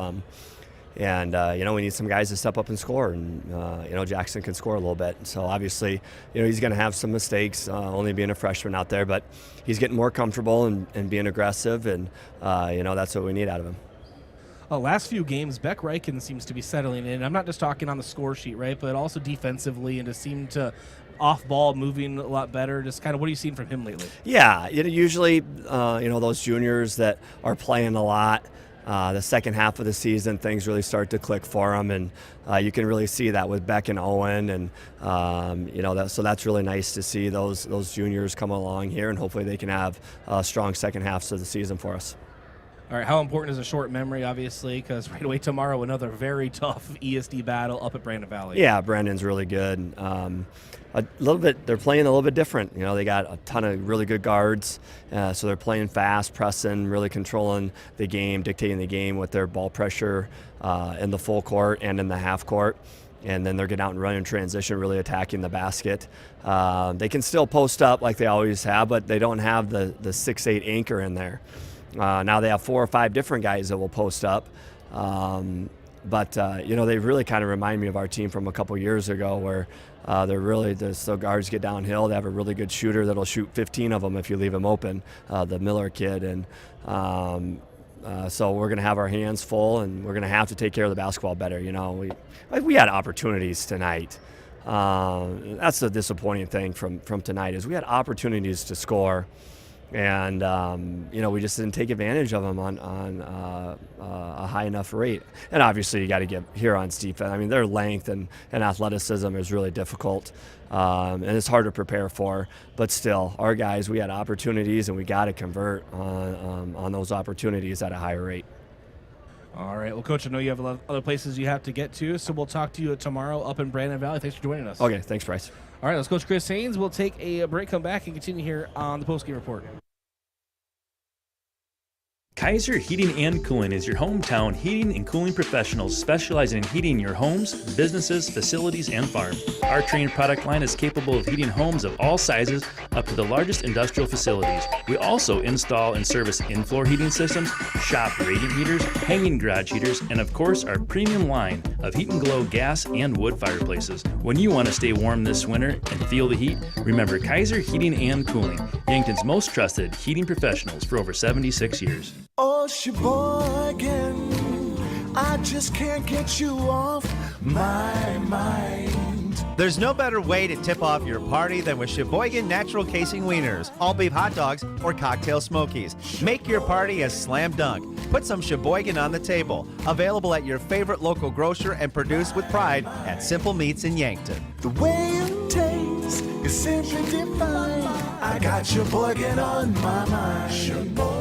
And, you know, we need some guys to step up and score, and, you know, Jackson can score a little bit. So, obviously, you know, he's going to have some mistakes, only being a freshman out there, but he's getting more comfortable and being aggressive, and, you know, that's what we need out of him. Last few games, Beck Reichen seems to be settling in. I'm not just talking on the score sheet, right, but also defensively, and just seem to off-ball moving a lot better. Just kind of what are you seeing from him lately? Yeah, usually, you know, those juniors that are playing a lot, the second half of the season, things really start to click for them, and you can really see that with Beck and Owen, and so that's really nice to see those juniors come along here, and hopefully they can have strong second halves of the season for us. All right, how important is a short memory, obviously, because right away tomorrow, another very tough ESD battle up at Brandon Valley. Yeah, Brandon's really good. They're playing a little bit different. They got a ton of really good guards, so they're playing fast, pressing, really controlling the game, dictating the game with their ball pressure in the full court and in the half court. And then they're getting out and running in transition, really attacking the basket. They can still post up like they always have, but they don't have the 6'8" anchor in there. Now they have 4 or 5 different guys that will post up. But they really kind of remind me of our team from a couple years ago where the guards get downhill. They have a really good shooter that'll shoot 15 of them if you leave him open, the Miller kid. And so we're going to have our hands full, and we're going to have to take care of the basketball better. We had opportunities tonight. That's the disappointing thing from tonight is we had opportunities to score. And, we just didn't take advantage of them on a high enough rate. And obviously you got to give Huron's defense. I mean, their length and athleticism is really difficult, and it's hard to prepare for. But still, our guys, we had opportunities, and we got to convert on those opportunities at a higher rate. All right. Well, Coach, I know you have a lot of other places you have to get to, so we'll talk to you tomorrow up in Brandon Valley. Thanks for joining us. Okay. Thanks, Bryce. All right. Let's Coach Chris Haynes. We'll take a break, come back, and continue here on the postgame report. Kaiser Heating and Cooling is your hometown heating and cooling professionals specializing in heating your homes, businesses, facilities, and farm. Our trained product line is capable of heating homes of all sizes up to the largest industrial facilities. We also install and service in-floor heating systems, shop radiant heaters, hanging garage heaters, and of course our premium line of Heat and Glow gas and wood fireplaces. When you want to stay warm this winter and feel the heat, remember Kaiser Heating and Cooling, Yankton's most trusted heating professionals for over 76 years. Oh, Sheboygan, I just can't get you off my mind. There's no better way to tip off your party than with Sheboygan Natural Casing Wieners, all beef hot dogs, or cocktail smokies. Make your party a slam dunk. Put some Sheboygan on the table. Available at your favorite local grocer and produced with pride at Simple Meats in Yankton. The way it tastes is simply divine. I got Sheboygan on my mind. Sheboygan.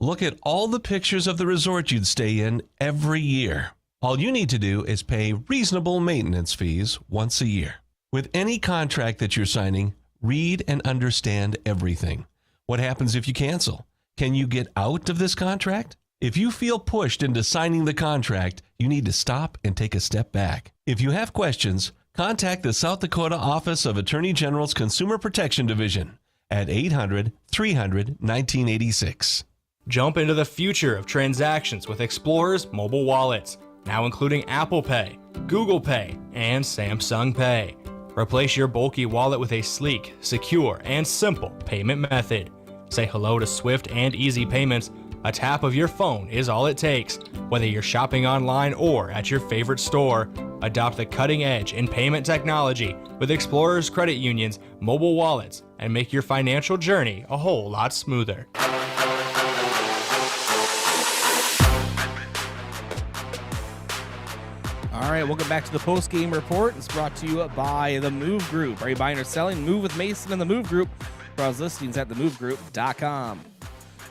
Look at all the pictures of the resort you'd stay in every year. All you need to do is pay reasonable maintenance fees once a year. With any contract that you're signing, read and understand everything. What happens if you cancel? Can you get out of this contract? If you feel pushed into signing the contract, you need to stop and take a step back. If you have questions, contact the South Dakota Office of Attorney General's Consumer Protection Division at 800-300-1986. Jump into the future of transactions with Explorer's mobile wallets, now including Apple Pay, Google Pay, and Samsung Pay. Replace your bulky wallet with a sleek, secure, and simple payment method. Say hello to swift and easy payments. A tap of your phone is all it takes. Whether you're shopping online or at your favorite store, adopt the cutting edge in payment technology with Explorer's Credit Union's mobile wallets and make your financial journey a whole lot smoother. All right, welcome back to the post-game report. It's brought to you by The Move Group. Are you buying or selling? Move with Mason and The Move Group. Browse listings at themovegroup.com.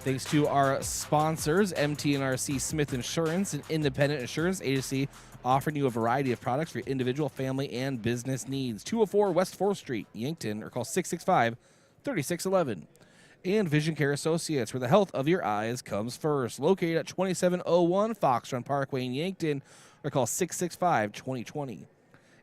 Thanks to our sponsors, MT&RC Smith Insurance, an independent insurance agency offering you a variety of products for your individual, family, and business needs. 204 West 4th Street, Yankton, or call 665-3611. And Vision Care Associates, where the health of your eyes comes first. Located at 2701 Fox Run Parkway in Yankton, or call 665-2020.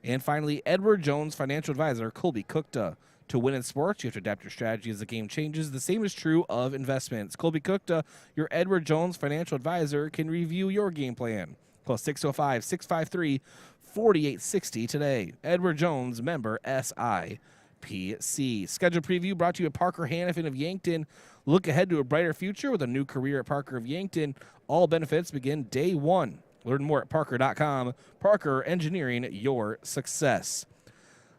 And finally, Edward Jones Financial Advisor, Colby Cookta. To win in sports, you have to adapt your strategy as the game changes. The same is true of investments. Colby Cookta, your Edward Jones Financial Advisor, can review your game plan. Call 605-653-4860 today. Edward Jones, member SIPC. Schedule preview brought to you by Parker Hannafin of Yankton. Look ahead to a brighter future with a new career at Parker of Yankton. All benefits begin day one. Learn more at parker.com. Parker, engineering your success.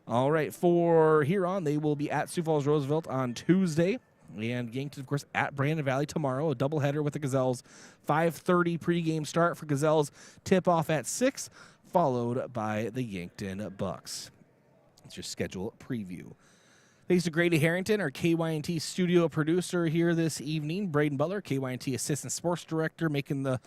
All right, for Huron, they will be at Sioux Falls Roosevelt on Tuesday. And Yankton, of course, at Brandon Valley tomorrow, a doubleheader with the Gazelles. 5:30 pregame start for Gazelles. Tip-off at 6, followed by the Yankton Bucks. That's your schedule preview. Thanks to Grady Harrington, our KYNT studio producer here this evening. Braden Butler, KYNT assistant sports director, making the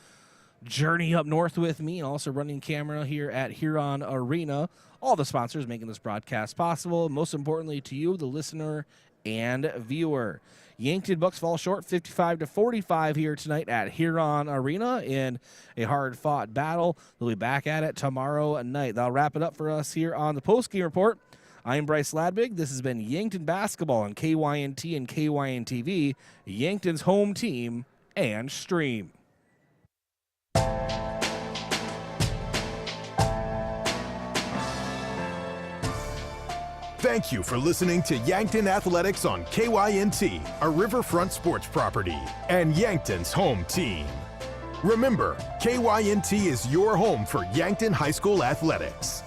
journey up north with me, and also running camera here at Huron Arena. All the sponsors making this broadcast possible. Most importantly to you, the listener and viewer. Yankton Bucks fall short 55-45 here tonight at Huron Arena in a hard-fought battle. They'll be back at it tomorrow night. That'll wrap it up for us here on the postgame report. I'm Bryce Ladwig. This has been Yankton Basketball on KYNT and KYN-TV, Yankton's home team and stream. Thank you for listening to Yankton Athletics on KYNT, a Riverfront sports property, and Yankton's home team. Remember, KYNT is your home for Yankton High School athletics.